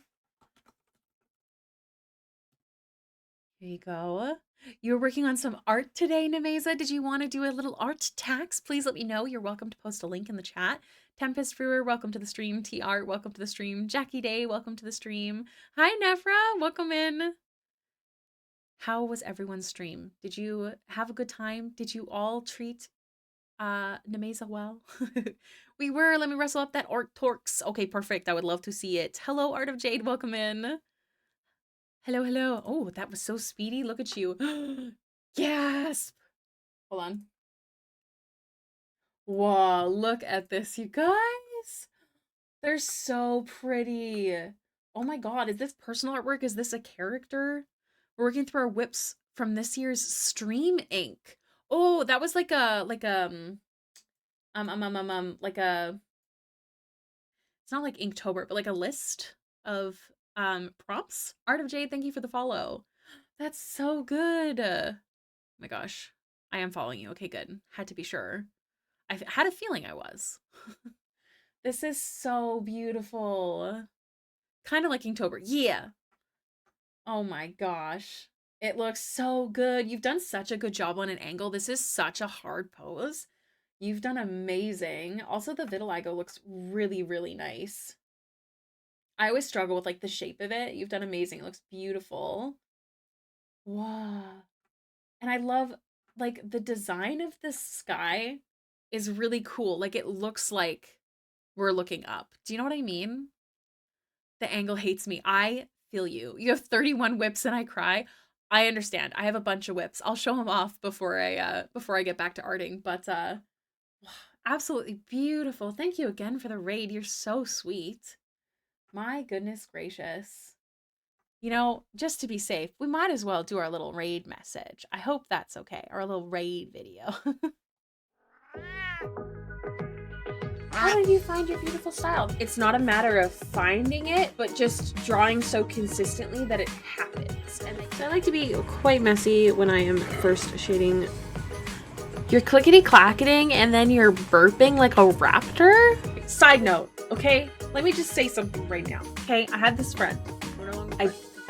Here you go. You were working on some art today, Nameza. Did you want to do a little art tax? Please let me know. You're welcome to post a link in the chat. Tempest Brewer, welcome to the stream. T-Art, welcome to the stream. Jackie Day, welcome to the stream. Hi, Nefra, welcome in. How was everyone's stream? Did you have a good time? Did you all treat Nemeza well? We were. Let me wrestle up that orc torques. Okay, perfect. I would love to see it. Hello, Art of Jade. Welcome in. Hello, hello. Oh, that was so speedy. Look at you. Gasp. Hold on. Whoa, look at this, you guys. They're so pretty. Oh my god, is this personal artwork? Is this a character? We're working through our whips from this year's stream ink. Oh, that was like a like a it's not like Inktober, but like a list of prompts. Art of Jade, thank you for the follow. That's so good. Oh my gosh. I am following you. Okay, good. Had to be sure. I had a feeling I was. This is so beautiful. Kind of like Inktober. Yeah. Oh my gosh. It looks so good. You've done such a good job on an angle. This is such a hard pose. You've done amazing. Also, the vitiligo looks really, really nice. I always struggle with like the shape of it. You've done amazing. It looks beautiful. Wow. And I love like the design of the sky is really cool. Like it looks like we're looking up. Do you know what I mean? The angle hates me. I feel you. You have 31 whips and I cry. I understand. I have a bunch of whips. I'll show them off before I get back to arting. But absolutely beautiful. Thank you again for the raid. You're so sweet. My goodness gracious. You know, just to be safe, we might as well do our little raid message. I hope that's okay. Our little raid video. How did you find your beautiful style? It's not a matter of finding it, but just drawing so consistently that it happens. And so I like to be quite messy when I am first shading. You're clickety-clacketing and then you're burping like a raptor? Side note, okay? Let me just say something right now, okay? I had this friend.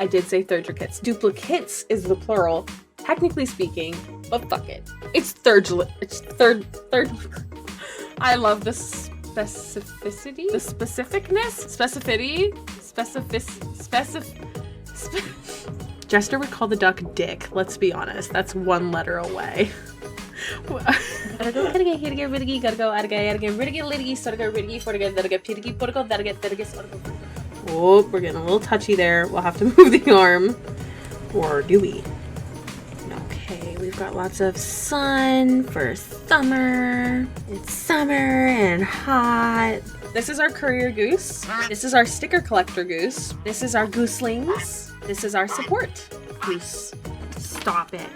I did say thirduplicates. Duplicates is the plural, technically speaking, but fuck it. It's third. I love the specificity, the specificness, Jester would call the duck Dick. Let's be honest. That's one letter away. Gotta go, gotta get ridgy, gotta go, gotta get ridgy, lidgy, gotta go ridgy, gotta get pitty, gotta get, Oh, we're getting a little touchy there. We'll have to move the arm. Or do we? Okay, we've got lots of sun for summer. It's summer and hot. This is our courier goose. This is our sticker collector goose. This is our gooselings. This is our support goose. Stop it.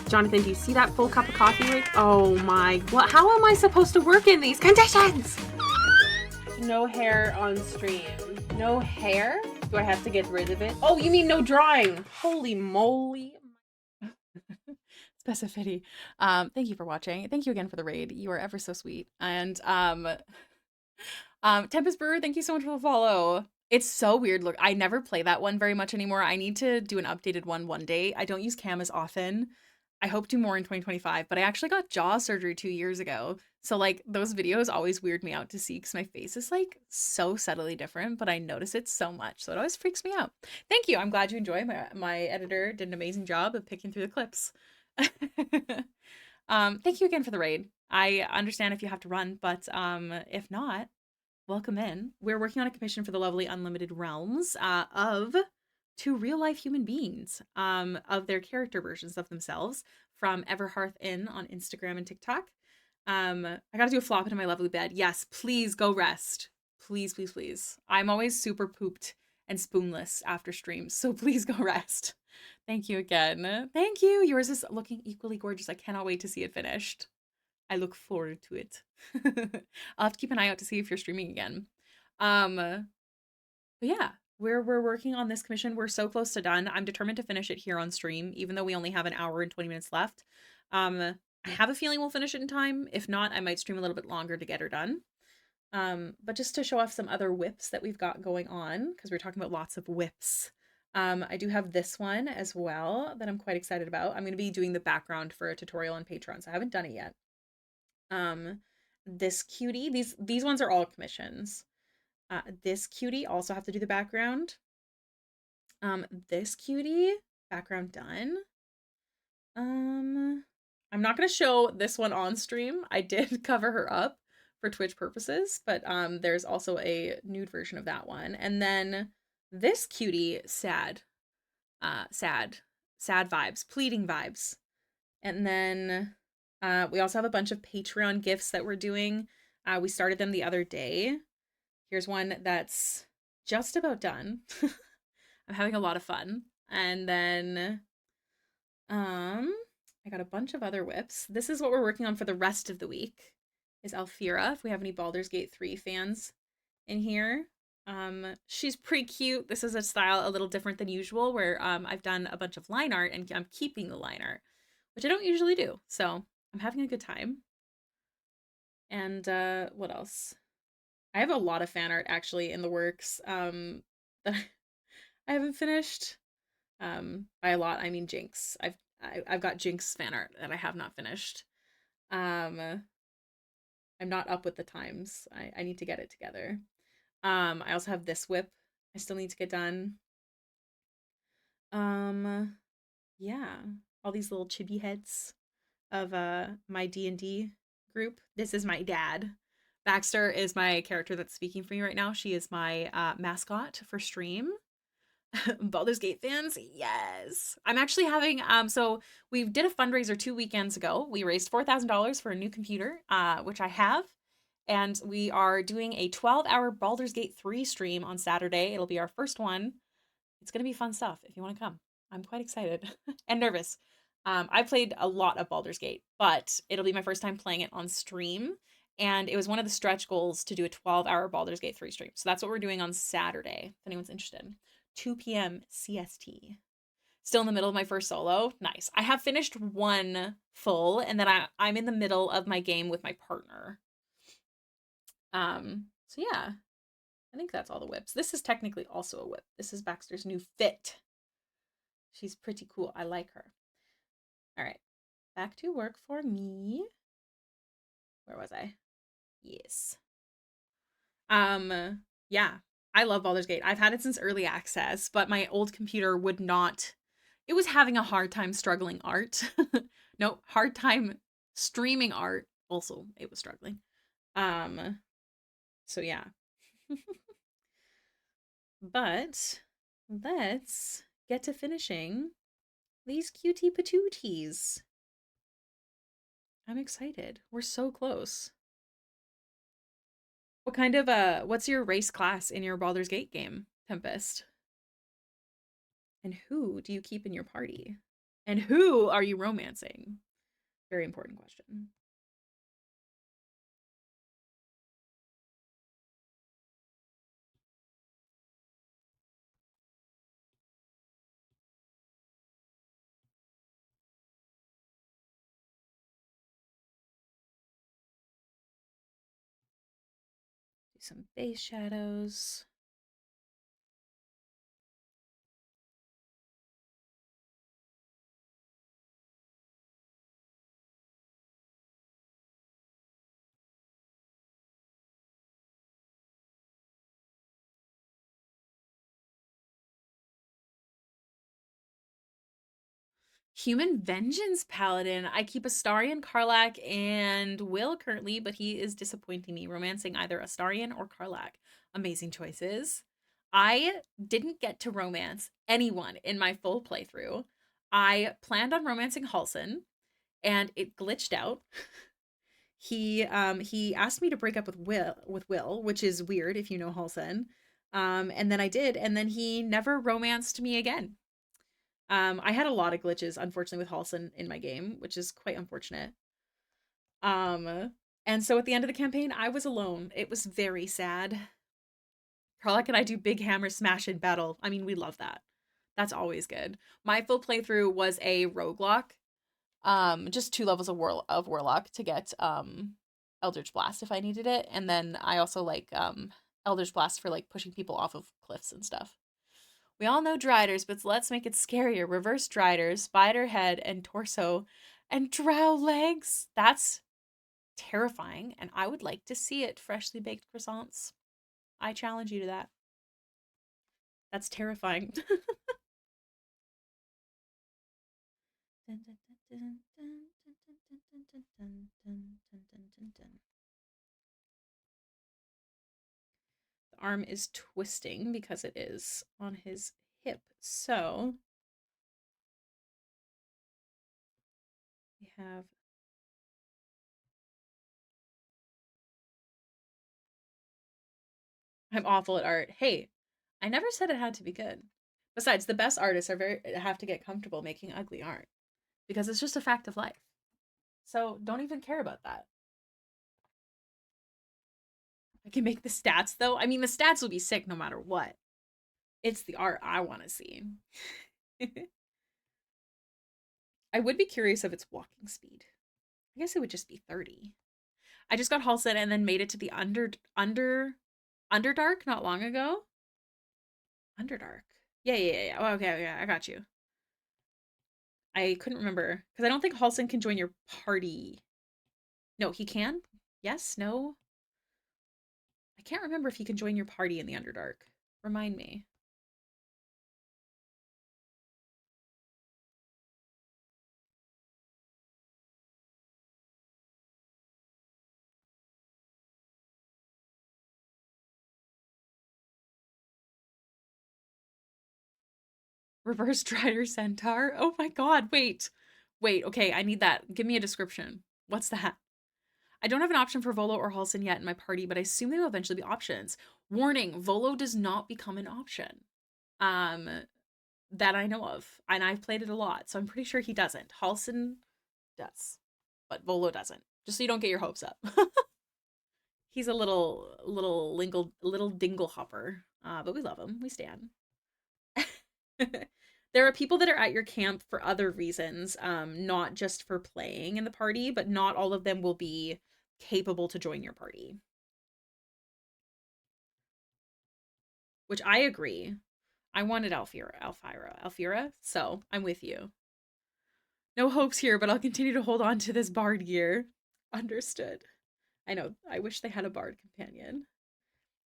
Jonathan, do you see that full cup of coffee right? Oh my, what? How am I supposed to work in these conditions? No hair on stream. No hair? Do I have to get rid of it? Oh, you mean no drawing? Holy moly. Specificity. Thank you for watching. Thank you again for the raid. You are ever so sweet. And Tempest Brewer, thank you so much for the follow. It's so weird. Look, I never play that one very much anymore. I need to do an updated one day. I don't use cam as often. I hope to more in 2025, but I actually got jaw surgery 2 years ago. So like those videos always weird me out to see because my face is like so subtly different, but I notice it so much. So it always freaks me out. Thank you. I'm glad you enjoy. My editor did an amazing job of picking through the clips. Thank you again for the raid. I understand if you have to run, but if not, welcome in. We're working on a commission for the lovely Unlimited Realms of 2 real-life human beings, of their character versions of themselves from Everhearth Inn on Instagram and TikTok. I gotta do a flop into my lovely bed. Yes, please go rest. Please, please, please. I'm always super pooped and spoonless after streams, so please go rest. Thank you again. Thank you. Yours is looking equally gorgeous. I cannot wait to see it finished. I look forward to it. I'll have to keep an eye out to see if you're streaming again. But yeah, we're working on this commission. We're so close to done. I'm determined to finish it here on stream, even though we only have an hour and 20 minutes left. I have a feeling we'll finish it in time. If not, I might stream a little bit longer to get her done. But just to show off some other whips that we've got going on, because we're talking about lots of whips. I do have this one as well that I'm quite excited about. I'm going to be doing the background for a tutorial on Patreon, so I haven't done it yet. This cutie, these ones are all commissions. This cutie also have to do the background. This cutie, background done. I'm not going to show this one on stream. I did cover her up for Twitch purposes, but there's also a nude version of that one. And then this cutie, sad vibes, pleading vibes. And then we also have a bunch of Patreon gifts that we're doing. We started them the other day. Here's one that's just about done. I'm having a lot of fun. And then I got a bunch of other whips. This is what we're working on for the rest of the week, is Alfira, if we have any Baldur's Gate 3 fans in here. She's pretty cute. This is a style a little different than usual, where I've done a bunch of line art and I'm keeping the line art, which I don't usually do. So I'm having a good time. And what else? I have a lot of fan art actually in the works that I haven't finished. By a lot, I mean Jinx. I've got Jinx fan art that I have not finished. I'm not up with the times. I need to get it together. I also have this whip I still need to get done. Yeah, all these little chibi heads of my D&D group. This is my dad. Baxter is my character that's speaking for you right now. She is my mascot for stream. Baldur's Gate fans, yes. I'm actually having so we did a fundraiser 2 weekends ago. We raised $4,000 for a new computer, which I have, and we are doing a 12-hour Baldur's Gate 3 stream on Saturday. It'll be our first one. It's gonna be fun stuff if you want to come. I'm quite excited and nervous. I played a lot of Baldur's Gate, but it'll be my first time playing it on stream. And it was one of the stretch goals to do a 12-hour Baldur's Gate 3 stream. So that's what we're doing on Saturday, if anyone's interested. 2 p.m. CST. Still in the middle of my first solo. Nice. I have finished one full, and then I'm in the middle of my game with my partner. So yeah. I think that's all the whips. This is technically also a whip. This is Baxter's new fit. She's pretty cool. I like her. All right. Back to work for me. Where was I? Yes. Yeah. I love Baldur's Gate. I've had it since early access, but my old computer would not. It was having a hard time struggling art. No, hard time streaming art. Also, it was struggling. So yeah. But let's get to finishing These cutie patooties. I'm excited. We're so close. What kind of what's your race class in your Baldur's Gate game, Tempest? And who do you keep in your party? And who are you romancing? Very important question. Do some base shadows. Human Vengeance Paladin. I keep Astarion, Karlach, and Will currently, but he is disappointing me, romancing either Astarion or Karlach. Amazing choices. I didn't get to romance anyone in my full playthrough. I planned on romancing Halsin, and it glitched out. He asked me to break up with Will, which is weird if you know Halsin. And then I did, and then he never romanced me again. I had a lot of glitches, unfortunately, with Halsin in my game, which is quite unfortunate. And so at the end of the campaign, I was alone. It was very sad. Karlach and I do big hammer smash in battle. I mean, we love that. That's always good. My full playthrough was a roguelike. Just 2 levels of warlock to get Eldritch Blast if I needed it, and then I also like Eldritch Blast for like pushing people off of cliffs and stuff. We all know Driders, but let's make it scarier. Reverse Driders, spider head and torso, and drow legs. That's terrifying, and I would like to see it. Freshly baked croissants. I challenge you to that. That's terrifying. The arm is twisting because it is on his hip. So we have I'm awful at art. Hey, I never said it had to be good. Besides, the best artists have to get comfortable making ugly art because it's just a fact of life. So don't even care about that. I can make the stats though. I mean, the stats will be sick no matter what. It's the art I want to see. I would be curious of its walking speed. I guess it would just be 30. I just got Halstead and then made it to the Underdark not long ago. Underdark. Yeah. Oh, okay, I got you. I couldn't remember because I don't think Halston can join your party. No, he can? Yes? No? I can't remember if he can join your party in the Underdark. Remind me. Reverse Drider Centaur? Oh my god, wait. Wait, okay, I need that. Give me a description. What's that? I don't have an option for Volo or Halston yet in my party, but I assume they will eventually be options. Warning, Volo does not become an option. Um, that I know of. And I've played it a lot, so I'm pretty sure he doesn't. Halston does, but Volo doesn't. Just so you don't get your hopes up. He's a little dingle hopper, but we love him. We stand. There are people that are at your camp for other reasons, not just for playing in the party, but not all of them will be capable to join your party. Which I agree. I wanted Alfira, so I'm with you. No hopes here, but I'll continue to hold on to this bard gear. Understood. I know, I wish they had a bard companion.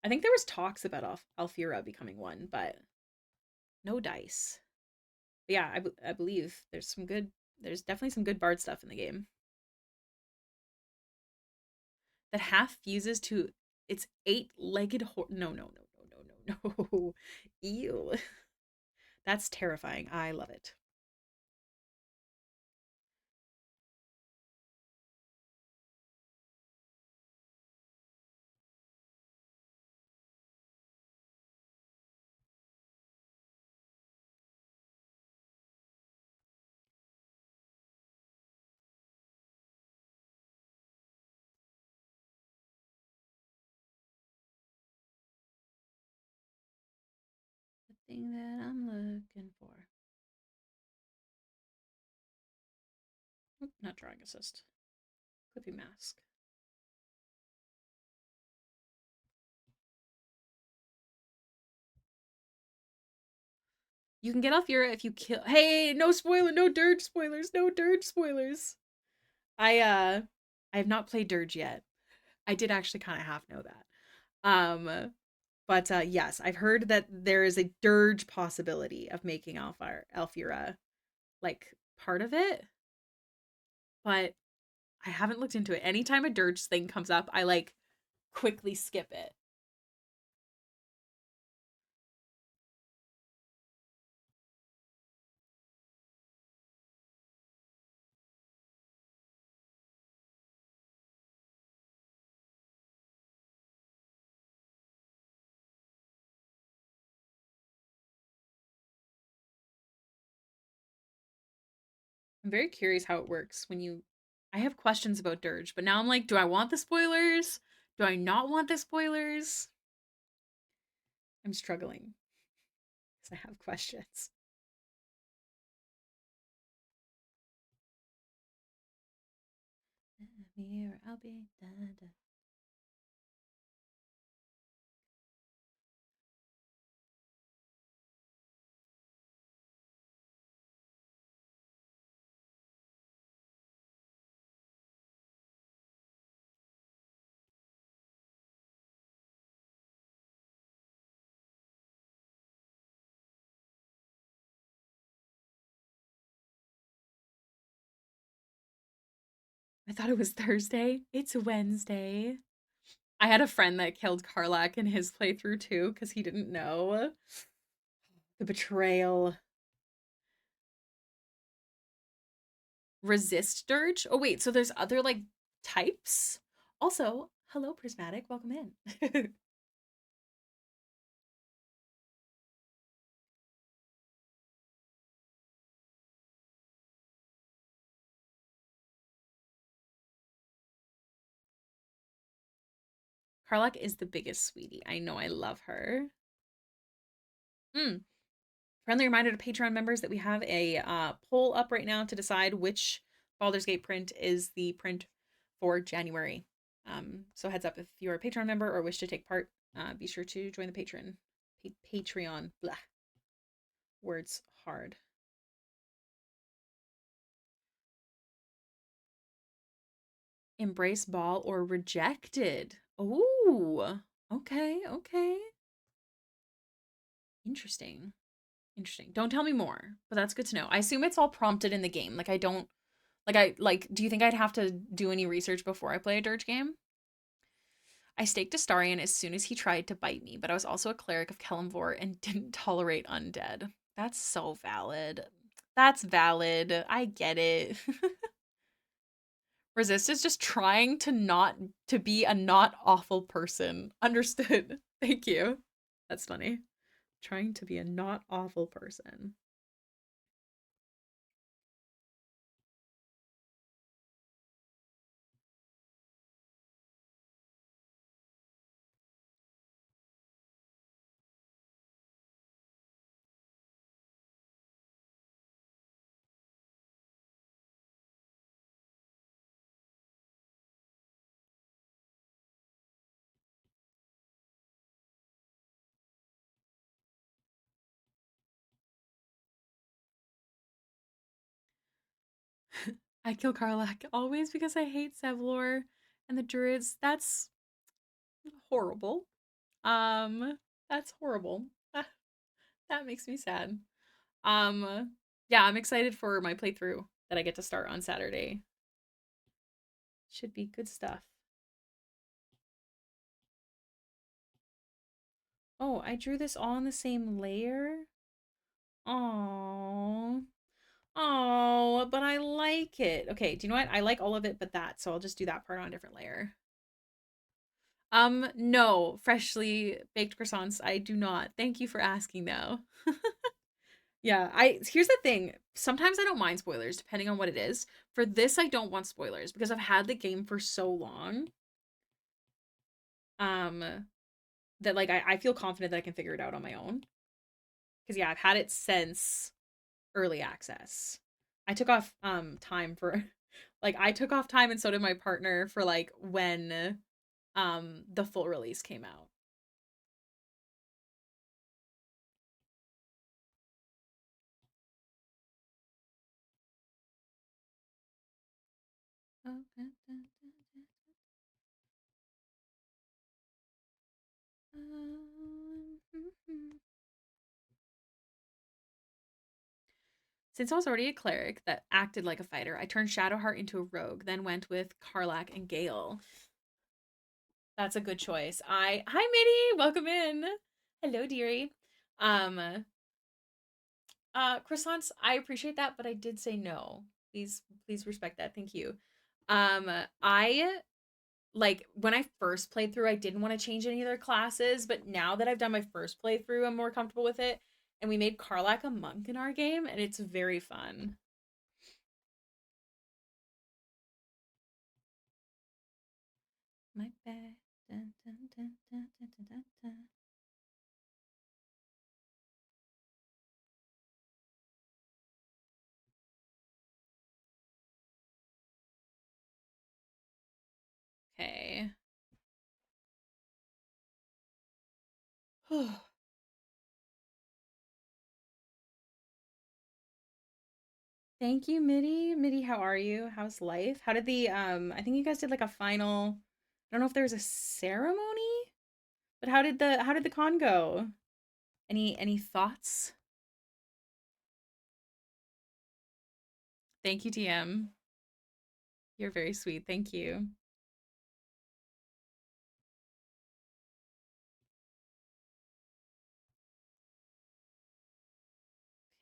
I think there was talks about Alfira becoming one, but no dice. But yeah, I believe there's definitely some good bard stuff in the game. That half fuses to its 8-legged horse. No. Ew. That's terrifying. I love it. thing that I'm looking for. Oop, not drawing assist. Clippy mask. You can get off Yura if you kill. Hey, no spoiler, no dirge spoilers, no dirge spoilers. I have not played dirge yet. I did actually kind of half know that. But yes, I've heard that there is a dirge possibility of making Alfira like part of it, but I haven't looked into it. Anytime a dirge thing comes up, I like quickly skip it. I'm very curious how it works when you. I have questions about dirge, but now I'm like, do I want the spoilers? Do I not want the spoilers? I'm struggling because I have questions. Here I'll be. Da, da. I thought it was Thursday. It's Wednesday. I had a friend that killed Karlak in his playthrough too because he didn't know. The betrayal. Resist dirge? Oh wait, so there's other like types? Also, hello Prismatic, welcome in. Karlak is the biggest sweetie. I know, I love her. Friendly reminder to Patreon members that we have a poll up right now to decide which Baldur's Gate print is the print for January. So heads up if you're a Patreon member or wish to take part, be sure to join the Patreon. Blah. Words hard. Embrace ball or rejected. Oh, okay, okay. Interesting. Interesting. Don't tell me more, but that's good to know. I assume it's all prompted in the game. Like I don't do you think I'd have to do any research before I play a dirge game? I staked Astarion as soon as he tried to bite me, but I was also a cleric of Kelemvor and didn't tolerate undead. That's so valid. That's valid. I get it. Resist is just trying to be a not awful person. Understood. Thank you. That's funny. Trying to be a not awful person. I kill Karlak always because I hate Sevlor and the druids. That's horrible. That's horrible. That makes me sad. Yeah, I'm excited for my playthrough that I get to start on Saturday. Should be good stuff. Oh, I drew this all in the same layer? Oh. Oh, but I like it. Okay, do you know what? I like all of it but that, so I'll just do that part on a different layer. No, freshly baked croissants, I do not. Thank you for asking though. Yeah, here's the thing. Sometimes I don't mind spoilers depending on what it is. For this, I don't want spoilers because I've had the game for so long. Um, that like I feel confident that I can figure it out on my own. Because yeah, I've had it since early access. I took off time for like I took off time and so did my partner for like when the full release came out. Since I was already a cleric that acted like a fighter, I turned Shadowheart into a rogue, then went with Karlach and Gale. That's a good choice. Hi Mitty, welcome in. Hello, dearie. Um, croissants, I appreciate that, but I did say no. Please respect that. Thank you. I like when I first played through, I didn't want to change any of their classes, but now that I've done my first playthrough, I'm more comfortable with it. And we made Karlach a monk in our game, and it's very fun. My bad. Dun, dun, dun, dun, dun, dun, dun, dun. Okay. Thank you, Mitty. Mitty, how are you? How's life? How did the I think you guys did like a final, I don't know if there was a ceremony, but how did the con go? Any thoughts? Thank you, TM. You're very sweet. Thank you.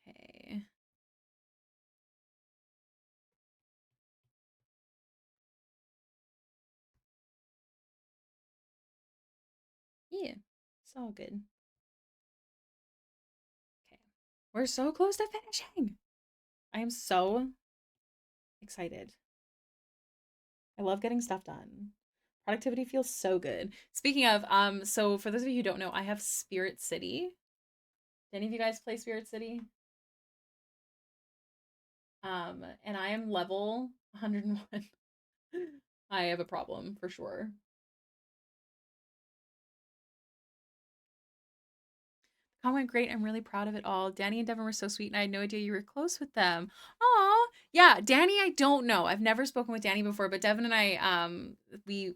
Okay. Yeah. It's all good. Okay. We're so close to finishing. I am so excited. I love getting stuff done. Productivity feels so good. Speaking of, so for those of you who don't know, I have Spirit City. Did any of you guys play Spirit City? And I am level 101. I have a problem for sure. Con went great. I'm really proud of it all. Danny and Devin were so sweet, and I had no idea you were close with them. Aw, yeah, Danny, I don't know. I've never spoken with Danny before, but Devin and I, we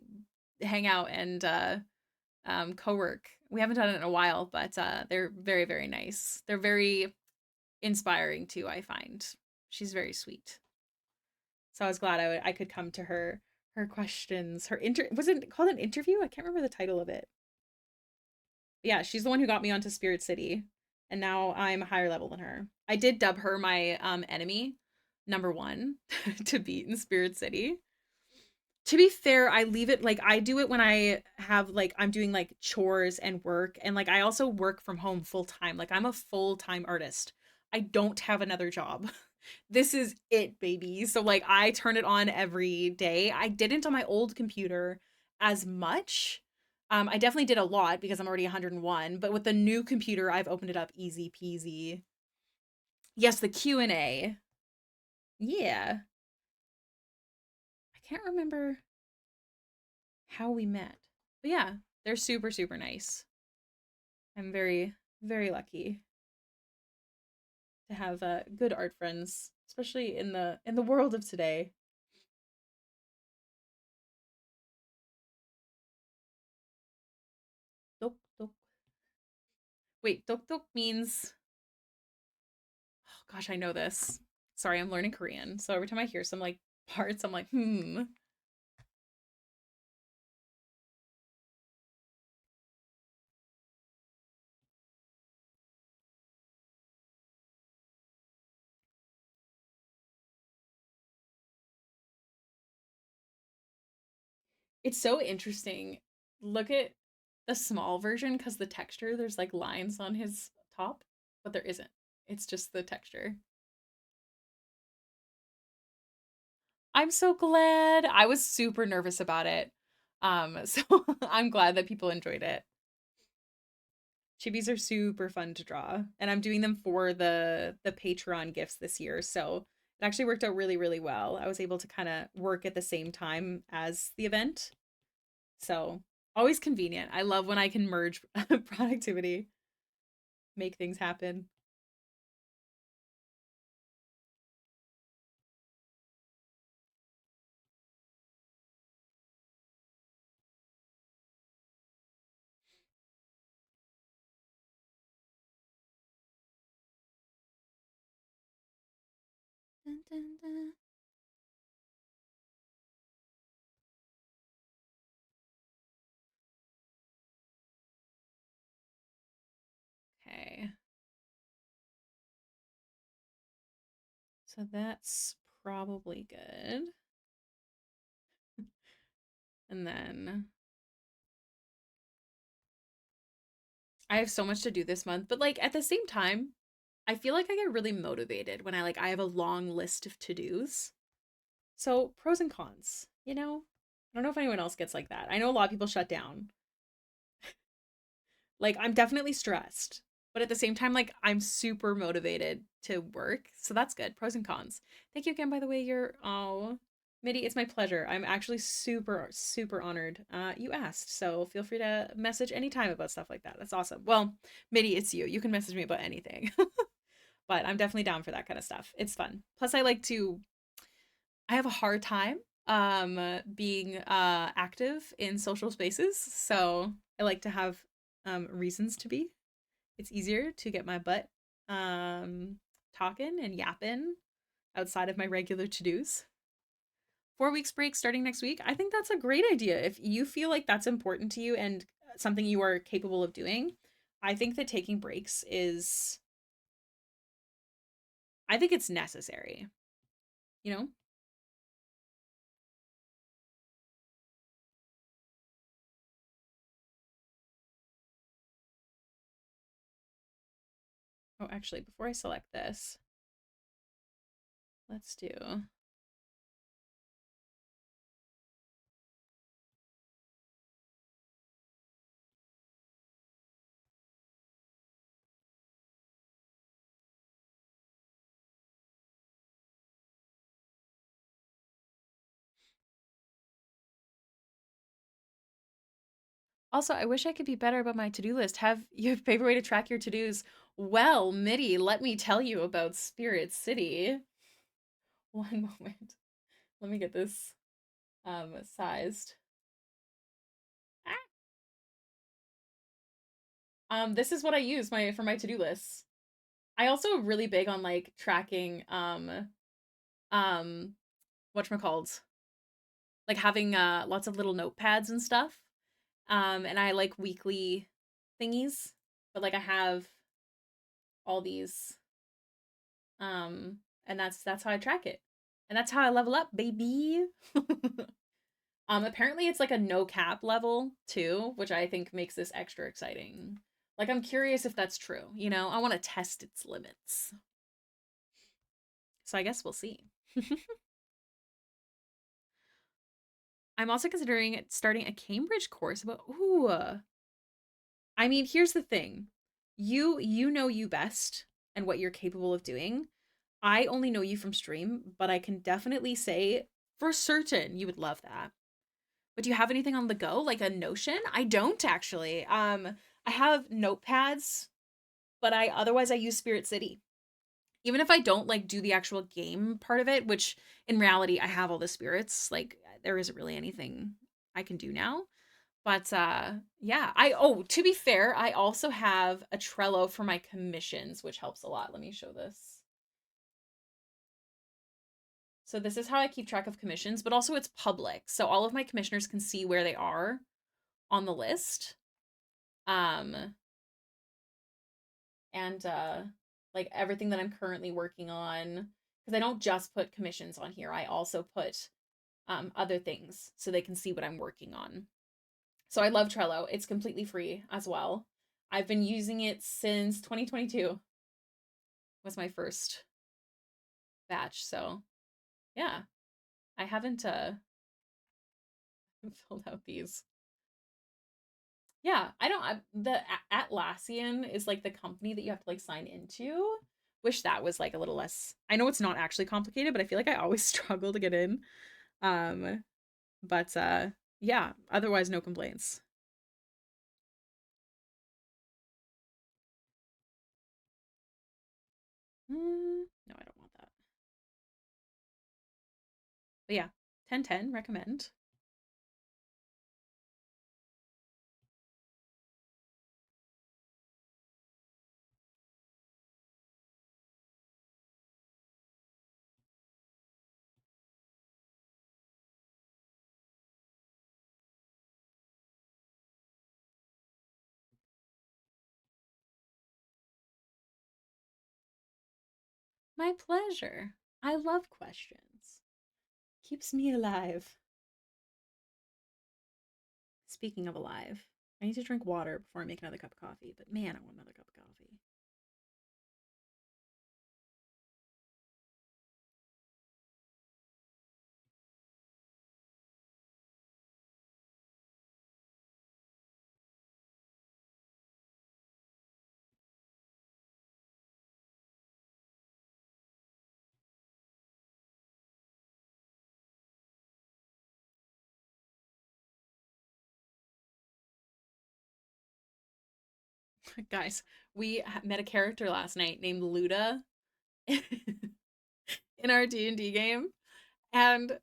hang out and co-work. We haven't done it in a while, but they're very, very nice. They're very inspiring too, I find. She's very sweet. So I was glad I could come to her questions. Was it called an interview? I can't remember the title of it. Yeah, she's the one who got me onto Spirit City, and now I'm a higher level than her. I did dub her my enemy number 1 to beat in Spirit City. To be fair, I leave it like I do it when I have like I'm doing like chores and work, and like I also work from home full time. Like I'm a full-time artist. I don't have another job. This is it, baby. So like I turn it on every day. I didn't on my old computer as much. I definitely did a lot because I'm already 101, but with the new computer, I've opened it up easy peasy. Yes, the Q&A. Yeah. I can't remember how we met. But yeah, they're super, super nice. I'm very, very lucky to have good art friends, especially in the world of today. Tok tok. Wait, tok tok means. Oh gosh, I know this. Sorry, I'm learning Korean, so every time I hear some like parts, I'm like, hmm. It's so interesting. Look at the small version because the texture, there's like lines on his top, but there isn't. It's just the texture. I'm so glad. I was super nervous about it. So I'm glad that people enjoyed it. Chibis are super fun to draw, and I'm doing them for the Patreon gifts this year. So it actually worked out really, really well. I was able to kind of work at the same time as the event. So always convenient. I love when I can merge productivity, make things happen. Dun, dun, dun. Okay. So that's probably good. And then I have so much to do this month, but like at the same time, I feel like I get really motivated when I have a long list of to-dos. So pros and cons, you know? I don't know if anyone else gets like that. I know a lot of people shut down. Like I'm definitely stressed, but at the same time, like I'm super motivated to work. So that's good. Pros and cons. Thank you again, by the way. You're oh Mitty, it's my pleasure. I'm actually super, super honored. You asked, so feel free to message anytime about stuff like that. That's awesome. Well, Mitty, it's you. You can message me about anything. But I'm definitely down for that kind of stuff. It's fun. Plus I have a hard time being active in social spaces, so I like to have reasons to be. It's easier to get my butt um talking and yapping outside of my regular to-dos. 4 weeks break starting next week. I think that's a great idea. If you feel like that's important to you and something you are capable of doing, I think that taking breaks is I think it's necessary, you know? Oh, actually, before I select this, let's do. Also, I wish I could be better about my to-do list. Have you a favorite way to track your to-dos? Well, Mitty, let me tell you about Spirit City. One moment. Let me get this sized. This is what I use my for my to-do lists. I also really big on like tracking um whatchamacallit, like having lots of little notepads and stuff. And I like weekly thingies, but like I have all these and that's how I track it. And that's how I level up, baby. Apparently it's like a no cap level too, which I think makes this extra exciting. Like I'm curious if that's true, you know? I want to test its limits. So I guess we'll see. I'm also considering starting a Cambridge course about ooh. I mean, here's the thing. You know you best and what you're capable of doing. I only know you from stream, but I can definitely say for certain you would love that. But do you have anything on the go, like a Notion? I don't actually. I have notepads, but I use Spirit City. Even if I don't like do the actual game part of it, which in reality I have all the spirits, like there isn't really anything I can do now. But yeah, to be fair, I also have a Trello for my commissions, which helps a lot. Let me show this. So this is how I keep track of commissions, but also it's public. So all of my commissioners can see where they are on the list. Um and like everything that I'm currently working on because I don't just put commissions on here. I also put other things so they can see what I'm working on. So I love Trello. It's completely free as well. I've been using it since 2022 was my first batch. So, yeah, I haven't filled out these. Yeah, I don't the Atlassian is like the company that you have to like sign into. Wish that was like a little less. I know it's not actually complicated, but I feel like I always struggle to get in. Um, but yeah, otherwise no complaints. No, I don't want that. But yeah, 10/10 recommend. My pleasure. I love questions. Keeps me alive. Speaking of alive, I need to drink water before I make another cup of coffee, but man, I want another cup of coffee. Guys, we met a character last night named Luda in our D&D game, and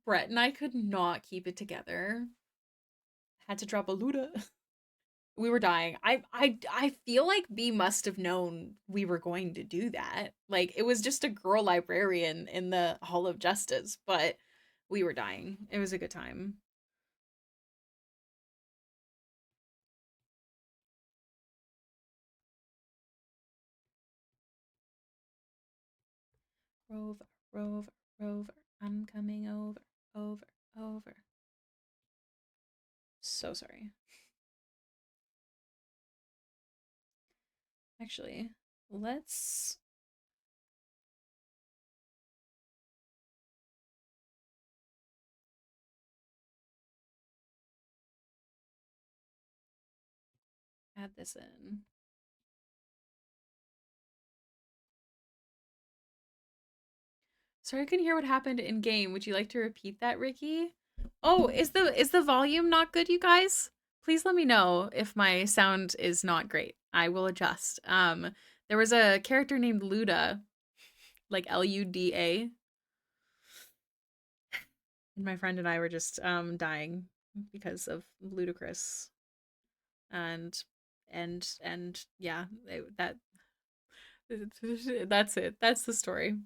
Brett and I could not keep it together. Had to drop a Luda. We were dying. I feel like B must have known we were going to do that. Like it was just a girl librarian in the Hall of Justice, but we were dying. It was a good time. Rover, rover, rover. I'm coming over, over, over. So sorry. Actually, let's add this in. Sorry, I couldn't hear what happened in game. Would you like to repeat that, Ricky? Oh, is the volume not good, you guys? Please let me know if my sound is not great. I will adjust. There was a character named Luda, like Luda, and my friend and I were just dying because of ludicrous and and yeah, that that's it. That's the story.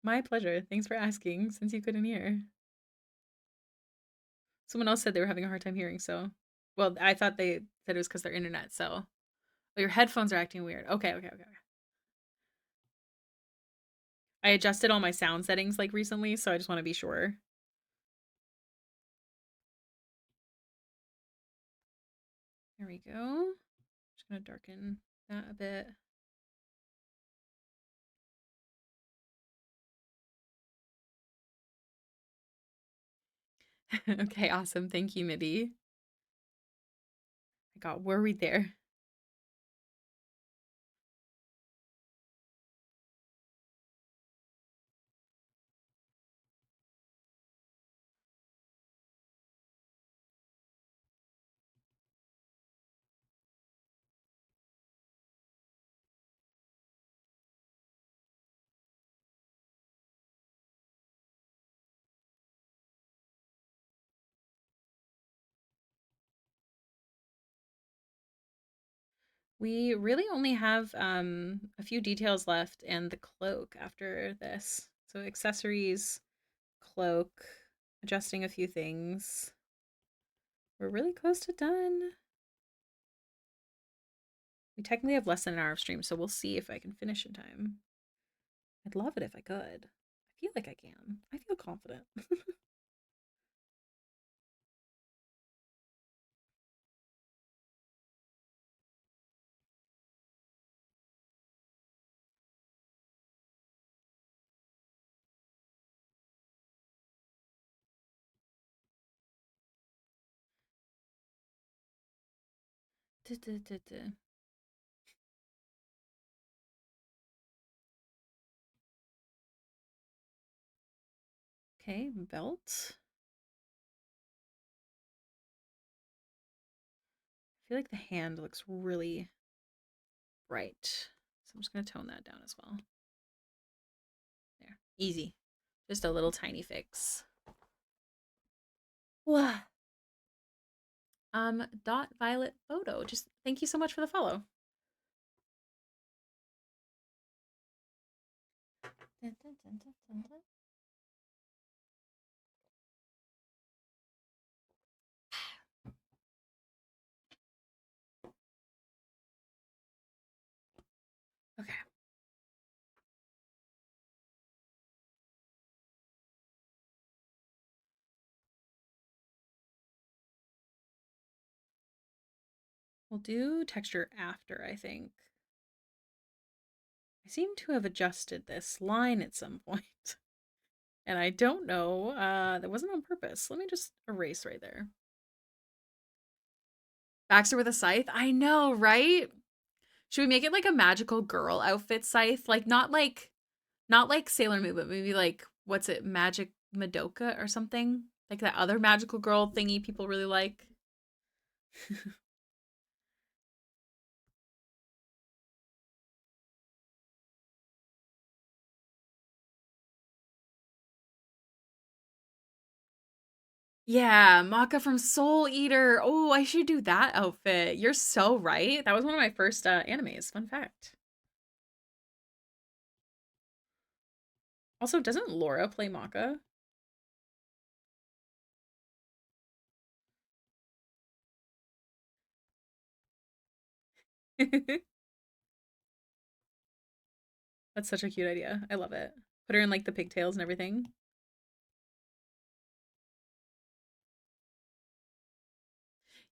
My pleasure. Thanks for asking since you couldn't hear. Someone else said they were having a hard time hearing, so well, I thought they said it was because their internet, so oh, your headphones are acting weird. Okay, okay, okay. I adjusted all my sound settings like recently, so I just want to be sure. There we go. Just gonna darken that a bit. Okay, awesome. Thank you, MIDI. I got worried there. We really only have a few details left and the cloak after this. So accessories, cloak, adjusting a few things. We're really close to done. We technically have less than an hour of stream, so we'll see if I can finish in time. I'd love it if I could. I feel like I can. I feel confident. duh, duh, duh, duh. Okay, belt. I feel like the hand looks really bright. So I'm just going to tone that down as well. There. Easy. Just a little tiny fix. Wow. Dot Violet Photo. Just thank you so much for the follow. Dun, dun, dun, dun, dun, dun. Okay. We'll do texture after, I think. I seem to have adjusted this line at some point. And I don't know. That wasn't on purpose. Let me just erase right there. Baxter with a scythe? I know, right? Should we make it like a magical girl outfit scythe? Not like Sailor Moon, but maybe like what's it, Magic Madoka or something? Like that other magical girl thingy people really like. Yeah, Maka from Soul Eater. Oh, I should do that outfit. You're so right. That was one of my first animes. Fun fact. Also, doesn't Laura play Maka? That's such a cute idea. I love it. Put her in like the pigtails and everything.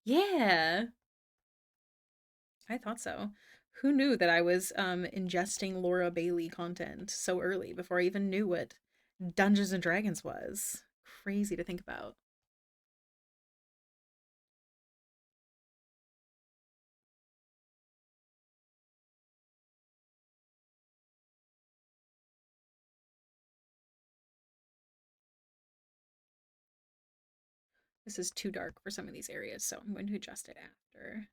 Yeah, I thought so. Who knew that I was ingesting Laura Bailey content so early before I even knew what Dungeons and Dragons was? Crazy to think about. This is too dark for some of these areas, so I'm going to adjust it after.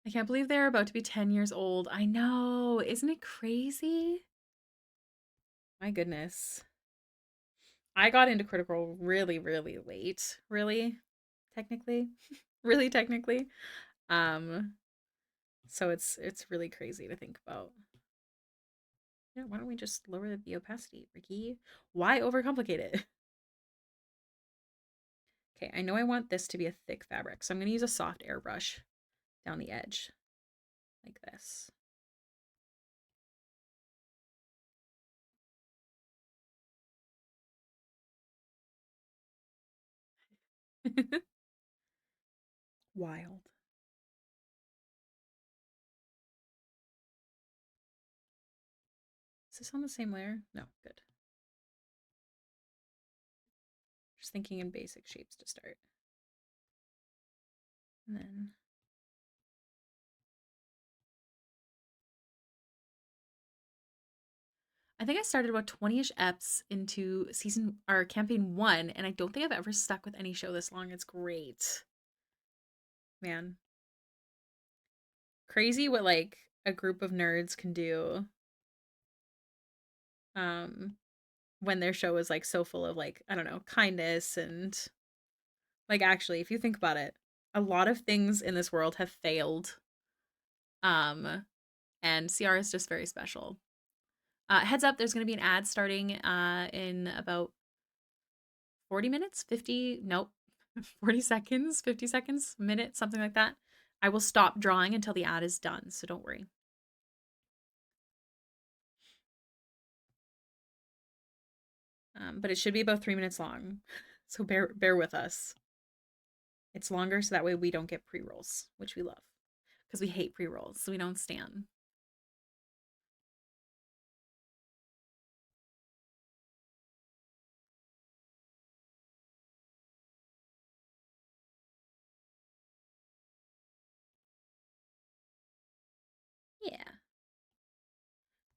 I can't believe they're about to be 10 years old. I know. Isn't it crazy? My goodness. I got into Critical Role really, really late. Really, technically. Really technically. Um, so it's really crazy to think about. Yeah, why don't we just lower the opacity, Ricky? Why overcomplicate it? Okay, I know I want this to be a thick fabric, so I'm going to use a soft airbrush down the edge like this. Wild. Is this on the same layer? No, good. Just thinking in basic shapes to start. And then I think I started about 20-ish eps into season or campaign 1, and I don't think I've ever stuck with any show this long. It's great. Man. Crazy what like a group of nerds can do um when their show is like so full of like, I don't know, kindness and like actually if you think about it, a lot of things in this world have failed. Um and CR is just very special. Heads up, there's going to be an ad starting in about 40 minutes, 50, nope, 40 seconds, 50 seconds, minute, something like that. I will stop drawing until the ad is done, so don't worry. But it should be about 3 minutes long, so bear with us. It's longer so that way we don't get pre-rolls, which we love because we hate pre-rolls, so we don't stand. Yeah.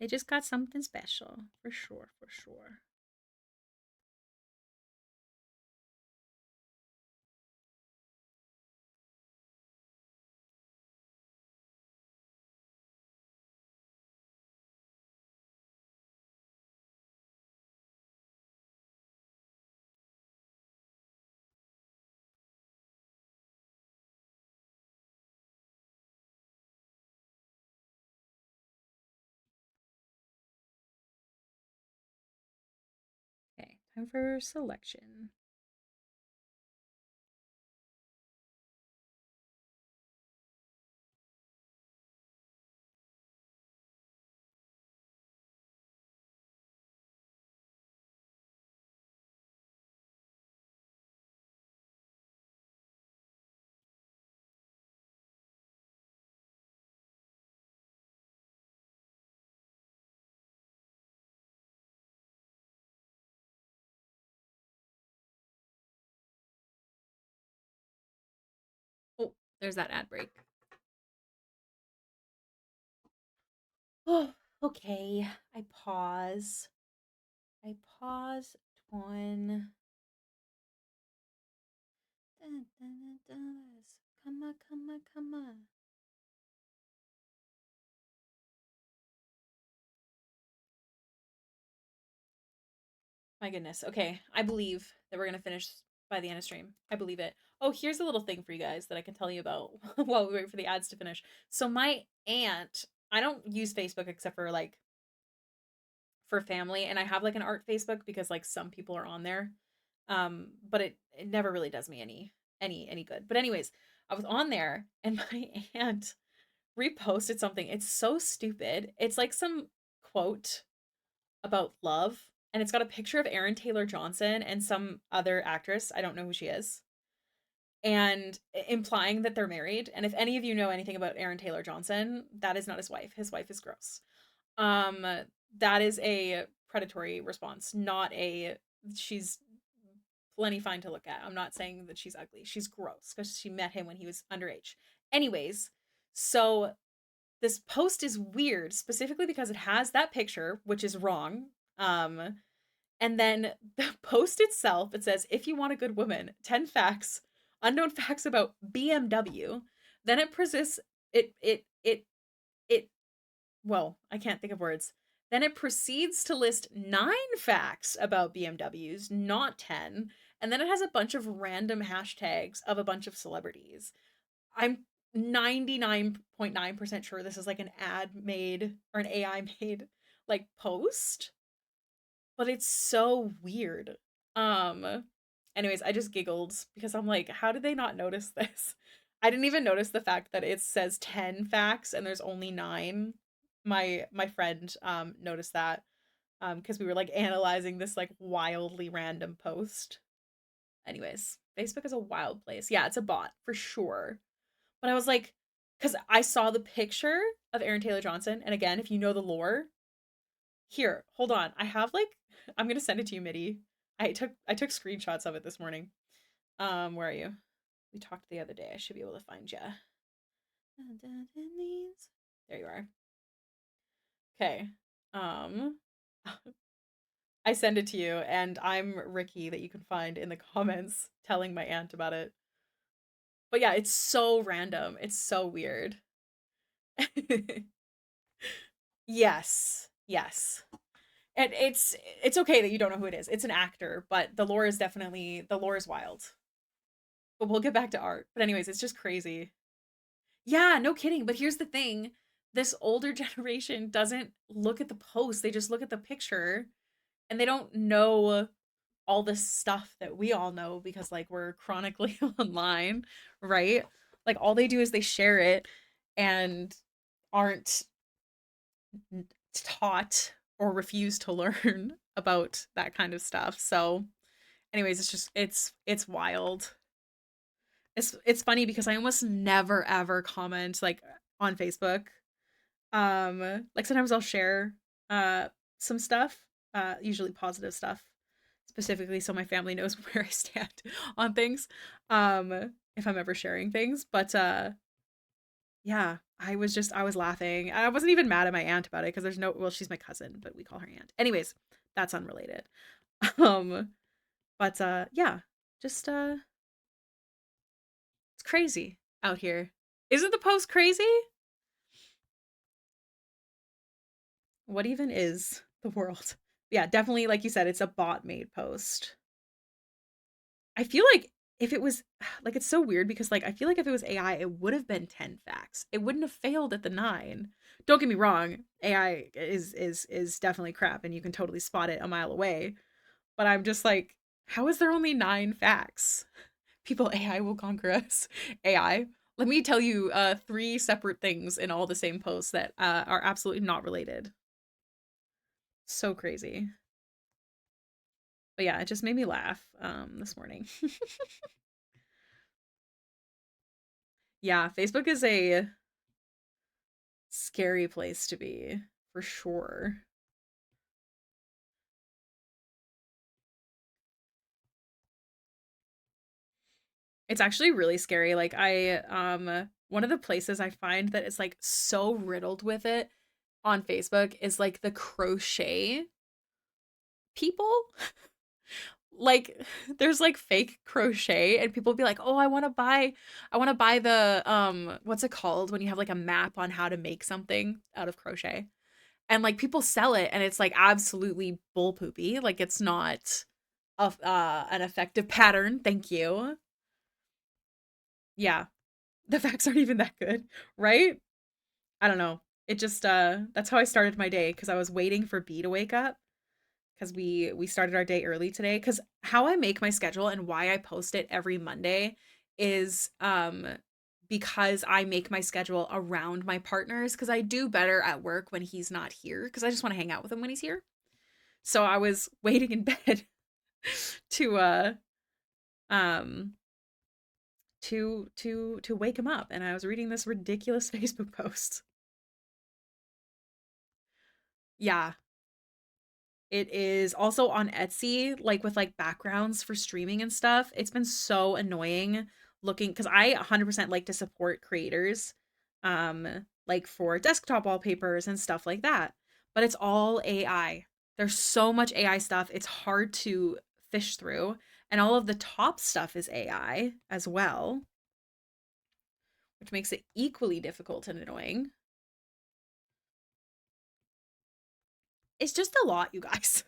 They just got something special, for sure, for sure. Okay, time for selection. Oh, there's that ad break. Oh, okay. I pause. I pause. One. Dun, dun, dun, dun. Come on, come on, come on. My goodness. Okay, I believe that we're gonna finish by the end of stream. I believe it. Oh, here's a little thing for you guys that I can tell you about while we wait for the ads to finish. So my aunt, I don't use Facebook except for like for family, and I have like an art Facebook because like some people are on there. But it never really does me any good. But anyways, I was on there and my aunt reposted something. It's so stupid. It's like some quote about love, and it's got a picture of Aaron Taylor Johnson and some other actress. I don't know who she is. And implying that they're married. And if any of you know anything about Aaron Taylor Johnson, that is not his wife. His wife is gross. Um, that is a predatory response, not a she's plenty fine to look at. I'm not saying that she's ugly. She's gross because she met him when he was underage. Anyways, so this post is weird specifically because it has that picture, which is wrong. And then the post itself, it says, if you want a good woman, 10 facts, unknown facts about BMW. Then it persists, it, well, I can't think of words. Then it proceeds to list 9 facts about BMWs, not 10. And then it has a bunch of random hashtags of a bunch of celebrities. I'm 99.9% sure this is like an ad made or an AI made like post, but it's so weird. Um anyways, I just giggled because I'm like, how did they not notice this? I didn't even notice the fact that it says 10 facts and there's only 9. My friend noticed that because we were like analyzing this like wildly random post. Anyways, Facebook is a wild place. Yeah, it's a bot for sure. But I was like, because I saw the picture of Aaron Taylor Johnson, and again, if you know the lore, here, hold on. I have like, I'm gonna send it to you, Mitty. I took screenshots of it this morning. Where are you? We talked the other day. I should be able to find you. There you are. Okay. Um, I send it to you, and I'm Ricky that you can find in the comments telling my aunt about it. But yeah, it's so random. It's so weird. Yes. Yes. And it's okay that you don't know who it is. It's an actor, but the lore is wild. But we'll get back to art. But anyways, it's just crazy. Yeah, no kidding. But here's the thing. This older generation doesn't look at the post. They just look at the picture and they don't know all this stuff that we all know because like we're chronically online, right? Like all they do is they share it and aren't taught or refuse to learn about that kind of stuff. So anyways, it's just it's wild. It's funny because I almost never ever comment like on Facebook. Like sometimes I'll share some stuff, usually positive stuff, specifically so my family knows where I stand on things. If I'm ever sharing things, but yeah, I was laughing. I wasn't even mad at my aunt about it because there's no well, she's my cousin, but we call her aunt. Anyways, that's unrelated. Um, but yeah, just it's crazy out here. Isn't the post crazy? What even is the world? Yeah, definitely like you said, it's a bot made post. I feel like if it was like it's so weird because like I feel like if it was AI, it would have been 10 facts. It wouldn't have failed at the 9. Don't get me wrong, AI is definitely crap and you can totally spot it a mile away. But I'm just like, how is there only 9 facts? People, AI will conquer us. AI. Let me tell you 3 separate things in all the same posts that are absolutely not related. So crazy. But yeah, it just made me laugh this morning. Yeah, Facebook is a scary place to be for sure. It's actually really scary. Like I one of the places I find that is like so riddled with it on Facebook is like the crochet people. Like there's like fake crochet and people be like, "Oh, I want to buy the what's it called when you have like a map on how to make something out of crochet." And like people sell it and it's like absolutely bull poopy. Like it's not an effective pattern. Thank you. Yeah, the facts aren't even that good, right? I don't know. It just that's how I started my day because I was waiting for B to wake up because we started our day early today because how I make my schedule and why I post it every Monday is because I make my schedule around my partners because I do better at work when he's not here because I just want to hang out with him when he's here. So I was waiting in bed to um to wake him up and I was reading this ridiculous Facebook post. Yeah, it is also on Etsy, like with like backgrounds for streaming and stuff. It's been so annoying looking because I 100% like to support creators, like for desktop wallpapers and stuff like that. But it's all AI. There's so much AI stuff. It's hard to fish through, and all of the top stuff is AI as well, which makes it equally difficult and annoying. It's just a lot, you guys.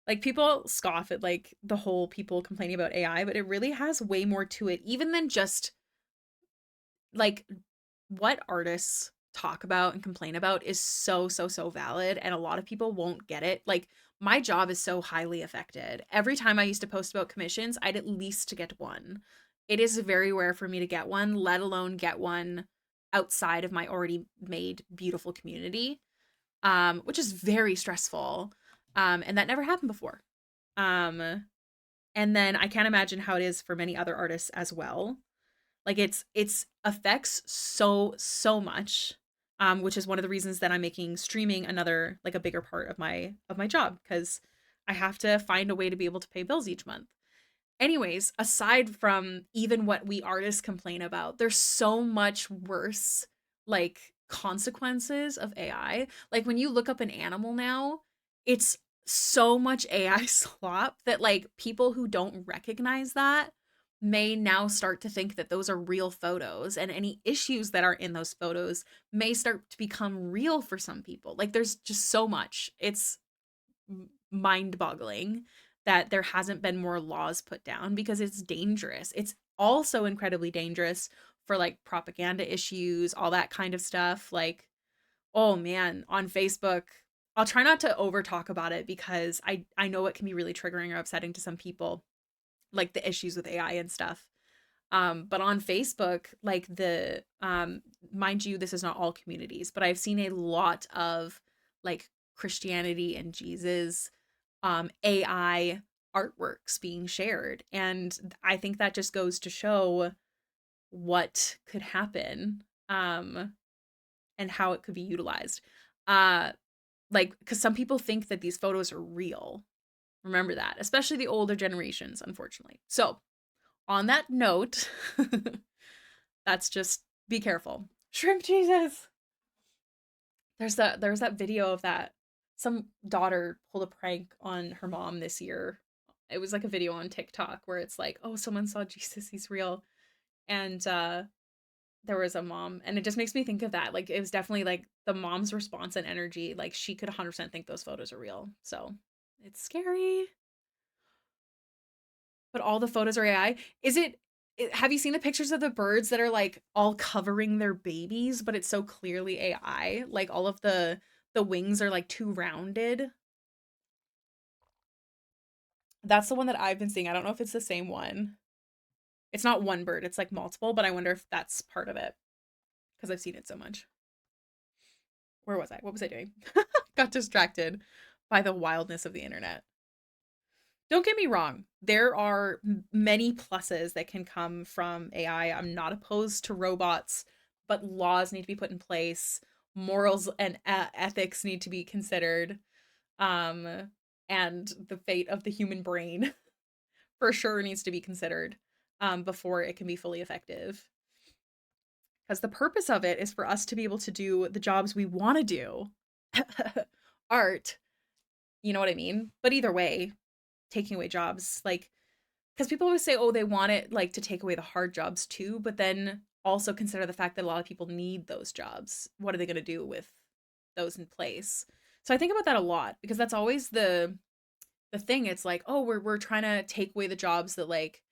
Like people scoff at like the whole people complaining about AI, but it really has way more to it even than just like what artists talk about and complain about is so valid and a lot of people won't get it. Like my job is so highly affected. Every time I used to post about commissions, I'd at least to get one. It is very rare for me to get one, let alone get one outside of my already made beautiful community, which is very stressful. And that never happened before. Um, and then I can't imagine how it is for many other artists as well. Like it's affects so much, which is one of the reasons that I'm making streaming another like a bigger part of my job because I have to find a way to be able to pay bills each month. Anyways, aside from even what we artists complain about, there's so much worse like consequences of AI. Like when you look up an animal now, it's so much AI slop that like people who don't recognize that may now start to think that those are real photos and any issues that are in those photos may start to become real for some people. Like there's just so much. It's mind-boggling that there hasn't been more laws put down because it's dangerous. It's also incredibly dangerous for like propaganda issues, all that kind of stuff. Like, oh man, on Facebook, I'll try not to over talk about it because I know it can be really triggering or upsetting to some people, like the issues with AI and stuff. But on Facebook, like the mind you, this is not all communities, but I've seen a lot of like Christianity and Jesus AI artworks being shared. And I think that just goes to show what could happen, and how it could be utilized. Uh, like, because some people think that these photos are real. Remember that, especially the older generations, unfortunately. So, on that note, that's just be careful. Shrimp Jesus. There's that video of that some daughter pulled a prank on her mom this year. It was like a video on TikTok where it's like, "Oh, someone saw Jesus, he's real." And there was a mom, and it just makes me think of that. Like, it was definitely like the mom's response and energy, like she could 100% think those photos are real. So, it's scary. But all the photos are AI. Is have you seen the pictures of the birds that are like all covering their babies, but it's so clearly AI? Like all of the wings are like too rounded. That's the one that I've been seeing. I don't know if it's the same one. It's not one bird, it's like multiple, but I wonder if that's part of it because I've seen it so much. Where was I? What was I doing? Got distracted by the wildness of the internet. Don't get me wrong. There are many pluses that can come from AI. I'm not opposed to robots, but laws need to be put in place. Morals and ethics need to be considered. Um, and the fate of the human brain for sure needs to be considered, before it can be fully effective. Because the purpose of it is for us to be able to do the jobs we want to do. Art, you know what I mean? But either way, taking away jobs, like, because people always say, oh, they want it like to take away the hard jobs too, but then also consider the fact that a lot of people need those jobs. What are they going to do with those in place? So I think about that a lot because that's always the thing. It's like, oh, we're trying to take away the jobs that like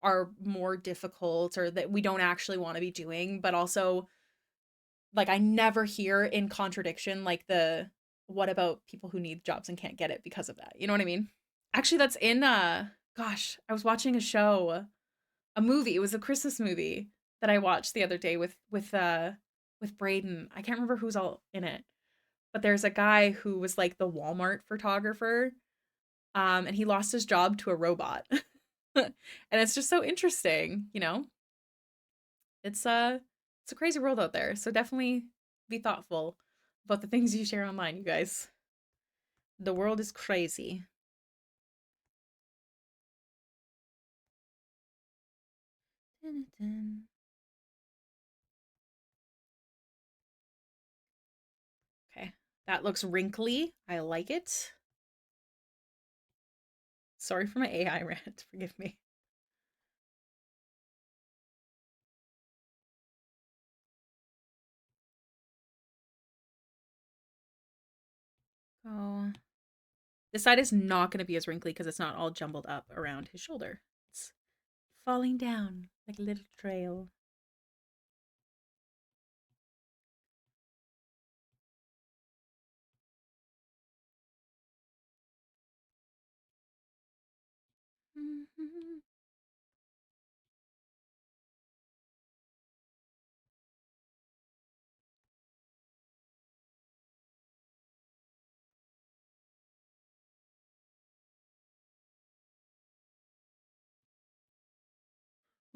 are more difficult or that we don't actually want to be doing, but also like I never hear in contradiction like the what about people who need jobs and can't get it because of that. You know what I mean? Actually, that's in gosh, I was watching a show, a movie. It was a Christmas movie that I watched the other day with Braden. I can't remember who's all in it. But there's a guy who was like the Walmart photographer, and he lost his job to a robot. And it's just so interesting, you know? It's a crazy world out there. So definitely be thoughtful about the things you share online, you guys. The world is crazy. Dun, dun. Okay. That looks wrinkly. I like it. Sorry for my AI rant. Forgive me. Oh. This side is not going to be as wrinkly because it's not all jumbled up around his shoulder. It's falling down like a little trail.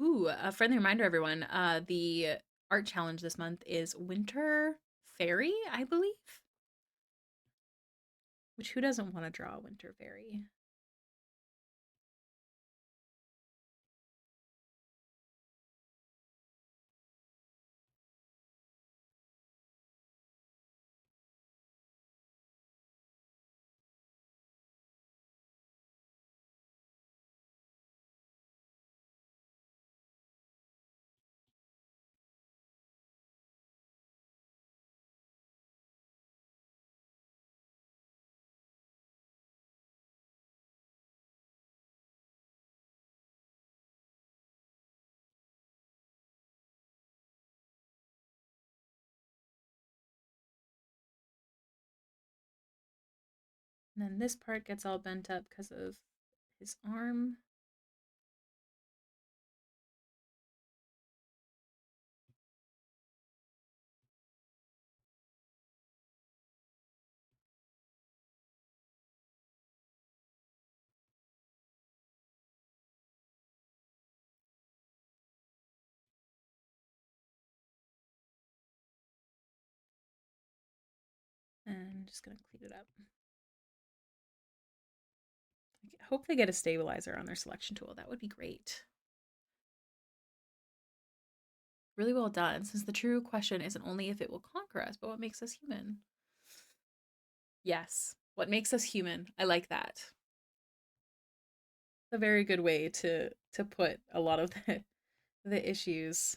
Ooh, a friendly reminder, everyone. The art challenge this month is Winter Fairy, I believe. Which who doesn't want to draw a Winter Fairy? And then this part gets all bent up because of his arm. I'm just gonna clean it up. I hope they get a stabilizer on their selection tool. That would be great. Really well done, since the true question isn't only if it will conquer us, but what makes us human. Yes, what makes us human. I like that. A very good way to put a lot of the issues.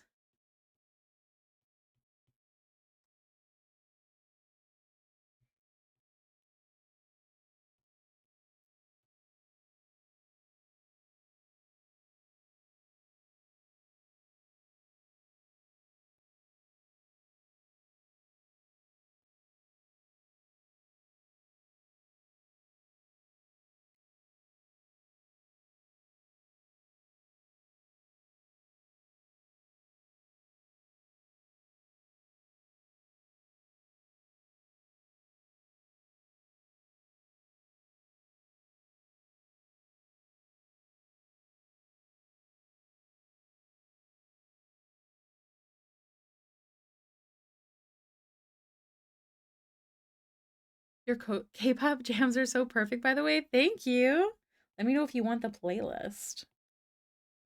Your K-pop jams are so perfect, by the way. Thank you. Let me know if you want the playlist.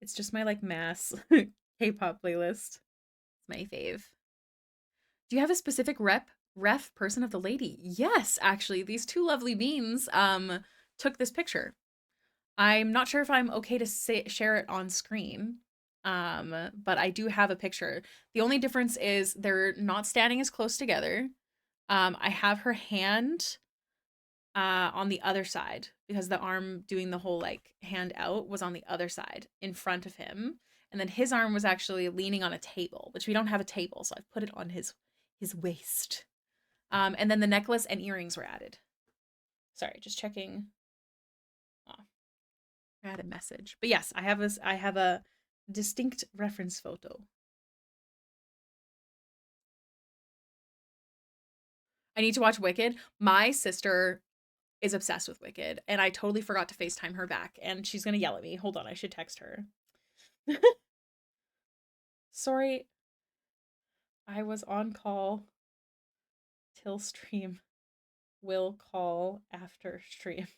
It's just my like mass K-pop playlist. It's my fave. Do you have a specific ref person of the lady? Yes, actually, these two lovely beans took this picture. I'm not sure if I'm okay to share it on screen. But I do have a picture. The only difference is they're not standing as close together. I have her hand on the other side because the arm doing the whole like hand out was on the other side in front of him. And then his arm was actually leaning on a table, which we don't have a table, so I've put it on his waist. And then the necklace and earrings were added. Sorry, just checking. Oh, I had a message. But yes, I have a distinct reference photo. I need to watch Wicked. My sister is obsessed with Wicked, and I totally forgot to FaceTime her back, and she's gonna yell at me. Hold on, I should text her. Sorry, I was on call till stream. Will call after stream.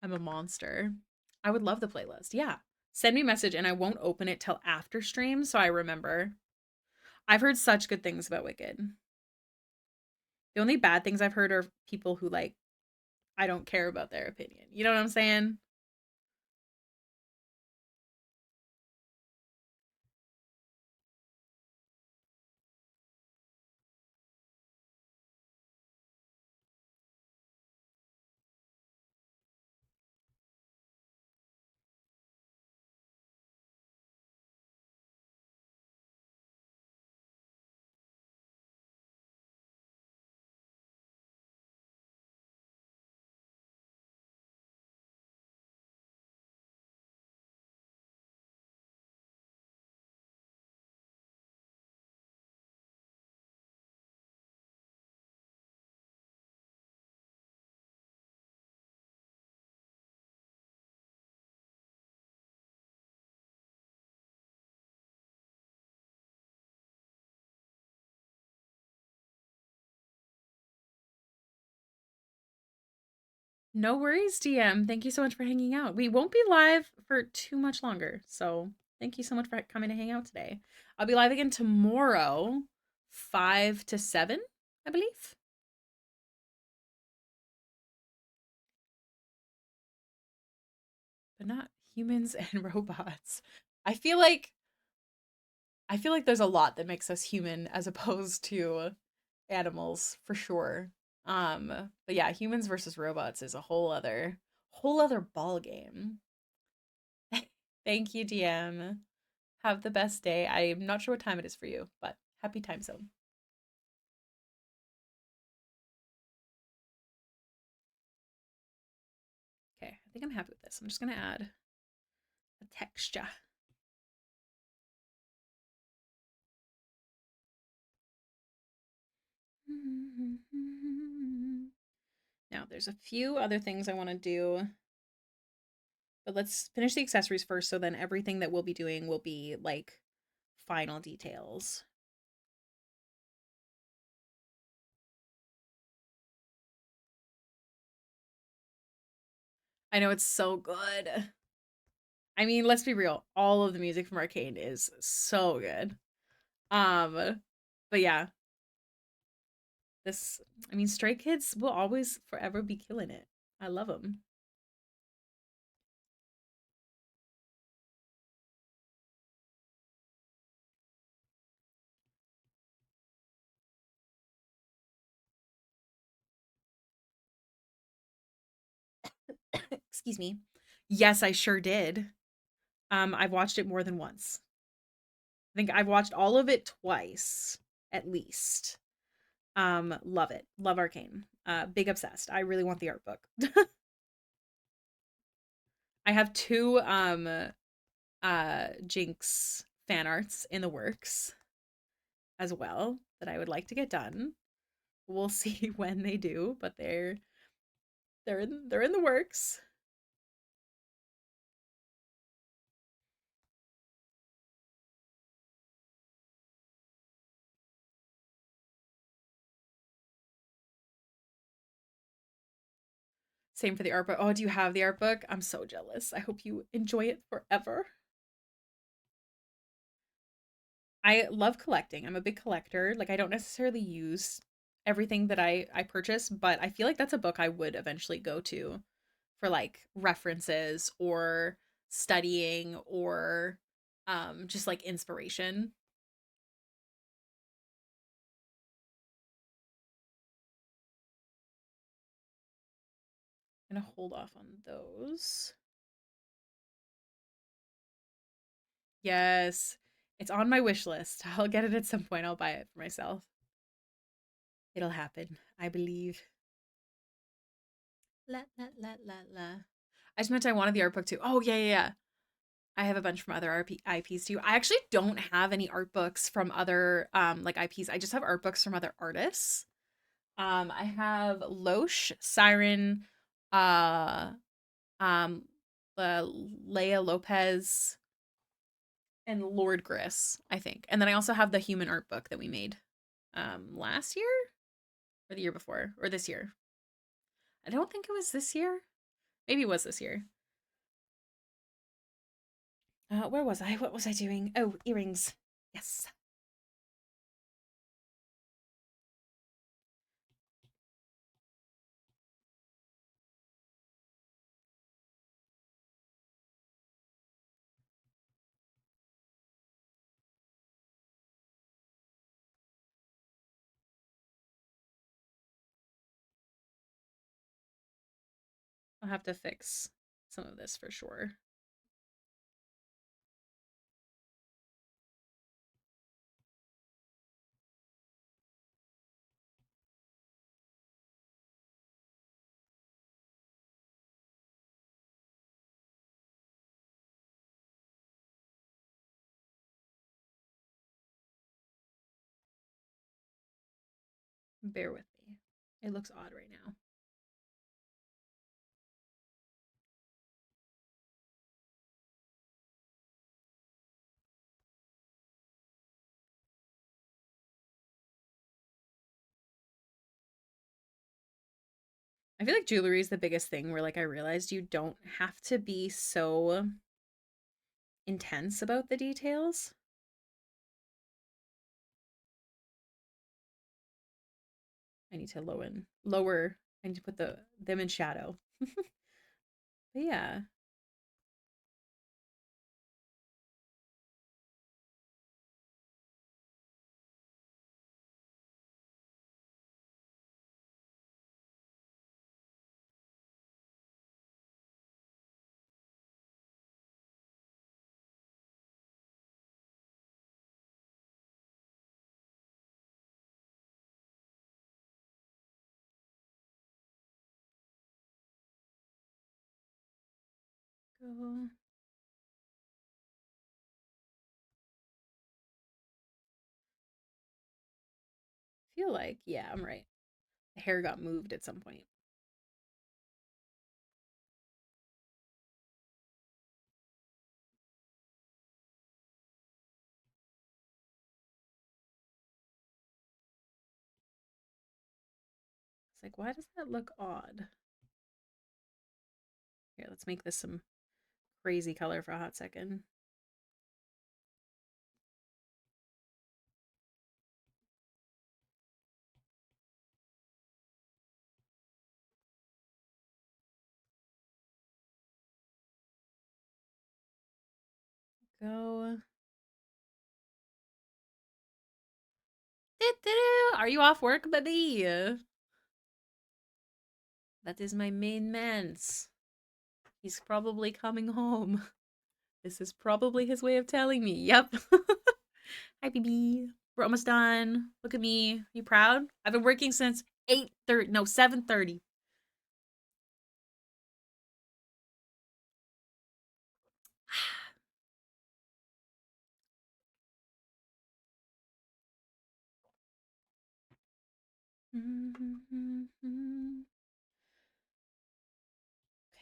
I'm a monster. I would love the playlist. Yeah. Send me a message and I won't open it till after stream so I remember. I've heard such good things about Wicked. The only bad things I've heard are people who like I don't care about their opinion. You know what I'm saying? No worries, DM. Thank you so much for hanging out. We won't be live for too much longer. So thank you so much for coming to hang out today. I'll be live again tomorrow, 5 to 7, I believe. But not humans and robots. I feel like there's a lot that makes us human as opposed to animals for sure. But yeah, humans versus robots is a whole other ball game. Thank you, DM. Have the best day. I'm not sure what time it is for you, but happy time zone. Okay, I think I'm happy with this. I'm just gonna add a texture. Now, there's a few other things I want to do, but let's finish the accessories first so then everything that we'll be doing will be like final details. I know it's so good. I mean, let's be real. All of the music from Arcane is so good. Um, but yeah, this I mean, Stray Kids will always forever be killing it. I love them. Excuse me. Yes, I sure did. I've watched it more than once. I think I've watched all of it twice, at least. Love it. Love Arcane. Big obsessed. I really want the art book. I have two Jinx fan arts in the works as well that I would like to get done. We'll see when they do, but they're in the works. Same for the art book. Oh, do you have the art book? I'm so jealous. I hope you enjoy it forever. I love collecting. I'm a big collector. Like I don't necessarily use everything that I purchase, but I feel like that's a book I would eventually go to for like references or studying or just like inspiration. I'm gonna hold off on those. Yes. It's on my wish list. I'll get it at some point. I'll buy it for myself. It'll happen. I believe. La la la la la. I just meant I wanted the art book too. Oh yeah, yeah, yeah. I have a bunch from other IPs too. I actually don't have any art books from other like IPs. I just have art books from other artists. I have Loesch, Siren, uh, um, Leia Lopez, and Lord Gris, I think. And then I also have the human art book that we made last year or the year before or this year. I don't think it was this year. Maybe it was this year. Where was I? What was I doing? Oh, earrings. Yes. I'll have to fix some of this for sure. Bear with me. It looks odd right now. I feel like jewelry is the biggest thing where like I realized you don't have to be so intense about the details. I need to lower. I need to put them in shadow. But yeah. Go. Feel like, yeah, I'm right. The hair got moved at some point. It's like, why does that look odd? Here, let's make this some crazy color for a hot second. Go. Are you off work, baby? That is my main man's. He's probably coming home. This is probably his way of telling me. Yep. Hi, baby. We're almost done. Look at me. You proud? I've been working since 8:30. No, 7:30.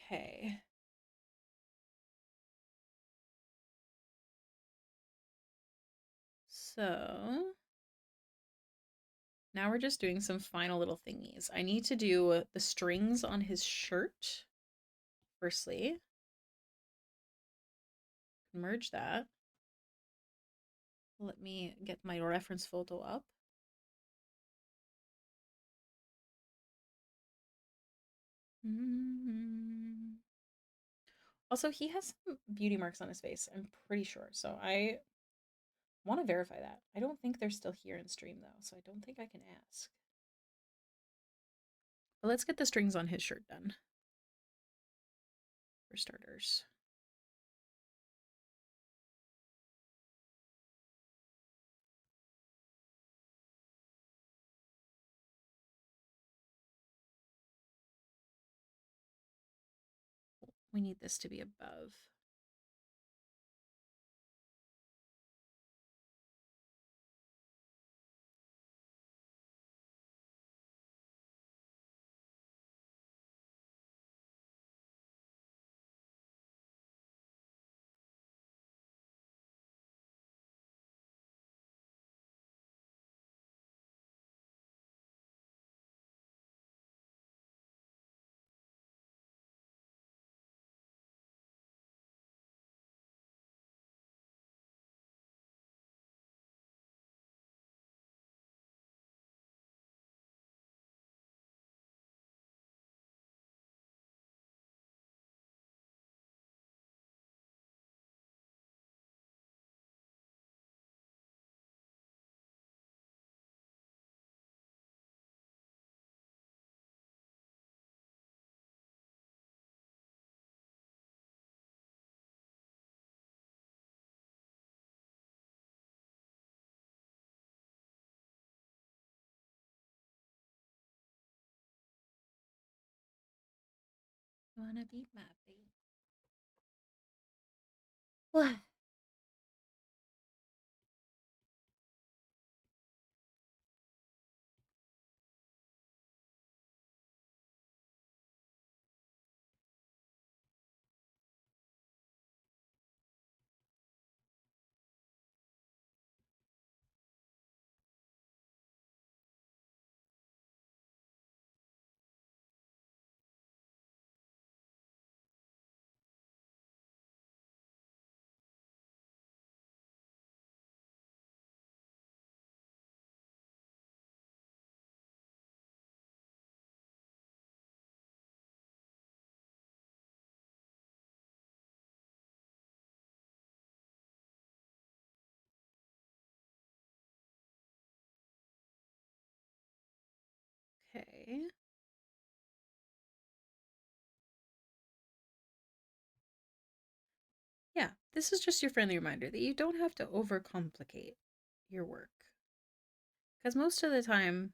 Okay. So now we're just doing some final little thingies. I need to do the strings on his shirt. Firstly, merge that. Let me get my reference photo up. Also, he has some beauty marks on his face, I'm pretty sure. So I want to verify that. I don't think they're still here in stream though, so I don't think I can ask. But let's get the strings on his shirt done. For starters. We need this to be above. You wanna be my baby? What? Okay. Yeah, this is just your friendly reminder that you don't have to overcomplicate your work. Because most of the time,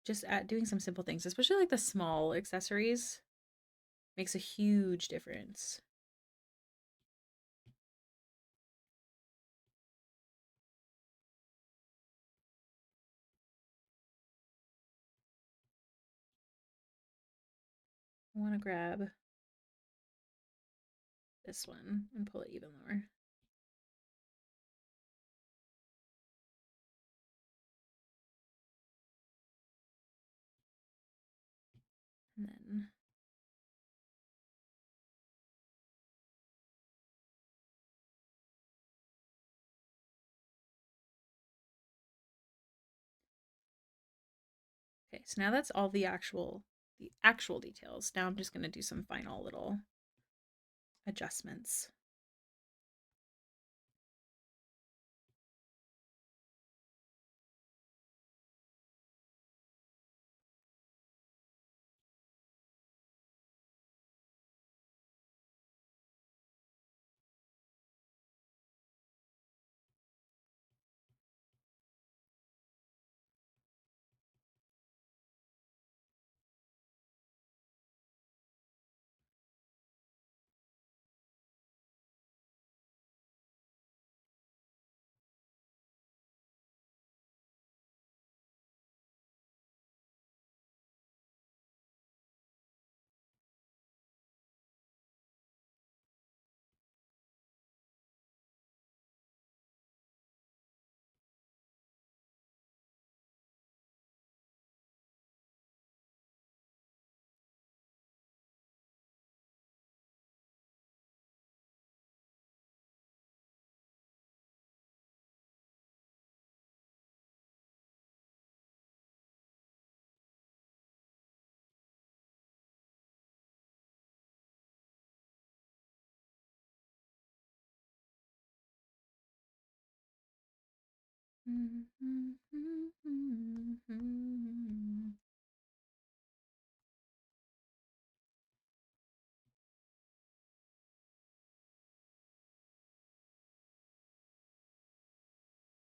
just doing some simple things, especially like the small accessories, makes a huge difference. I want to grab this one and pull it even lower. And then Okay, so now that's all the actual details. Now I'm just gonna do some final little adjustments.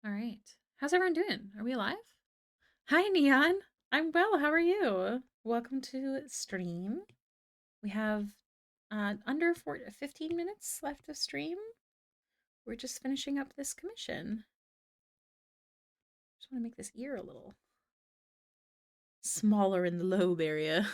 All right. How's everyone doing? Are we alive? Hi, Neon. I'm well. How are you? Welcome to stream. We have under 15 minutes left of stream. We're just finishing up this commission. Just want to make this ear a little smaller in the lobe area.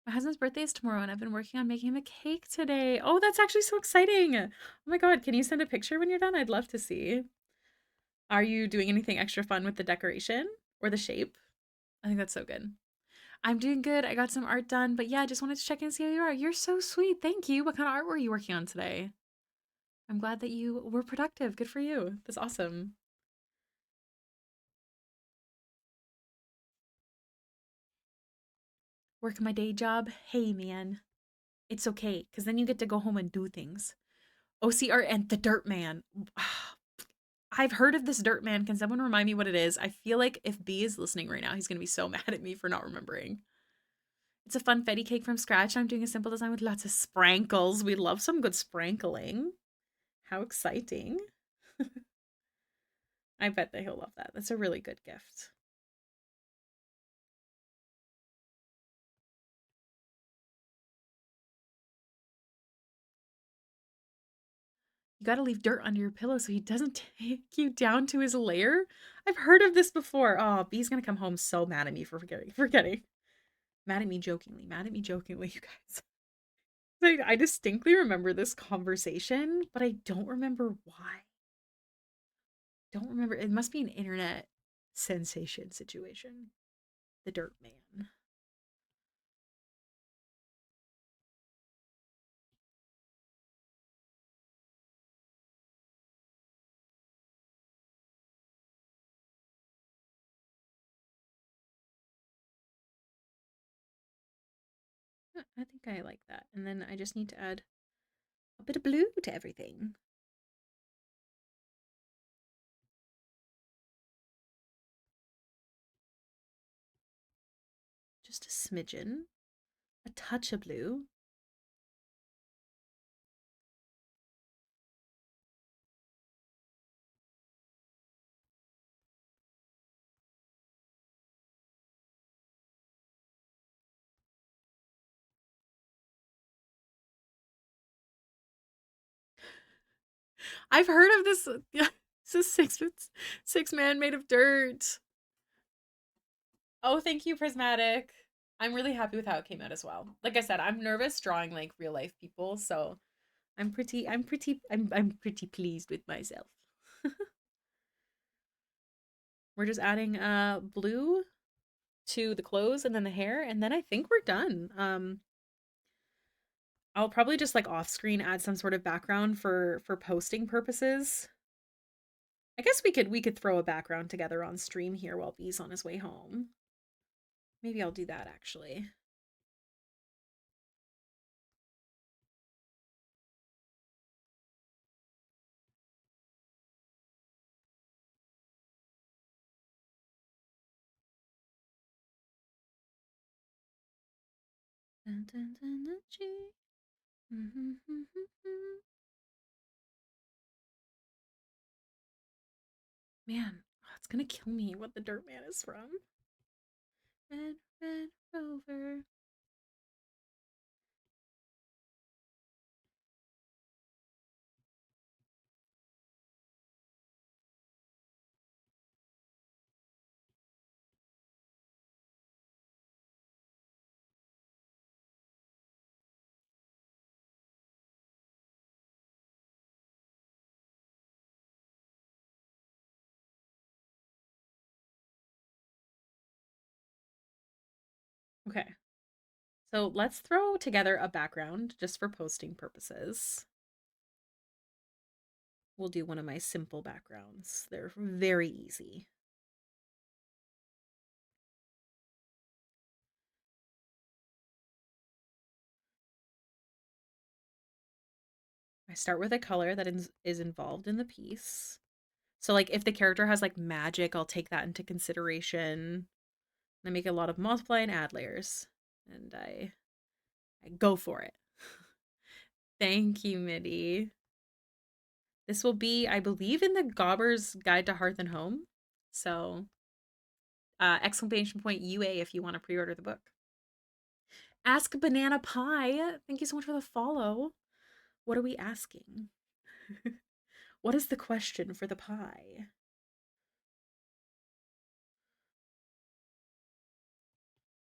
My husband's birthday is tomorrow, and I've been working on making him a cake today. Oh, that's actually so exciting. Oh my god, can you send a picture when you're done? I'd love to see. Are you doing anything extra fun with the decoration or the shape? I think that's so good. I'm doing good. I got some art done, but yeah, I just wanted to check in and see how you are. You're so sweet. Thank you. What kind of art were you working on today? I'm glad that you were productive. Good for you. That's awesome. Work my day job. Hey, man. It's okay, because then you get to go home and do things. OCR and the Dirt Man. I've heard of this Dirt Man. Can someone remind me what it is? I feel like if B is listening right now, he's going to be so mad at me for not remembering. It's a funfetti cake from scratch. I'm doing a simple design with lots of sprankles. We love some good sprankling. How exciting. I bet that he'll love that. That's a really good gift. You gotta leave dirt under your pillow so he doesn't take you down to his lair. I've heard of this before. Oh, B's gonna come home so mad at me for forgetting. Mad at me jokingly. Mad at me jokingly, you guys. I distinctly remember this conversation, but I don't remember why. Don't remember. It must be an internet sensation situation. The Dirt Man. I think I like that. And then I just need to add a bit of blue to everything. Just a smidgen. A touch of blue. I've heard of this. It's a six man made of dirt. Oh, thank you, Prismatic. I'm really happy with how it came out as well. Like I said, I'm nervous drawing like real life people, so I'm pretty pleased with myself. We're just adding blue to the clothes and then the hair, and then I think we're done. I'll probably just like off screen add some sort of background for posting purposes. I guess we could throw a background together on stream here while B's on his way home. Maybe I'll do that actually. Dun, dun, dun, dun, gee. Man, it's gonna kill me what the Dirt Man is from. Red, red rover. Okay, so let's throw together a background just for posting purposes. We'll do one of my simple backgrounds. They're very easy. I start with a color that is involved in the piece. So like if the character has like magic, I'll take that into consideration. I make a lot of multiply and add layers. And I go for it. Thank you, Midi. This will be, I believe, in the Gobber's Guide to Hearth and Home. So exclamation point UA if you want to pre-order the book. Ask Banana Pie. Thank you so much for the follow. What are we asking? What is the question for the pie?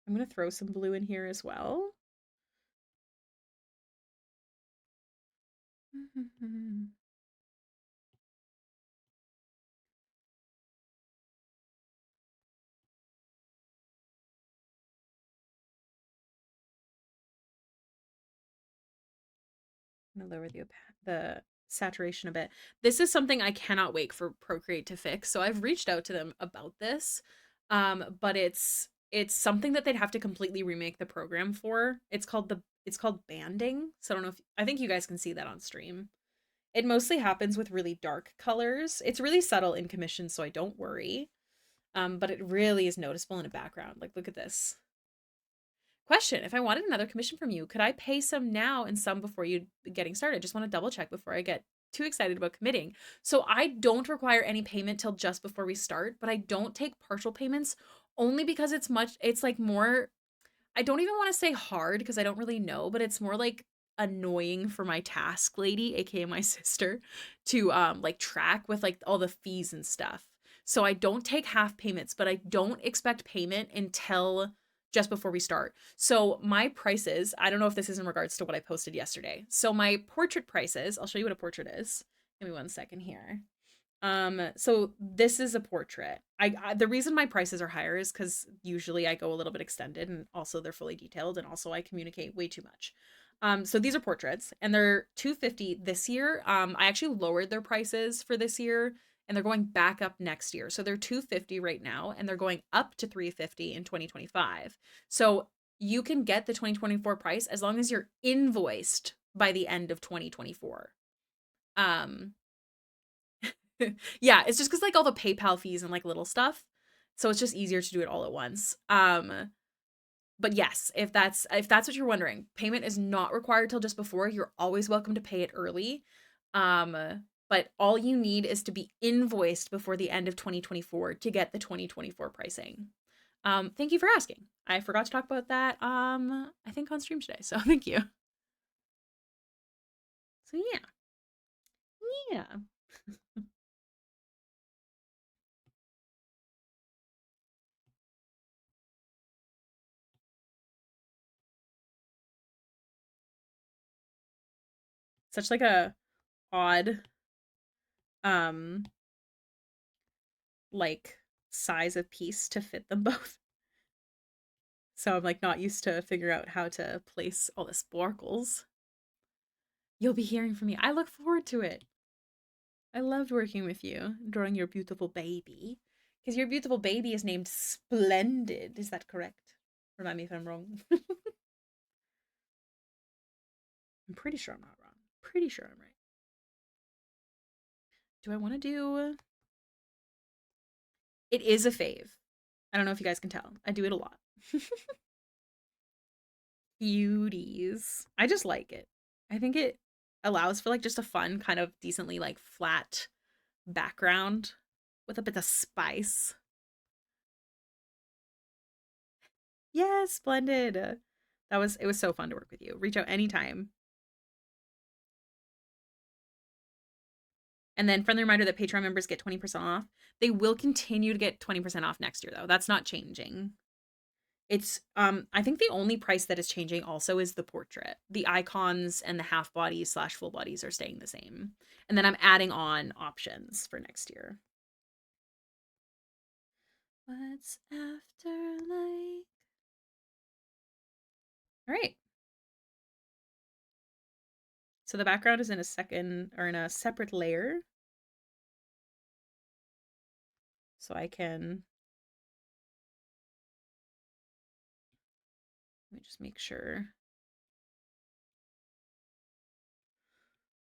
I'm going to throw some blue in here as well. I'm gonna lower the saturation a bit. This is something I cannot wait for Procreate to fix. So I've reached out to them about this, but it's something that they'd have to completely remake the program for. It's called banding. So I don't know if I think you guys can see that on stream. It mostly happens with really dark colors. It's really subtle in commission, so I don't worry. But it really is noticeable in a background. Like, look at this. Question: if I wanted another commission from you, could I pay some now and some before you getting started? Just want to double check before I get too excited about committing. So I don't require any payment till just before we start, but I don't take partial payments only because it's like more, I don't even want to say hard because I don't really know, but it's more like annoying for my task lady, aka my sister, to like track with like all the fees and stuff. So I don't take half payments, but I don't expect payment until just before we start. So my prices, I don't know if this is in regards to what I posted yesterday. So my portrait prices, I'll show you what a portrait is. Give me one second here. So this is a portrait. The reason my prices are higher is because usually I go a little bit extended and also they're fully detailed and also I communicate way too much. So these are portraits and they're $250 this year. I actually lowered their prices for this year and they're going back up next year. So they're $250 right now and they're going up to $350 in 2025. So you can get the 2024 price as long as you're invoiced by the end of 2024. Um, yeah, it's just because like all the PayPal fees and like little stuff. So it's just easier to do it all at once. But yes, if that's what you're wondering, payment is not required till just before. You're always welcome to pay it early. But all you need is to be invoiced before the end of 2024 to get the 2024 pricing. Thank you for asking. I forgot to talk about that I think on stream today. So thank you. So yeah. Yeah. Such like a odd um like size of piece to fit them both. So I'm like not used to figure out how to place all the sparkles. You'll be hearing from me. I look forward to it. I loved working with you, drawing your beautiful baby. Because your beautiful baby is named Splendid. Is that correct? Remind me if I'm wrong. I'm pretty sure I'm not wrong. Pretty sure I'm right. Do I want to do... It is a fave. I don't know if you guys can tell. I do it a lot. Beauties. I just like it. I think it allows for like just a fun kind of decently like flat background with a bit of spice. Yes, splendid. It was so fun to work with you. Reach out anytime. And then friendly reminder that Patreon members get 20% off. They will continue to get 20% off next year though. That's not changing. It's I think the only price that is changing also is the portrait. The icons and the half bodies / full bodies are staying the same. And then I'm adding on options for next year. What's after like? All right. So the background is in a separate layer. So I can, let me just make sure.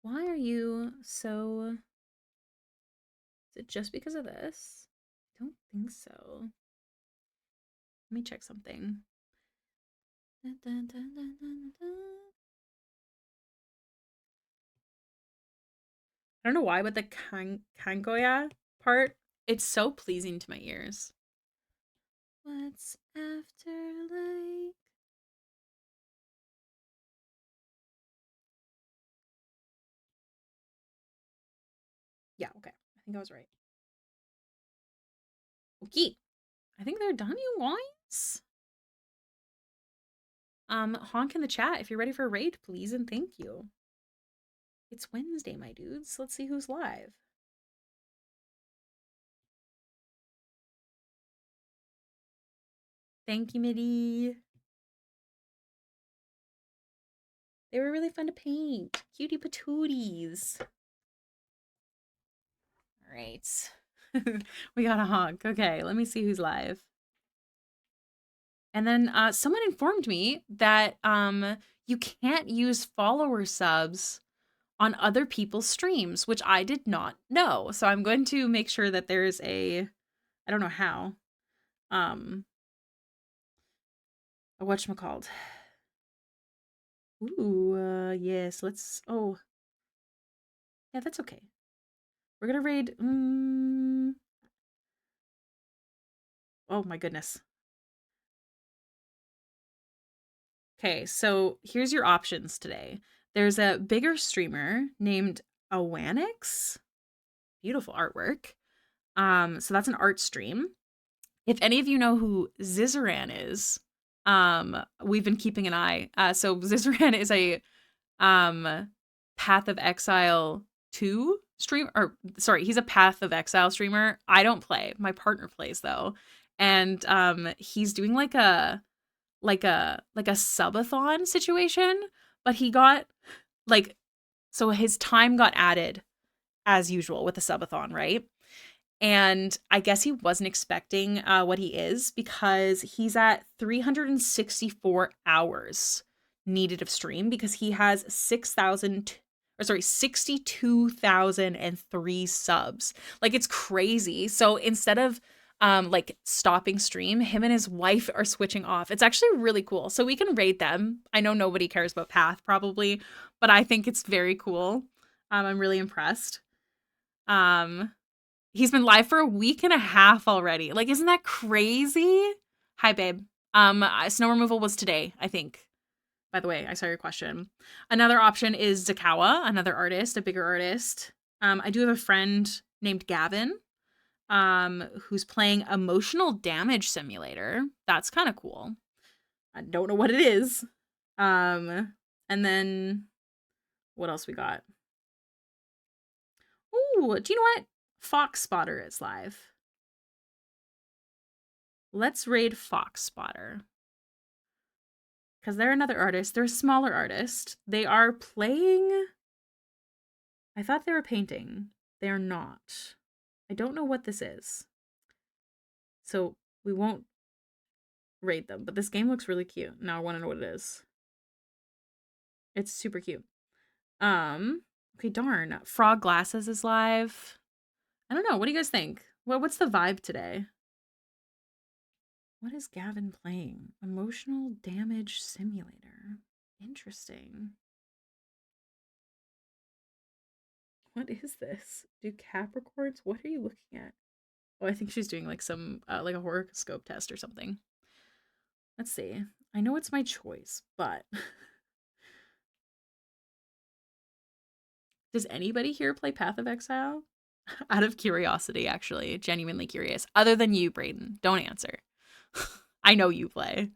Why are you so, is it just because of this? I don't think so. Let me check something. Dun, dun, dun, dun, dun, dun. I don't know why, but the kangoya part, it's so pleasing to my ears. What's after like? Yeah, okay. I think I was right. Okay. I think they're done, you guys. Honk in the chat if you're ready for a raid, please, and thank you. It's Wednesday, my dudes. Let's see who's live. Thank you, Mitty. They were really fun to paint. Cutie patooties. All right. We got a honk. Okay, let me see who's live. And then someone informed me that you can't use follower subs on other people's streams, which I did not know. So I'm going to make sure that there's I don't know how, a whatchamacallit. Ooh, yes, oh, yeah, that's okay. We're gonna raid, oh my goodness. Okay, so here's your options today. There's a bigger streamer named Awanix. Beautiful artwork. So that's an art stream. If any of you know who Zizaran is, we've been keeping an eye. So Zizaran is a Path of Exile 2 stream, or sorry, he's a Path of Exile streamer. I don't play. My partner plays though. And he's doing like a subathon situation, but he got like, so his time got added as usual with the subathon, right? And I guess he wasn't expecting what he is, because he's at 364 hours needed of stream, because he has 62,003 subs. Like, it's crazy. So instead of like stopping stream, him and his wife are switching off. It's actually really cool. So we can rate them. I know nobody cares about Path probably, but I think it's very cool. I'm really impressed. He's been live for a week and a half already. Like, isn't that crazy? Hi, babe. Snow removal was today, I think. By the way, I saw your question. Another option is Zakawa, another artist, a bigger artist. I do have a friend named Gavin, who's playing Emotional Damage Simulator. That's kind of cool. I don't know what it is. And then what else we got? Ooh, do you know what? Fox Spotter is live. Let's raid Fox Spotter. Because they're another artist. They're a smaller artist. They are playing. I thought they were painting. They are not. I don't know what this is. So we won't raid them. But this game looks really cute. Now I want to know what it is. It's super cute. Okay, darn. Frog Glasses is live. I don't know. What do you guys think? What's the vibe today? What is Gavin playing? Emotional Damage Simulator. Interesting. What is this? Do Capricorns? What are you looking at? Oh, I think she's doing like some like a horoscope test or something. Let's see. I know it's my choice, but does anybody here play Path of Exile? Out of curiosity, actually, genuinely curious. Other than you, Brayden, don't answer. I know you play.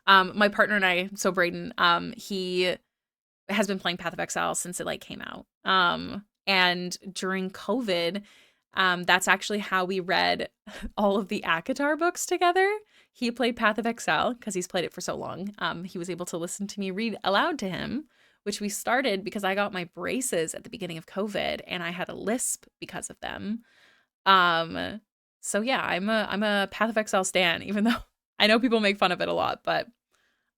My partner and I, so Brayden, he has been playing Path of Exile since it like came out. And during COVID, that's actually how we read all of the ACOTAR books together. He played Path of Exile because he's played it for so long. He was able to listen to me read aloud to him, which we started because I got my braces at the beginning of COVID and I had a lisp because of them. So yeah, I'm a Path of Exile stan, even though I know people make fun of it a lot, but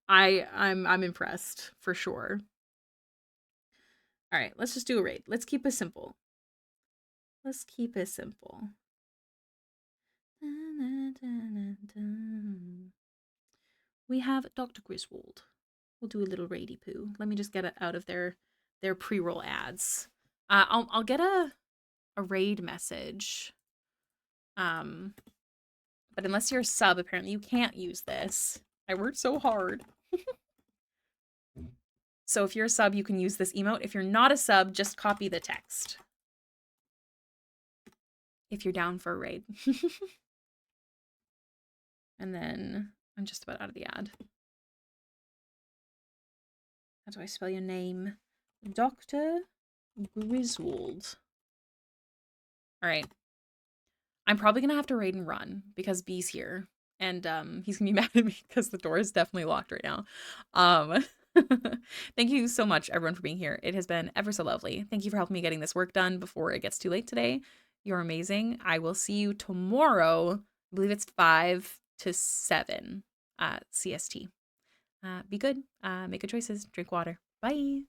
I'm impressed for sure. All right, let's just do a raid. Let's keep it simple. Let's keep it simple. We have Dr. Griswold. We'll do a little raidy poo. Let me just get it out of their pre-roll ads. I'll get a raid message. But unless you're a sub, apparently you can't use this. I worked so hard. So if you're a sub, you can use this emote. If you're not a sub, just copy the text. If you're down for a raid. And then I'm just about out of the ad. How do I spell your name? Dr. Griswold. All right. I'm probably going to have to raid and run because B's here. And he's going to be mad at me because the door is definitely locked right now. Thank you so much, everyone, for being here. It has been ever so lovely. Thank you for helping me getting this work done before it gets too late today. You're amazing. I will see you tomorrow. I believe it's 5 to 7 CST. Be good. Make good choices. Drink water. Bye.